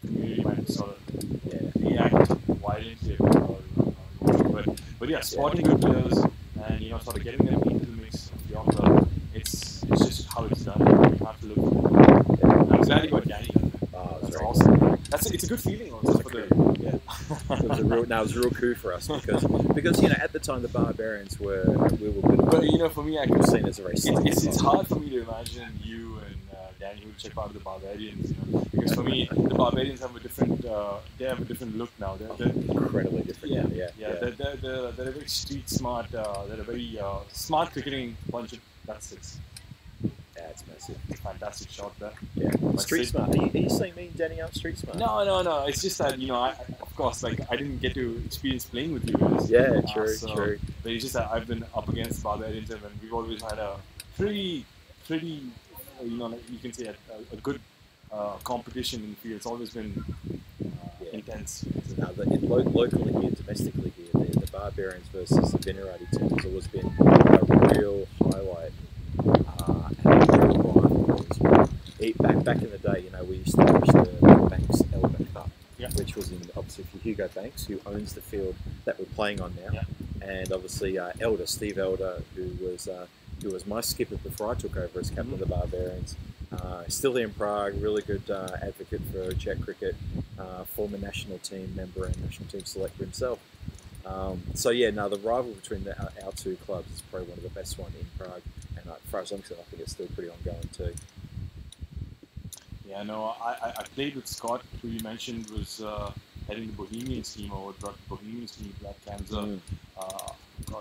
community might sort of react violently. But yeah, spotting good players and sort of getting them into the mix of your club, it's just how it's done. You have to look for it. I'm glad you got Danny. That's awesome. It's a good feeling also for the It was a real coup for us because at the time the Barbarians we were good. But for me, I could seen as a race. It's hard for me to imagine you and Danny who check out the Barbarians, because for me the Barbarians have a different look now. They're incredibly different. They're a very street smart. They're a very smart cricketing bunch of that's. Yeah, it's massive. It's a fantastic shot there. Yeah, street smart. Are you saying me and Danny aren't street smart? No. It's just that of course, I didn't get to experience playing with you guys. Yeah, true. But it's just that I've been up against Barbarians, and we've always had a pretty pretty, like you can say a good competition in the field. It's always been intense. Locally here, domestically here, the Barbarians versus the Vinor team has always been a real highlight. And a real rivalry as well. Back in the day, we established the Banks Elder Cup, which was in obviously for Hugo Banks, who owns the field that we're playing on now, and obviously Steve Elder, who was my skipper before I took over as captain of the Barbarians. Still there in Prague, really good advocate for Czech cricket, former national team member and national team selector himself. The rivalry between our two clubs is probably one of the best ones in Prague, and as far as I'm concerned, I think it's still pretty ongoing too. Yeah, no, I played with Scott, who you mentioned was heading the Bohemians team, or brought the Bohemians team to that Kansas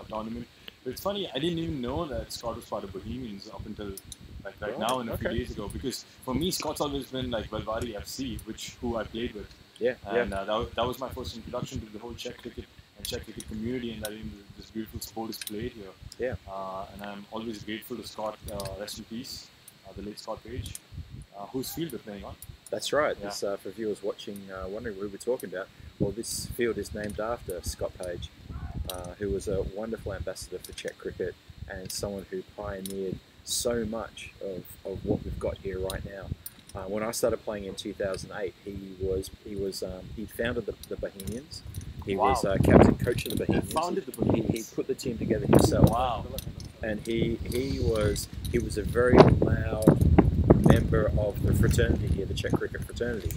tournament. But it's funny, I didn't even know that Scott was part of Bohemians up until now and a few days ago, because for me Scott's always been like Valvadi FC, who I played with. That was my first introduction to the whole Czech cricket and Czech cricket community, and that this beautiful sport is played here. And I'm always grateful to Scott, rest in peace, the late Scott Page, whose field we're playing on. That's right. This, for viewers watching, wondering who we're talking about, well, this field is named after Scott Page, who was a wonderful ambassador for Czech cricket and someone who pioneered so much of what we've got here right now. When I started playing in 2008, he founded the Bohemians. He was captain coach of the Bohemians. He founded the Bohemians. He put the team together himself. Wow. And he was a very loud member of the fraternity here, the Czech cricket fraternity.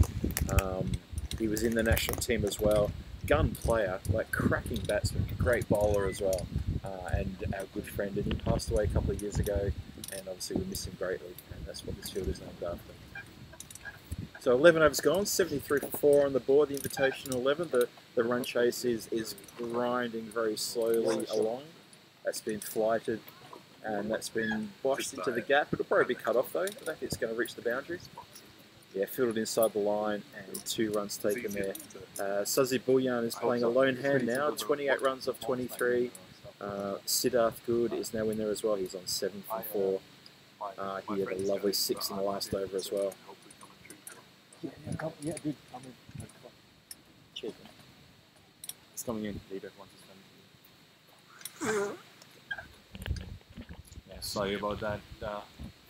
He was in the national team as well. Gun player, like cracking batsman, great bowler as well, and our good friend. And he passed away a couple of years ago, and obviously we miss him greatly. And that's what this field is named after. So 11 overs gone, 73 for 4 on the board. The invitational 11. The run chase is grinding very slowly along. That's been flighted, and that's been boshed into the gap. It'll probably be cut off though. I don't think it's going to reach the boundaries. Yeah, fielded inside the line, and 2 runs taken there. Suzy Bulyan is playing a lone hand now, 28 runs off 23. Siddharth Good is now in there as well. He's on 7 for 4. He had a lovely 6 in the last over as well. Yeah, dude. Cheers, man. It's coming in later once it's done. Yeah, sorry about that,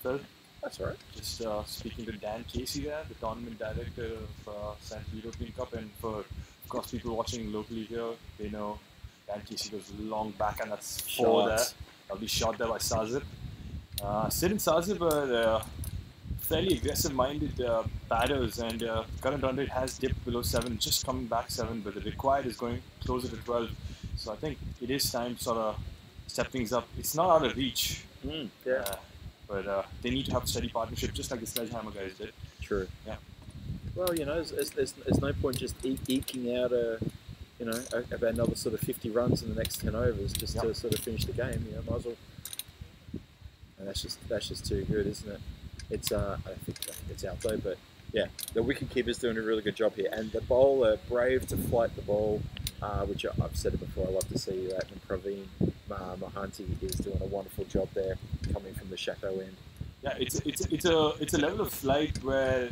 Phil. That's all right. Just speaking to Dan Casey there, the tournament director of Central European Cup, and for, of course, people watching locally here, they know Dan Casey goes long back, and that's 4 there. That'll be shot there by Sazib. Sid and Sazib are fairly aggressive-minded batters, and current run rate has dipped below 7, just coming back 7, but the required is going closer to 12. So I think it is time to sort of step things up. It's not out of reach. But they need to have a steady partnership, just like the SledgeHammer guys did. True. Yeah. Well, there's no point just eking out about another sort of 50 runs in the next 10 overs just to sort of finish the game. Might as well. And that's just too good, isn't it? It's I think it's out though, but yeah, the wicketkeeper's doing a really good job here, and the bowler brave to flight the ball, which I've said it before. I love to see that, and Praveen Mohanty is doing a wonderful job there, coming from the Chateau end. Yeah, it's a level of flight where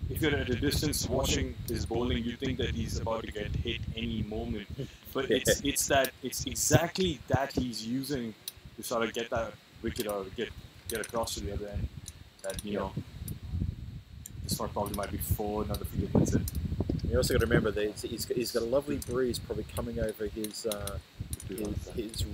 if you're at a distance watching his bowling, you think that he's about to get hit any moment. But it's exactly that he's using to sort of get that wicket or get across to the other end. That this one probably might be 4, another field hits it. You also got to remember that he's got a lovely breeze probably coming over his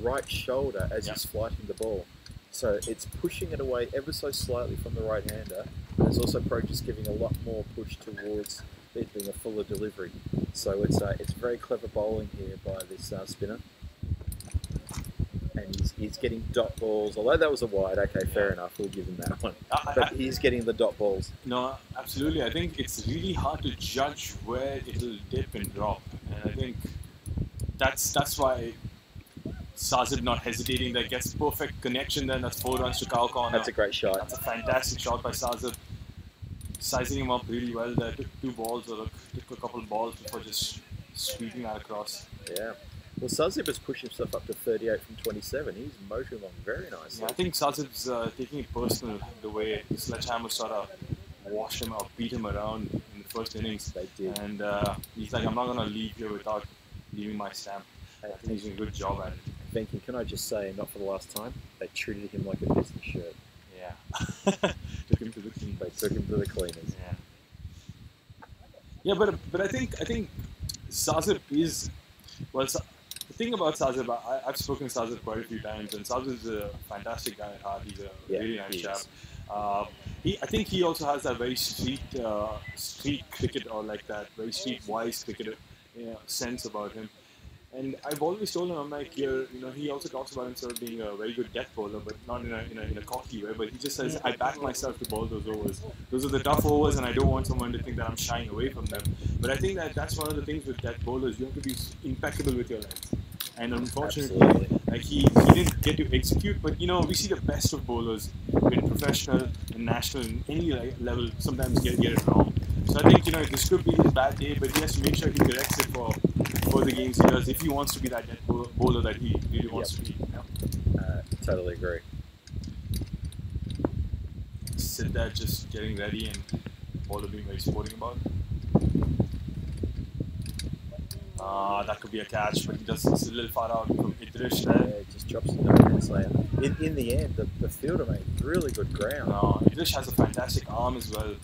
right shoulder as he's flighting the ball. So it's pushing it away ever so slightly from the right-hander, and it's also probably just giving a lot more push towards it being a fuller delivery. So it's very clever bowling here by this spinner. And he's getting dot balls, although that was a wide, okay, fair enough, we'll give him that one. But he's getting the dot balls. No, absolutely. I think it's really hard to judge where it'll dip and drop. And I think that's why Sazib not hesitating there, gets perfect connection then, that's 4 runs to cow corner. That's a great shot. That's a fantastic shot by Sazib. Sizing him up really well there, took 2 balls, or took a couple of balls before just sweeping that across. Yeah. Well, Sazib has pushed himself up to 38 from 27. He's motoring along very nicely. Yeah, I think Sazib's taking it personal the way SledgeHammer sort of washed him up, beat him around in the first innings. They did. And he's like, I'm not going to leave here without leaving my stamp. I think he's doing a good job at it. Venkin, can I just say, not for the last time, they treated him like a business shirt. Yeah. Took him to the cleaners. They took him to the cleaners. Yeah. Yeah, but I think Sazib is, well, the thing about Sazib, I've spoken to Sazib quite a few times, and Sazib is a fantastic guy at heart. He's a really nice chap. I think he also has that very street cricket, or like that very street-wise cricket sense about him. And I've always told him, I'm like, he also talks about himself being a very good death bowler, but not in a cocky way. But he just says, I back myself to bowl those overs. Those are the tough overs, and I don't want someone to think that I'm shying away from them. But I think that's one of the things with death bowlers. You have to be impeccable with your legs. And unfortunately, like he didn't get to execute. But we see the best of bowlers in professional and national and any level sometimes get it wrong. So I think this could be his bad day, but he has to make sure he corrects it for the games he does if he wants to be that death bowler that he really wants to be. Totally agree. Sit there just getting ready and bowler being very sporting about it. That could be a catch, but it's a little far out from Idrish there. Yeah, it just drops it down. In the end, the fielder made really good ground. Idrish has a fantastic arm as well.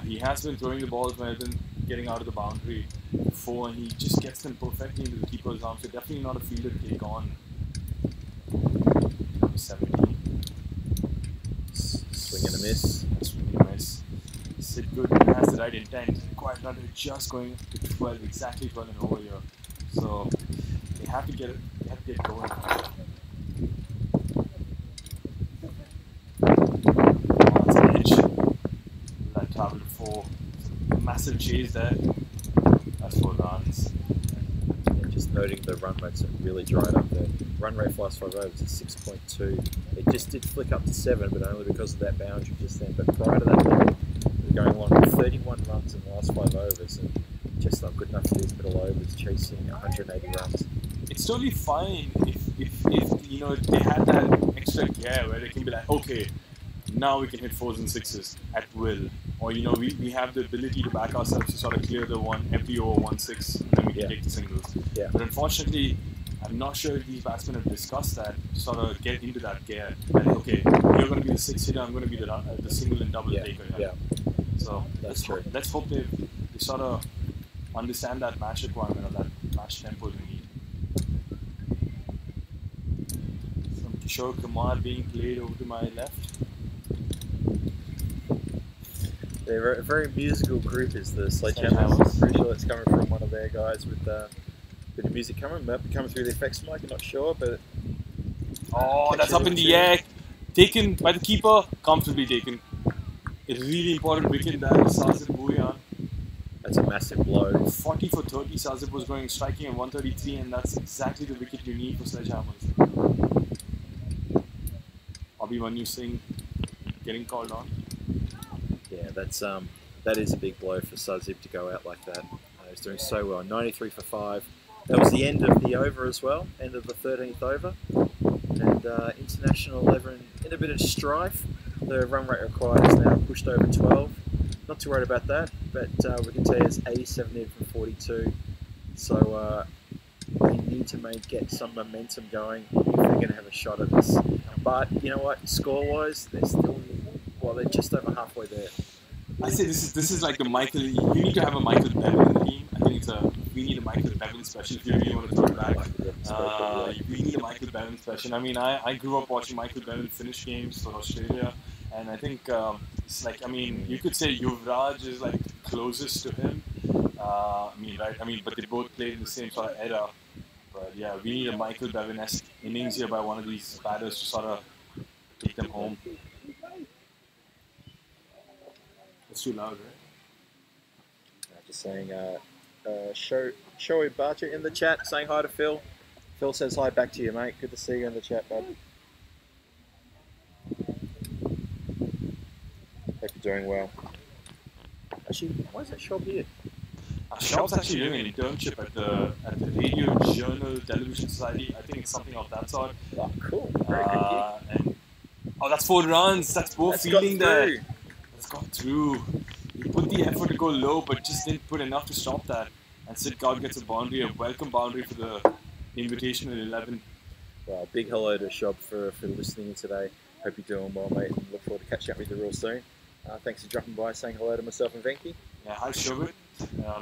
He has been throwing the balls when he's been getting out of the boundary before, and he just gets them perfectly into the keeper's arm. So definitely not a fielder to take on. Number 17. Swing and a miss. Swing and a miss. Sid good has the right intent. Quite not just going to 12, exactly 12 and over here. So they have to get it. They have to get going. It's an edge. That travel to 4. Massive chase there. That's 4 runs. Yeah, just noting the run rates have really dried up there. Run rate for last 5 overs is 6.2. It just did flick up to 7, but only because of that boundary just then. But prior to that, we were going along with 31 runs in the last 5 overs, and just not good enough for these middle overs, chasing 180 runs. It's totally fine if they had that extra gear where they can be like, okay, now we can hit 4s and 6s at will, or we have the ability to back ourselves to sort of clear the every over 1-6, and then we can take the singles. Yeah. But unfortunately, I'm not sure if these batsmen have discussed that to sort of get into that gear. Like, okay, you're going to be the 6 hitter, I'm going to be the single and double taker. Yeah. So that's true. Let's hope they sort of understand that match requirement or that match tempo we need. Some Kishore Kumar being played over to my left. They're a very musical group, is the SledgeHammer. I'm pretty sure it's coming from one of their guys with a bit of music coming. Might be coming through the effects mic, I'm not sure, but... Oh, that's up in the air. Taken by the keeper, comfortably taken. A really important wicket there, Sazib Bhuyan. That's a massive blow. 40 for 30, Sazib was striking at 133, and that's exactly the wicket you need for SledgeHammers. Abhimanyu Singh getting called on. Yeah, that is a big blow for Sazib to go out like that. He's doing so well. 93 for 5. That was the end of the over as well, end of the 13th over. And International 11 in a bit of strife. The run rate required is now pushed over 12. Not too worried about that, but we can tell you it's 87 needed from 42. So they need to get some momentum going if they're going to have a shot at this. But you know what, score-wise, they're just over halfway there. I say this is like the Michael. You need to have a Michael Bevan in the team. I think we need a Michael Bevan special if you really want to throw it back. We need a Michael Bevan special. I mean, I grew up watching Michael Bevan finish games for Australia, and I think it's like, I mean, you could say Yuvraj is like closest to him. But they both played in the same sort of era. But yeah, we need a Michael Bevan-esque innings here by one of these batters to sort of take them home. It's too loud, right? Just saying, Shoei Barcher in the chat saying hi to Phil. Phil says hi back to you, mate. Good to see you in the chat, bud. Hope you're doing well. Actually, why is that shop here? Shop's actually doing an internship at the Radio Journal Television Society. I think it's something of that sort. Oh, cool. Very good. And that's 4 runs. That's poor fielding there. That's got through. He put the effort to go low, but just didn't put enough to stop that. And Sid Gard gets a boundary, a welcome boundary for the Invitational 11. Well, big hello to Shob for listening in today. Hope you're doing well, mate, and look forward to catching up with you real soon. Thanks for dropping by, saying hello to myself and Venky. Yeah, hi Shobit.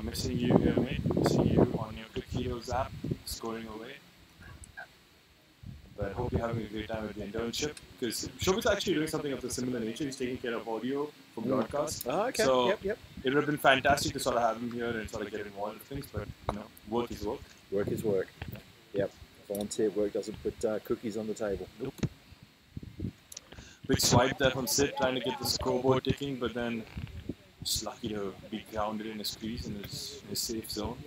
Missing you here, mate. Missing you on your Quick Heroes app, scoring away. But I hope you're having a great time at the internship, because Shobit's actually doing something of a similar nature. He's taking care of audio for broadcast. Oh, okay. So Yep. it would have been fantastic to sort of have him here and sort of get involved in things, but work is work. Work is work. Yep. Volunteer work doesn't put cookies on the table. Nope. Big swipe there from Sid, trying to get the scoreboard ticking, but then just lucky to be grounded in his crease in his safe zone.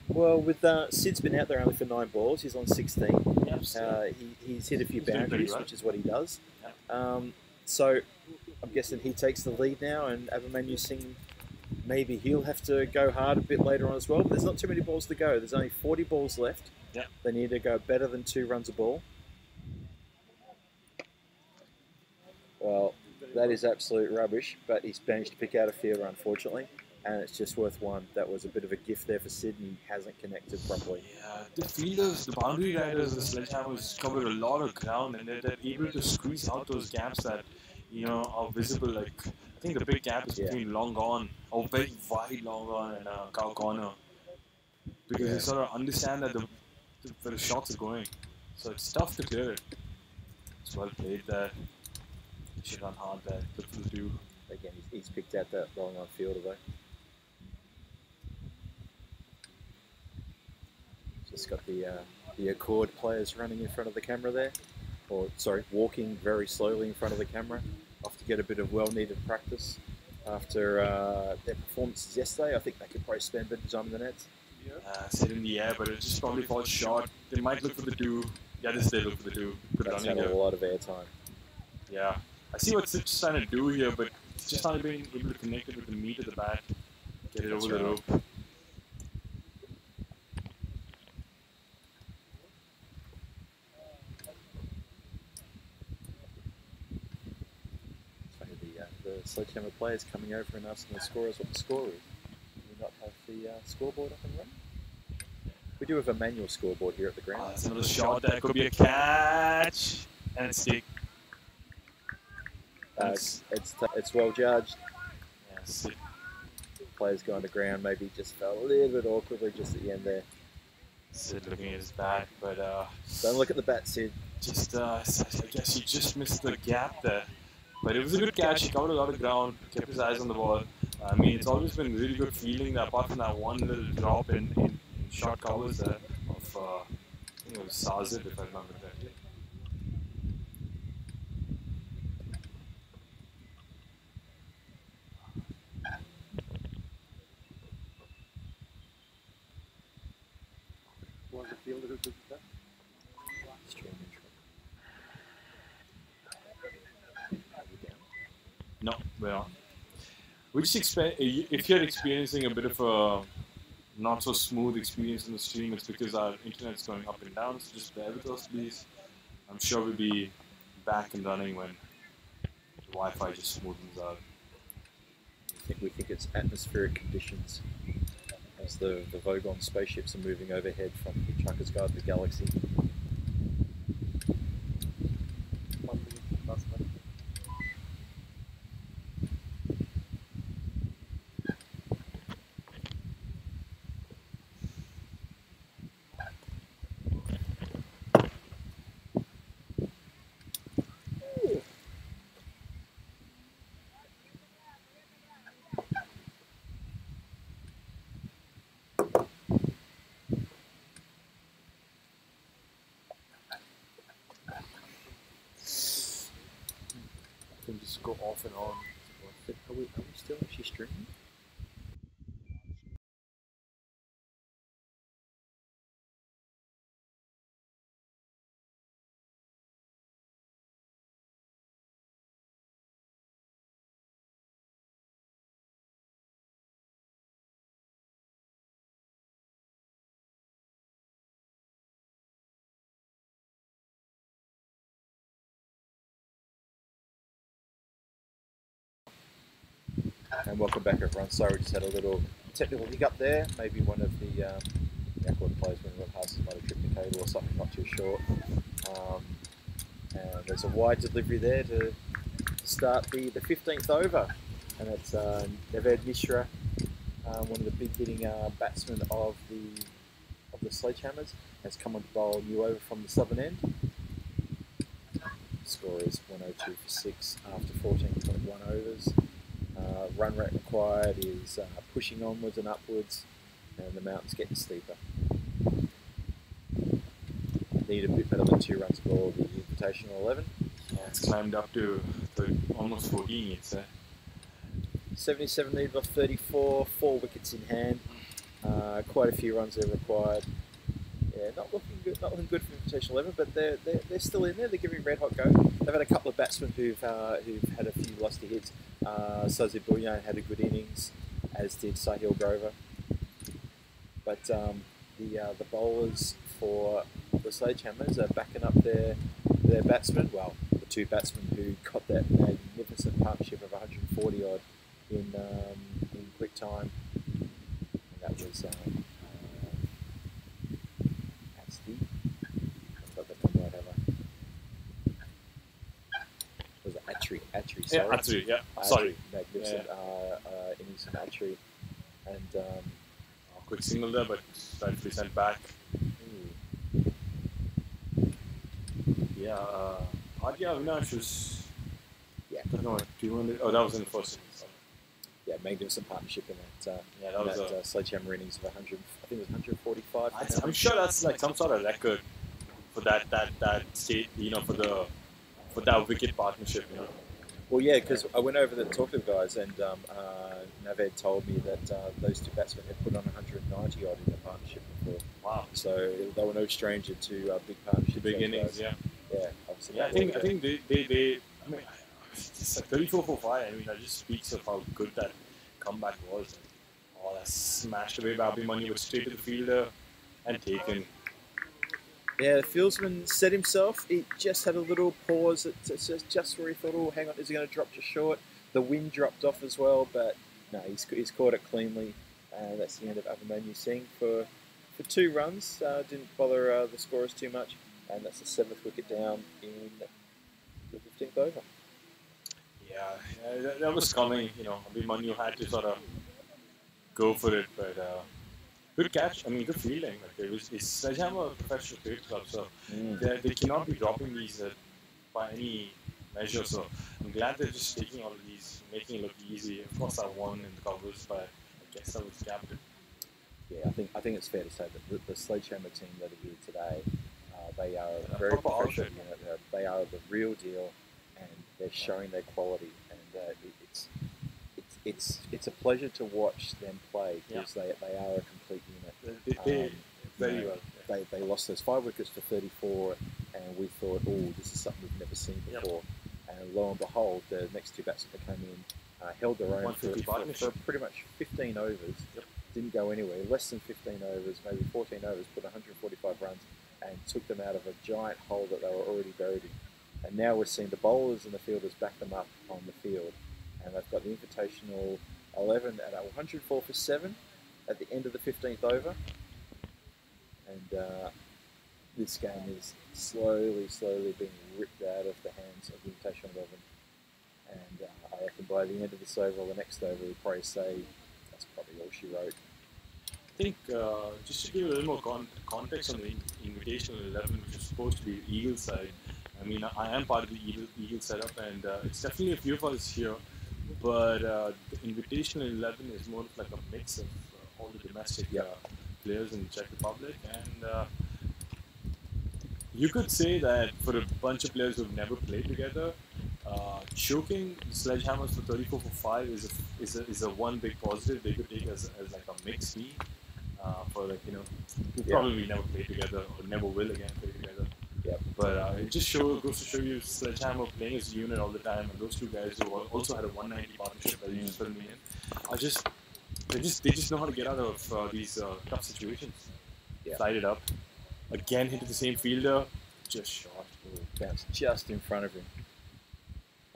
Well, with Sid's been out there only for 9 balls. He's on 16. Yep. He's hit a few He's doing pretty boundaries, well. which is what he does. Yep. So I'm guessing he takes the lead now, and Abhimanyu Singh, maybe he'll have to go hard a bit later on as well. But there's not too many balls to go. There's only 40 balls left. Yep. They need to go better than 2 runs a ball. Well, that is absolute rubbish, but he's managed to pick out a fielder, unfortunately, and it's just worth 1. That was a bit of a gift there for Sid, and he hasn't connected properly. Yeah, the fielders, the boundary riders, the sledgehammers cover a lot of ground, and they're able to squeeze out those gaps that are visible. Like, I think the big gap is between long on, or very wide long on, and cow corner, because they sort of understand that where the shots are going, so it's tough to clear it. It's well played there. Should run hard there. Good for the 2. Again, he's picked out that long on fielder though. Just got the Accord players running in front of the camera there, or sorry, walking very slowly in front of the camera, off to get a bit of well-needed practice after their performances yesterday. I think they could probably spend a bit of time in the nets. Sit in the air, but it just probably falls short. They might look for the 2. Yeah, they look for the 2. Good That's running had a there. lot of airtime. Yeah. I see what Sid's trying to do here, but it's just not being able to connect it with the meat of the bat. Get it over the rope. The Sledgehammer players coming over and asking the scorers what the score is. Do we not have the scoreboard up and running? We do have a manual scoreboard here at the ground. That's another shot. That could be a catch. And it's stick. It's well judged. Yes. Players going to ground, maybe just fell a little bit awkwardly just at the end there. Sid looking at his bat, but don't look at the bat, Sid. Just I guess he just missed the gap there. But it was a good catch. He covered a lot of ground, kept his eyes on the ball. I mean, it's always been really good fielding, apart from that one little drop in short covers there of I think it was Sazid, if I remember correctly. Was the fielder who did that? No, we're not. We just expect, if you're experiencing a bit of a not so smooth experience in the stream, it's because our internet's going up and down, so just bear with us, please. I'm sure we'll be back and running when the Wi-Fi just smoothens out. We think it's atmospheric conditions as the Vogon spaceships are moving overhead from Hitchhiker's Guide to the Galaxy. Can just go off and on. Are we still actually streaming? And welcome back, everyone. Sorry, we just had a little technical hiccup there. Maybe one of the record players when we went past might have tripped the cable or something, not too sure. And there's a wide delivery there to start the 15th over. And it's Neved Mishra, one of the big hitting batsmen of the SledgeHammers, has come on to bowl new over from the southern end. Score is 102 for 6 after 14.1 overs. Run rate required is pushing onwards and upwards, and the mountain's getting steeper. Need a bit better than 2 runs for the Invitational 11. Yeah, it's climbed up to almost 14, you'd say. 77 needed off 34, 4 wickets in hand. Quite a few runs there required. Yeah, not looking good for Invitational 11, but they're still in there. They're giving red hot go. They've had a couple of batsmen who've had a few lusty hits. Sozi Bouillon had a good innings, as did Sahil Grover. But the bowlers for the SledgeHammers are backing up their batsmen. Well, the 2 batsmen who got that magnificent partnership of 140 odd in quick time. And that was Atri, sorry. Yeah, Atri, yeah. Sorry. Magnificent innings from Atri. And quick single there, but slightly sent back. Yeah, Adya Avinash was... Yeah. I don't know, 200... Oh, that was in the first innings. Sorry. Yeah, magnificent partnership in that, that was SledgeHammer innings of 100, I think it was 145. I'm sure that's like some sort of record for that state, for that wicket partnership, Well, yeah, because I went over to talk to the guys, and Naved told me that those 2 batsmen had put on 190 odd in the partnership before. Wow! So they were no stranger to big partnerships. Big innings, yeah. Yeah, obviously. Yeah, I think they. I mean, it's like 34 for 5. I mean, that just speaks of how good that comeback was. Oh, that smashed away by Abhimanyu, was straight to the fielder and taken. Yeah, the fieldsman set himself. He just had a little pause just where he thought, oh, hang on, is he going to drop just short? The wind dropped off as well, but no, he's caught it cleanly. That's the end of Abhimanyu Singh for 2 runs. Didn't bother the scorers too much, and that's the 7th wicket down in the 15th over. Yeah, that was coming. Abhimanyu had to sort of go for it, but good catch. I mean, good fielding. Like it's SledgeHammer a professional cricket club, so they cannot be dropping these by any measure. So I'm glad they're just taking all of these, making it look easy. Of course, I won in the covers, but I guess I was captain. Yeah, I think it's fair to say that the SledgeHammer team that are here today, they are very professional. They are the real deal, and they're showing their quality. And it's a pleasure to watch them play because they are a complete unit. Very well. They lost those 5 wickets for 34, and we thought, oh, this is something we've never seen before. And lo and behold, the next 2 batsmen that came in held their own for pretty much 15 overs. Didn't go anywhere. Less than 15 overs, maybe 14 overs, put 145 runs, and took them out of a giant hole that they were already buried in. And now we're seeing the bowlers and the fielders back them up on the field. And they've got the Invitational 11 at 104 for 7 at the end of the 15th over. And this game is slowly being ripped out of the hands of the Invitational 11. And I reckon by the end of this over or the next over, we'll probably say that's probably all she wrote. I think just to give a little more context on the Invitational 11, which is supposed to be the Eagle side. I mean, I am part of the Eagle setup, and it's definitely a few of us here. But the Invitational 11 is more of like a mix of all the domestic players in the Czech Republic, and you could say that for a bunch of players who've never played together, choking the SledgeHammers for 34 for 5 is a one big positive they could take as like a mixed team for who probably never played together or never will again play together. Yep. But it just goes to show you SledgeHammer playing as a unit all the time, and those 2 guys who also had a 190 partnership that you just filled me in, they just know how to get out of these tough situations. Slide it up, again hit the same fielder, just shot. Bounced just in front of him.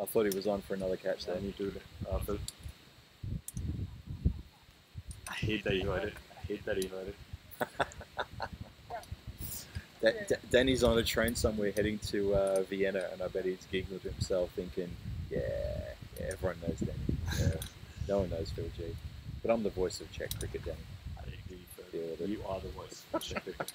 I thought he was on for another catch there. Me too, Phil. hate that he heard it. I hate that he heard it. Danny's on a train somewhere heading to Vienna, and I bet he's giggled to himself, thinking, "Yeah, everyone knows Danny. Yeah, no one knows Phil G." But I'm the voice of Czech cricket, Danny. I agree, Phil. Deal with it. You are the voice of Czech cricket.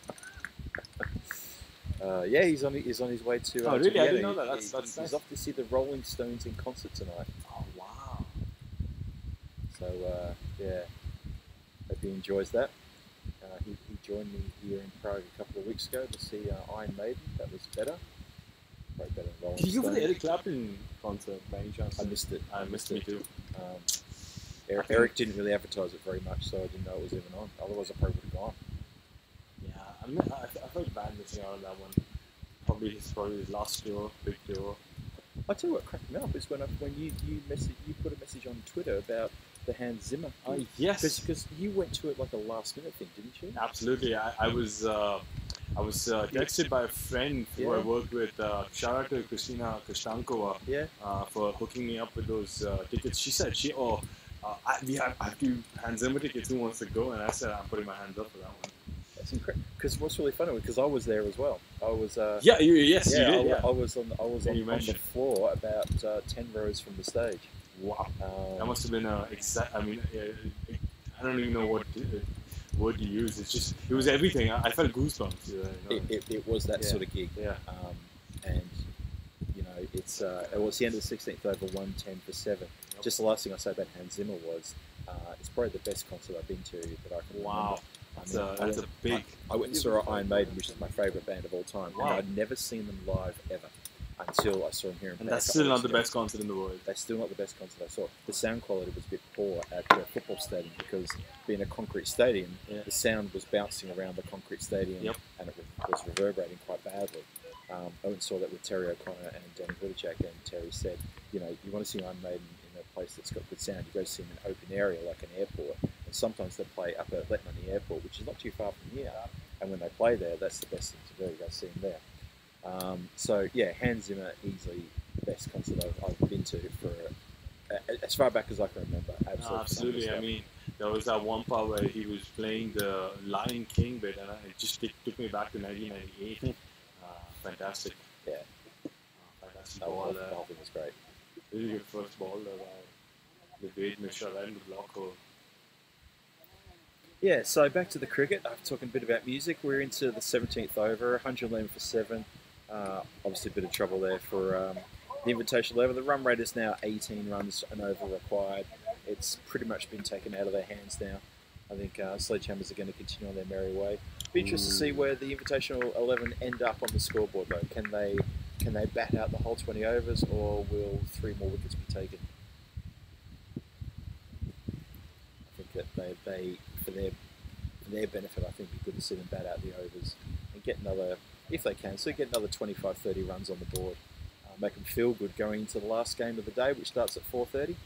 Yeah, he's on his way to. Oh, really? To I Vienna. didn't know that. That's He's nice. off to see the Rolling Stones in concert tonight. Oh, wow. So yeah, hope he enjoys that. He joined me here in Prague a couple of weeks ago to see Iron Maiden. That was better. Probably better than Rolling Did you go for the Stones. Eric Clapton concert by any chance? I missed it. I missed it too. Eric didn't really advertise it very much, so I didn't know it was even on. Otherwise, I probably would have gone. Yeah, I felt bad missing out on that one. Probably his last tour, big tour. I tell you what cracked me up is when you put a message on Twitter about the Hans Zimmer. Oh, yes. Because you went to it like a last minute thing, didn't you? Absolutely. I was texted by a friend who I worked with. Shout out to Christina Kostankova for hooking me up with those tickets. She said we have two Hans Zimmer tickets. Who wants to go? And I said I'm putting my hands up for that one. That's incredible. Because what's really funny, because I was there as well. I was. You did. I was on the floor about 10 rows from the stage. Wow. That must have been exact. I mean, I don't even know what word to use. It was everything. I felt goosebumps. You know? It was that sort of gig. Yeah. And you know, it was the end of the 16th over 110 for 7. Yep. Just the last thing I say about Hans Zimmer was, it's probably the best concert I've been to that I can remember. That's a big. I went and saw Iron Maiden, which is my favourite band of all time. Wow. And I'd never seen them live ever until I saw them here in Prague. And that's still not the best concert in the world. They're still not the best concert I saw. The sound quality was a bit poor at the football stadium because being a concrete stadium, the sound was bouncing around the concrete stadium and it was reverberating quite badly. I went and saw that with Terry O'Connor and Danny Vodacek, and Terry said, you know, you want to see Iron Maiden in a place that's got good sound, you go see them in an open area like an airport. And sometimes they play up at Letman Airport, which is not too far from here. And when they play there, that's the best thing to do, go see them there. So yeah, Hans Zimmer easily the best concert I've been to for as far back as I can remember. Absolutely. I mean, there was that one part where he was playing the Lion King bit, and it just took me back to 1998. Fantastic. Yeah. Fantastic ball. ball. The whole thing was great. Really good first ball by the Wade Mishra right in the block hole. Yeah, so back to the cricket. I'm talking a bit about music. We're into the 17th over, 111 for 7. Obviously a bit of trouble there for the invitation level. The run rate is now 18 runs and over required. It's pretty much been taken out of their hands now. I think SledgeHammers are going to continue on their merry way. Be interested to see where the Invitational 11 end up on the scoreboard though. Can they bat out the whole 20 overs, or will 3 more wickets be taken? I think that they for their benefit, I think it'd be good to see them bat out the overs and get another, if they can, so get another 25-30 runs on the board. Make them feel good going into the last game of the day, which starts at 4:30.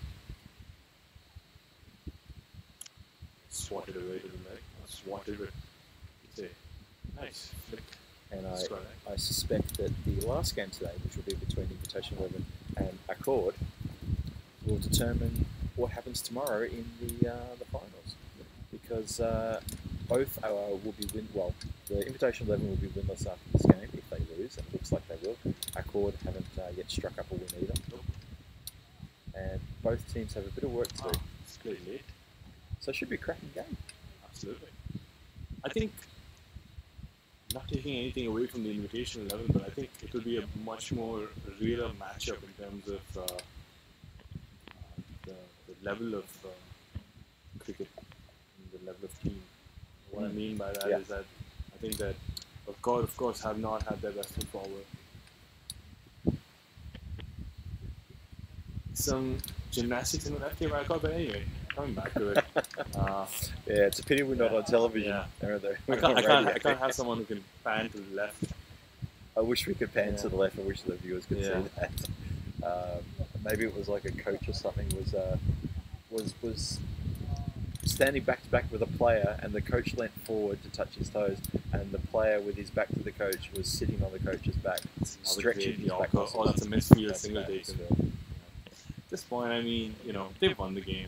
Swatted away to the leg. Swatted it. It's a nice flick. And I suspect that the last game today, which will be between Invitational 11 and Accord, will determine what happens tomorrow in the finals. Because both will be the Invitational 11 will be winless after this game if they lose, and it looks like they will. Accord haven't yet struck up a win either. And both teams have a bit of work to do. It's pretty late. So it should be a cracking game. Absolutely. I think, not taking anything away from the Invitational 11, but I think it will be a much more realer matchup in terms of the level of cricket and the level of team. What I mean by that is that I think that Accord, of course, have not had their best foot forward. Some gymnastics in the left here by Accord, but anyway, coming back to it. Yeah, it's a pity we're not on television. Yeah. I can't have someone who can pan to the left. I wish we could pan to the left. I wish the viewers could see that. Maybe it was like a coach or something was standing back to back with a player, and the coach leant forward to touch his toes, and the player with his back to the coach was sitting on the coach's back, stretching his back muscles. Oh, that's a misfield single taken. At this point, I mean, they've won the game.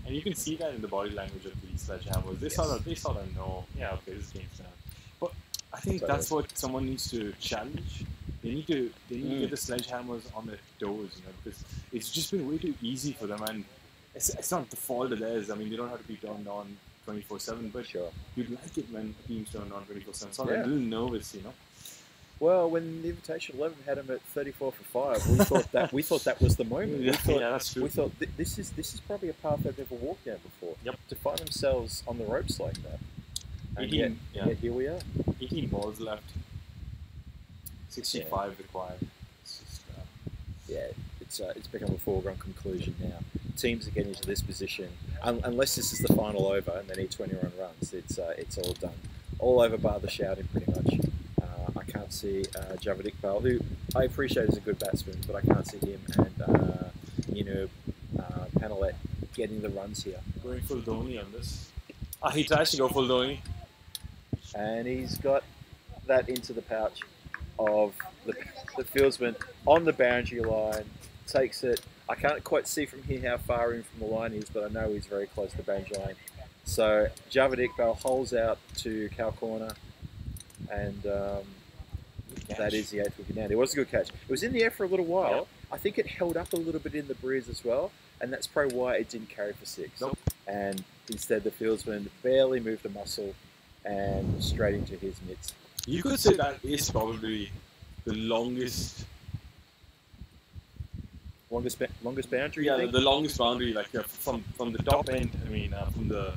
And you can see that in the body language of these sledgehammers. They sort of know, yeah, okay, this game's done. But I think that's what someone needs to challenge. They need to get the sledgehammers on their toes, you know, because it's just been way too easy for them, and it's not the fault of theirs. I mean, they don't have to be turned on 24/7, but Sure. you'd like it when teams turn on 24/7. So I'm a little nervous, you know. Well, when the Invitational 11 had him at 34 for 5, we thought that was the moment. Yeah, we thought, that's true. We thought this is probably a path they've never walked down before. Yep. To find themselves on the ropes like that. And yet here we are. 18 balls left. 65 required. It's just, it's become a foregone conclusion now. Teams are getting to this position, unless this is the final over and they need 20-run runs. It's all done. All over bar the shouting, pretty much. I can't see Javed Iqbal, who I appreciate as a good batsman, but I can't see him and Panelet getting the runs here. going full Dhoni on this. He tries to go full Dhoni. And he's got that into the pouch of the fieldsman on the boundary line, takes it. I can't quite see from here how far in from the line he is, but I know he's very close to the boundary line. So Javed Iqbal holds out to Cal Corner, and that is the 8th wicket down. It was a good catch. It was in the air for a little while. Yep. I think it held up a little bit in the breeze as well, and that's probably why it didn't carry for 6. Nope. And instead the fieldsman barely moved a muscle and straight into his mitts. You could say that is probably the longest boundary. Yeah, you think? the longest boundary, like from the top end. I mean, from the,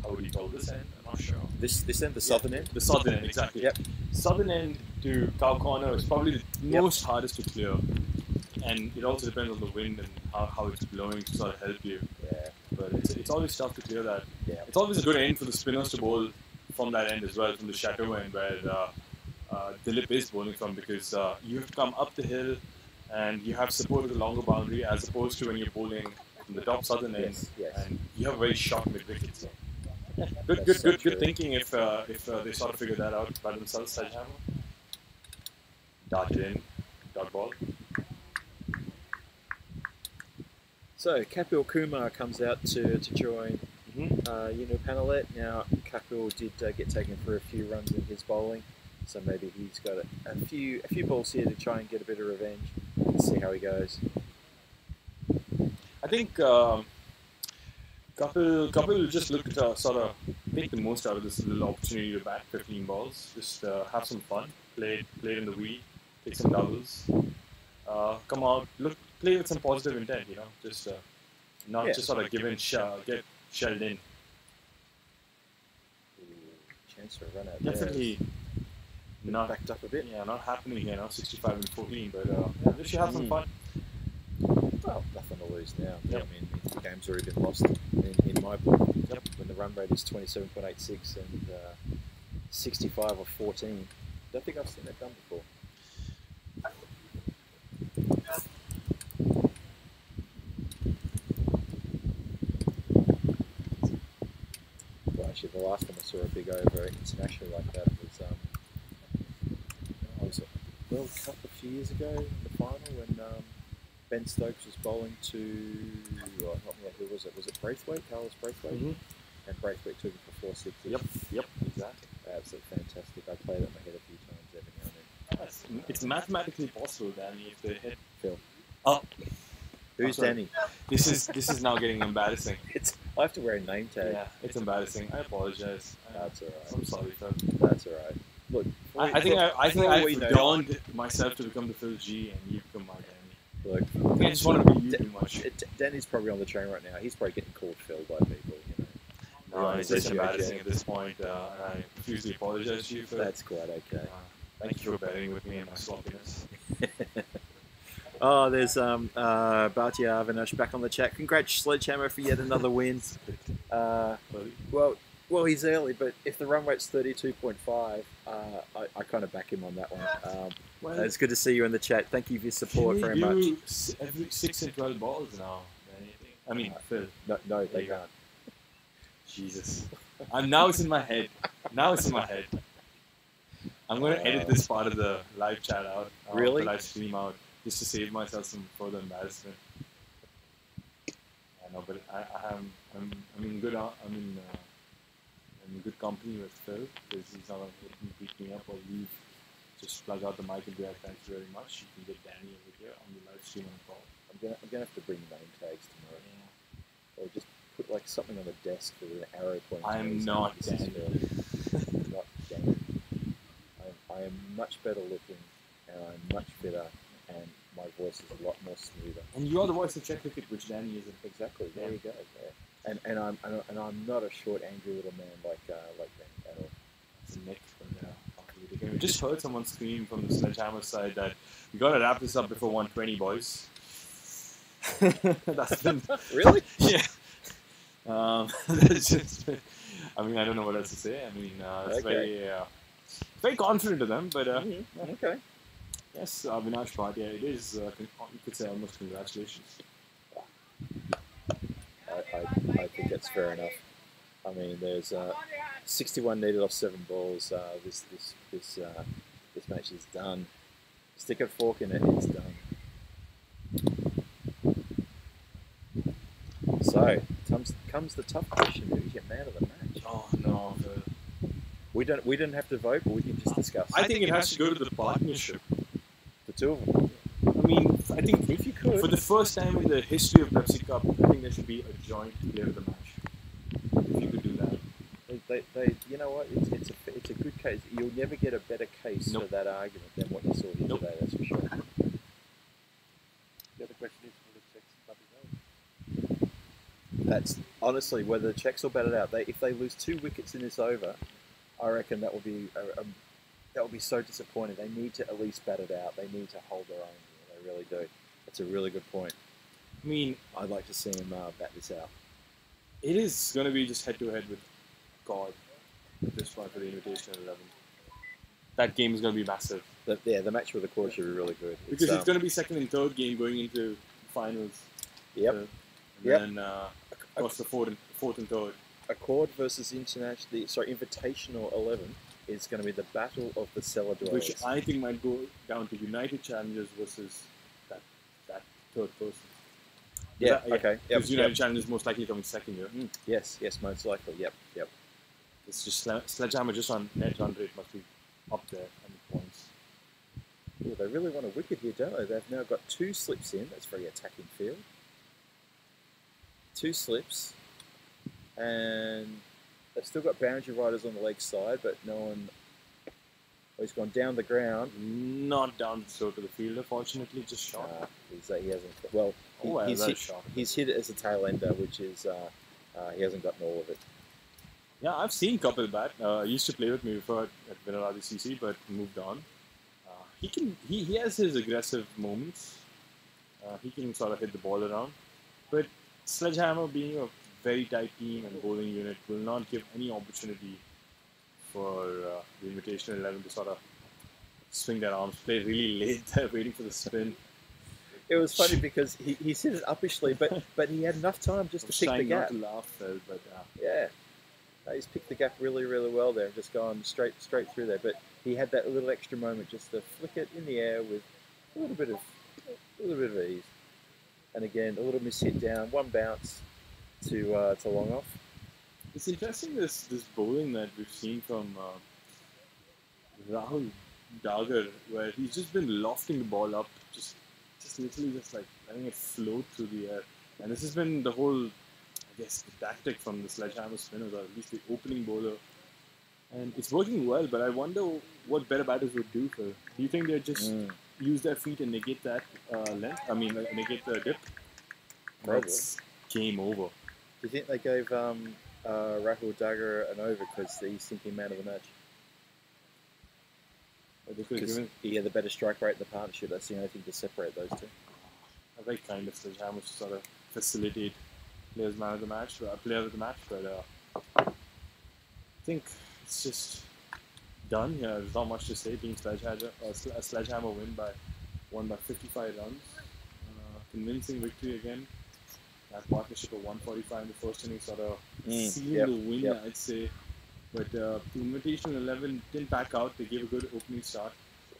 how would you call this end? I'm not sure. This end, the southern end. The southern end, exactly. Yep. Southern end to Cow Corner is probably the most hardest to clear, and it also depends on the wind and how it's blowing to sort of help you. Yeah. But it's always tough to clear that. Yeah. It's always a good end for the spinners to bowl from that end as well, from the chateau end where Dilip is bowling from, because you have to come up the hill and you have support of the longer boundary as opposed to when you're bowling from the top southern end, Yes. and you have a very short mid wicket. So. That's so true. Good thinking if they sort of figure that out by themselves. SledgeHammer. Dart it in, dot ball. So Kapil Kumar comes out to join Panelet. Now Kapil did get taken for a few runs in his bowling, so maybe he's got a few balls here to try and get a bit of revenge. Let's see how he goes. I think Kapil will just look to sort of make the most out of this little opportunity to bat 15 balls. Just have some fun, play it in the weed, take some doubles, come out, play with some positive intent, you know, just not just sort of get shelled in. Chance for a run out Definitely there. not Backed up a bit. Yeah, not happening here now. 65 and 14, but they should have some fun. Well, nothing to lose now. Yep. I mean, the game's already been lost in my book. Yep. When the run rate is 27.86 and 65 or 14. Don't think I've seen that done before. Well, actually, the last time I saw a big over internationally like that was at World Cup a few years ago in the final when Ben Stokes was bowling to, who was it? Was it Braithwaite? Carlos Braithwaite? Mm-hmm. And Braithwaite took it for 4 6. Yep, exactly. Absolutely fantastic. I played it in my head a few times every now and then. It's mathematically possible, Danny, if they hit Phil. up. Who's sorry. Danny? This is now getting embarrassing. I have to wear a name tag. Yeah, it's embarrassing. I apologize. That's alright. I'm sorry, Phil. That's alright. Look, I think for all I've we know- adorned myself to become the Phil G, and you become my Danny. Look, I think I just want to be you too much. Danny's probably on the train right now. He's probably getting called Phil by people, you know. No, Yeah, it's just okay. embarrassing at this point. I profusely apologize to you, Phil. That's quite okay. Thank you for bearing with me and my sloppiness. Oh, there's Bhatia Avinash back on the chat. Congrats, SledgeHammer, for yet another win. Well, he's early, but if the run rate's 32.5, I kind of back him on that one. It's good to see you in the chat. Thank you for your support very much. Every 6 and 12 balls now. I mean, Phil. No, they can't. Jesus. Now it's in my head. I'm going to edit this part of the live chat out. Really? The live stream out, just to save myself some further embarrassment. know, but I'm in good I'm in good company with Phil because he's not going to beat me up or leave. Just plug out the mic and be like, thanks very much. You can get Danny over here on the live stream on the call. I'm gonna have to bring name tags tomorrow. Or just put like something on the desk with an arrow pointing. I'm not Danny. Not Danny. I am much better looking, and I'm much fitter, and my voice is a lot more smoother. And you are the voice of Czech cricket, which Danny isn't. Exactly. There you go. Yeah. And I'm not a short, angry little man like Danny at all. It's Nick. We just heard someone scream from the SledgeHammer side that we got to wrap this up before 120, boys. That's been really? Yeah. That's just. I mean, I don't know what else to say. I mean, it's very confident of them, but okay. Yes, Avinash Bhatia, it is. You could say almost congratulations. I think that's fair enough. I mean, there's 61 needed off 7 balls. This match is done. Stick a fork in it, it's done. So comes the tough question: who's your man of the match? Oh no, we didn't have to vote, but we can just discuss. I think it has to go to the partnership. The two of them. I mean, I think if you could, for the first time in the history of Pepsi Cup, I think there should be a joint player of the match. If you could do that. They you know what? It's a good case. You'll never get a better case for that argument than what you saw here today. That's for sure. The other question is, will the Czechs bat it out? That's honestly whether the Czechs will bat it out. If they lose 2 wickets in this over, I reckon that will be so disappointing. They need to at least bat it out. They need to hold their own here. They really do. That's a really good point. I mean, I'd like to see him bat this out. It is going to be just head-to-head with God at this point for the Invitational 11. That game is going to be massive. The match with the quarter should be really good. Because it's going to be second and third game going into finals. Yep. And then, of course, the fourth and third. Accord versus Invitational 11 is going to be the battle of the cellar dwellers. Which I think might go down to United Challengers versus that third person. Okay. Because United Challengers most likely coming second here. Yes, most likely. Yep. It's just SledgeHammer just on net run rate must be up there on the points. Yeah, they really want a wicket here, don't they? They've now got 2 slips in. That's very attacking field. 2 slips. And they've still got boundary riders on the leg side, but no one... he's gone down the ground. Not down so to the fielder, fortunately, just shot. He hasn't... Well, he's hit it as a tail ender, which is... he hasn't gotten all of it. Yeah, I've seen Kapil bat. He used to play with me before at Vinor CC, but moved on. He has his aggressive moments. He can sort of hit the ball around. But SledgeHammer being a very tight team and bowling unit will not give any opportunity for the Invitational 11 to sort of swing their arms, play really late there, waiting for the spin. It was funny because he hit it uppishly, but he had enough time just to pick the gap. Not to laugh, Phil, but yeah. He's picked the gap really, really well there and just gone straight through there. But he had that little extra moment just to flick it in the air with a little bit of ease. And again, a little miss hit down, 1 bounce to long off. It's interesting this bowling that we've seen from Rahul Dagar, where he's just been lofting the ball up, just literally just like letting it float through the air. And this has been the whole, I guess, the tactic from the SledgeHammer spinners, or at least the opening bowler. And it's working well, but I wonder what better batters would do. Do you think they just use their feet and negate that length? I mean, negate the dip? That's game over. Do you think they gave Rahul Dagar an over because he's thinking man of the match? Because he had the better strike rate in the partnership. That's the only thing to separate those two. I very kind of SledgeHammer to sort of facilitate players man of the match, player of the match, but I think it's just done. Yeah, there's not much to say. Being SledgeHammer won by 55 runs, convincing victory again. That partnership of 145 in the first inning sort of sealed the win, I'd say. But the Invitational 11 didn't back out. They gave a good opening start,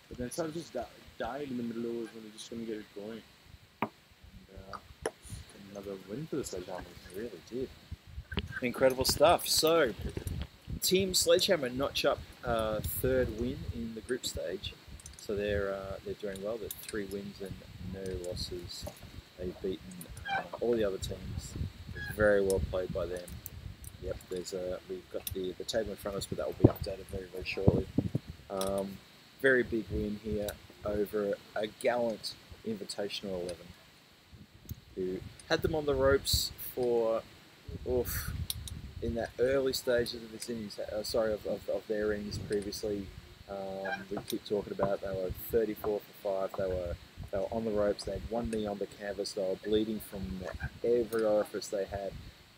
but then sort of just died in the middle overs when they just couldn't get it going. And another win for the SledgeHammer. Really did. Incredible stuff. So, Team SledgeHammer notch up third win in the group stage. So they're doing well. They're 3 wins and no losses. They've beaten all the other teams. Very well played by them. Yep, we've got the table in front of us, but that will be updated very, very shortly. Very big win here over a gallant Invitational 11, who had them on the ropes for, in that early stages of this innings, of their innings previously. We keep talking about they were 34 for 5. They were on the ropes. They had one knee on the canvas. They were bleeding from every orifice they had,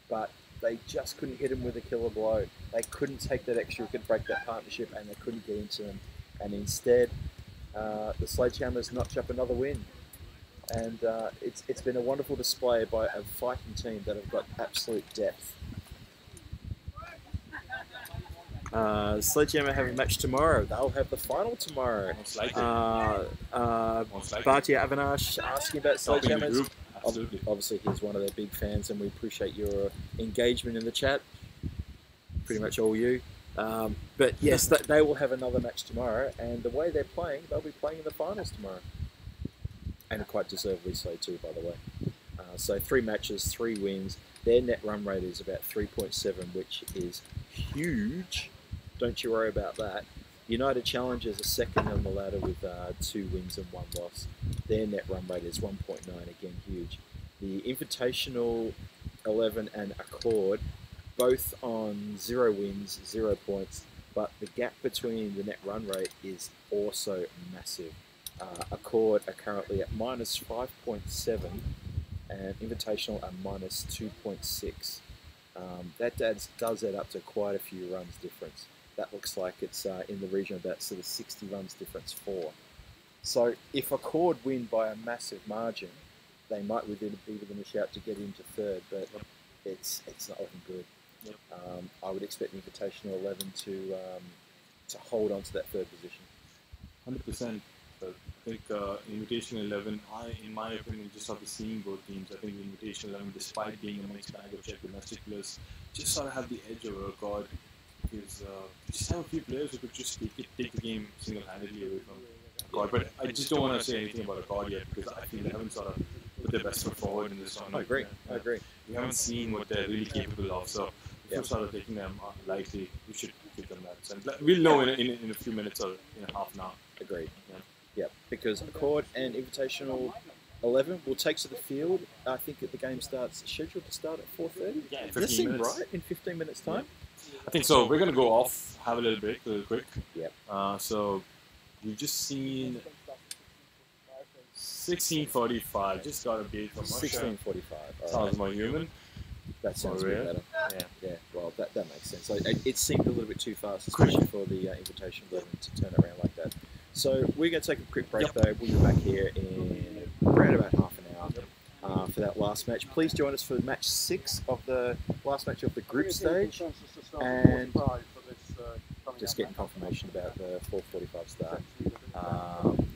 but they just couldn't hit him with a killer blow. They couldn't take that extra wicket, break that partnership, and they couldn't get into him. And instead, the SledgeHammers notch up another win. And it's been a wonderful display by a fighting team that have got absolute depth. SledgeHammer have a match tomorrow. They'll have the final tomorrow. Most likely. Bhatia Avinash asking about SledgeHammers. Absolutely. Obviously, he's one of their big fans, and we appreciate your engagement in the chat. Pretty much all you. But yes, they will have another match tomorrow, and the way they're playing, they'll be playing in the finals tomorrow. And quite deservedly so too, by the way. So 3 matches, 3 wins. Their net run rate is about 3.7, which is huge. Don't you worry about that. United Challengers are second on the ladder with 2 wins and 1 loss. Their net run rate is 1.9, again huge. The Invitational 11 and Accord, both on 0 wins, 0 points, but the gap between the net run rate is also massive. Accord are currently at minus 5.7 and Invitational are minus 2.6. That does add up to quite a few runs difference. That looks like it's in the region of about sort of 60 runs difference for. So if Accord win by a massive margin, they might be within a shout to get into third, but it's not looking good. Yep. I would expect Invitational 11 to hold on to that third position. 100%. I think Invitational 11, in my opinion, just after seeing both teams, I think Invitational 11, despite being a mixed bag of Czech domestic players, just sort of have the edge over Accord, because you just have a few players who could just take the game single-handedly away from Accord. But I just don't want to say anything about Accord yet, because I feel they haven't sort of put their best foot forward in this round. I agree. We haven't seen what they're really capable of, so if we're sort of taking them lightly, we should give them that sense. We'll know in a few minutes or in a half an hour. Agreed. Yeah, because Accord and Invitational 11 will take to the field. I think the game starts scheduled to start at 4:30. Yeah, Does that seem right? In 15 minutes time? Yeah. I think so. We're going to go off, have a little break, real quick. Yep. So we've just seen 16:45. Just got a beat from Russia. 16:45. Sounds more human. That sounds a bit better. Yeah. Well, that makes sense. So it seemed a little bit too fast, especially for the Invitational 11 to turn around like that. So we're going to take a quick break though. We'll be back here in around about half an hour for that last match. Please join us for match 6 of the last match of the group stage, and just getting confirmation about the 4:45 start.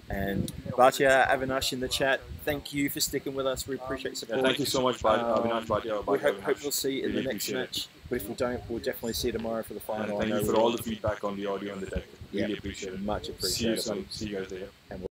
And Bhatia Avinash in the chat, thank you for sticking with us. We appreciate support. Yeah, thank you so much, Avinash, Bhatia. We hope we'll see you in the next match. But if we don't, we'll definitely see you tomorrow for the final. Thank you for all the feedback on the audio and the deck. Really appreciate it. Much appreciated. See you soon. See you guys later. And